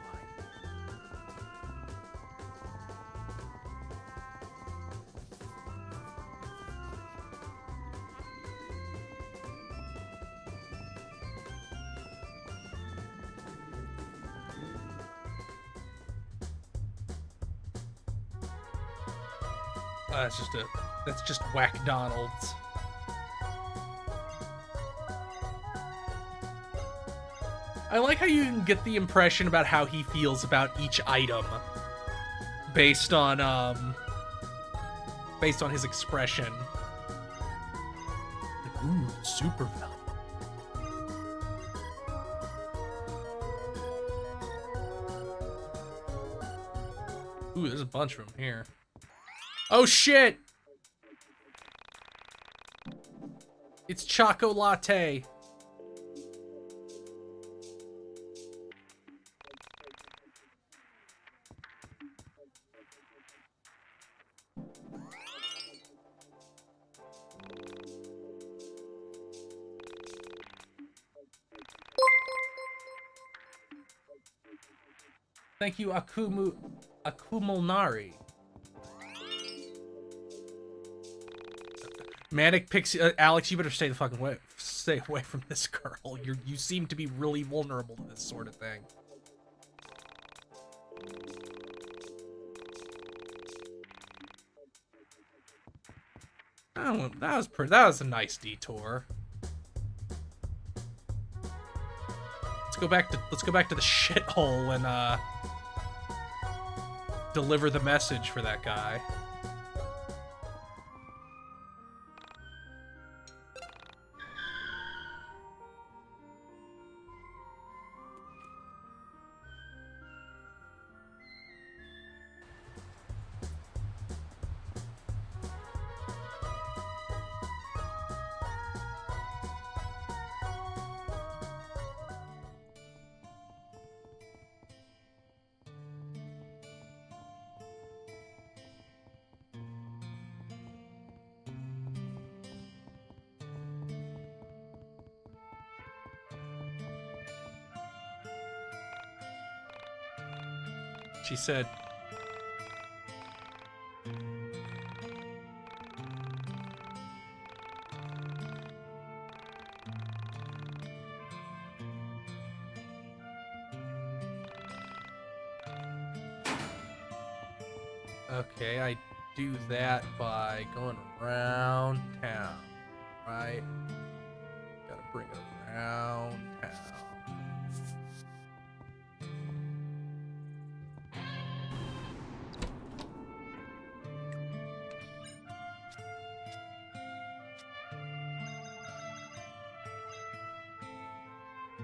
That's just whack-donalds. I like how you can get the impression about how he feels about each item based on his expression. Like, ooh, super value. Ooh, there's a bunch of them here. Oh shit! It's Choco Latte. Thank you, Akumunari. Manic Pixie, Alex, you better stay away from this girl. You seem to be really vulnerable to this sort of thing. Oh, that was a nice detour. Let's go back to the shithole and deliver the message for that guy. She said, okay, I do that by going around town, right? Gotta bring it around town.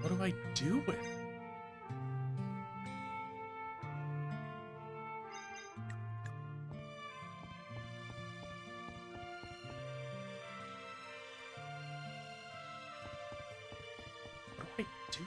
What do I do with it? What do I do?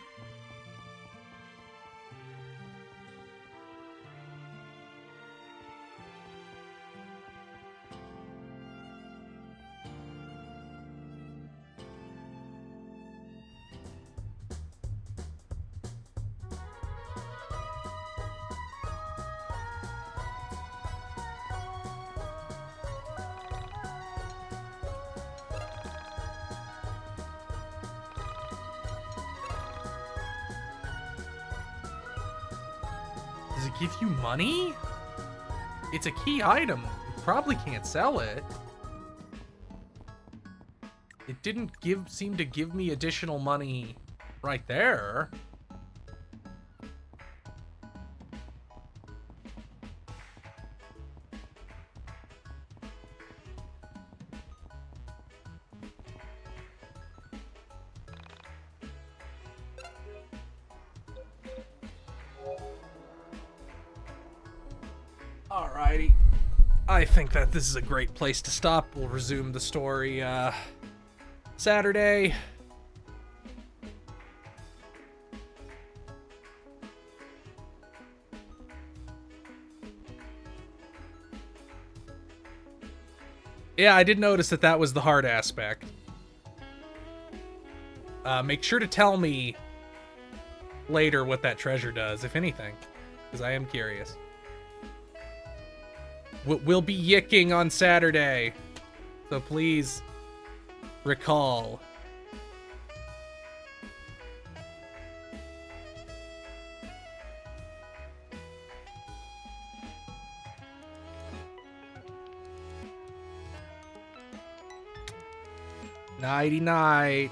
Does it give you money? It's a key item. You probably can't sell it. It didn't seem to give me additional money right there. Alrighty. I think that this is a great place to stop. We'll resume the story Saturday. Yeah, I did notice that that was the hard aspect. Make sure to tell me later what that treasure does, if anything, because I am curious. We'll be yiiking on Saturday, so please recall. Nighty night.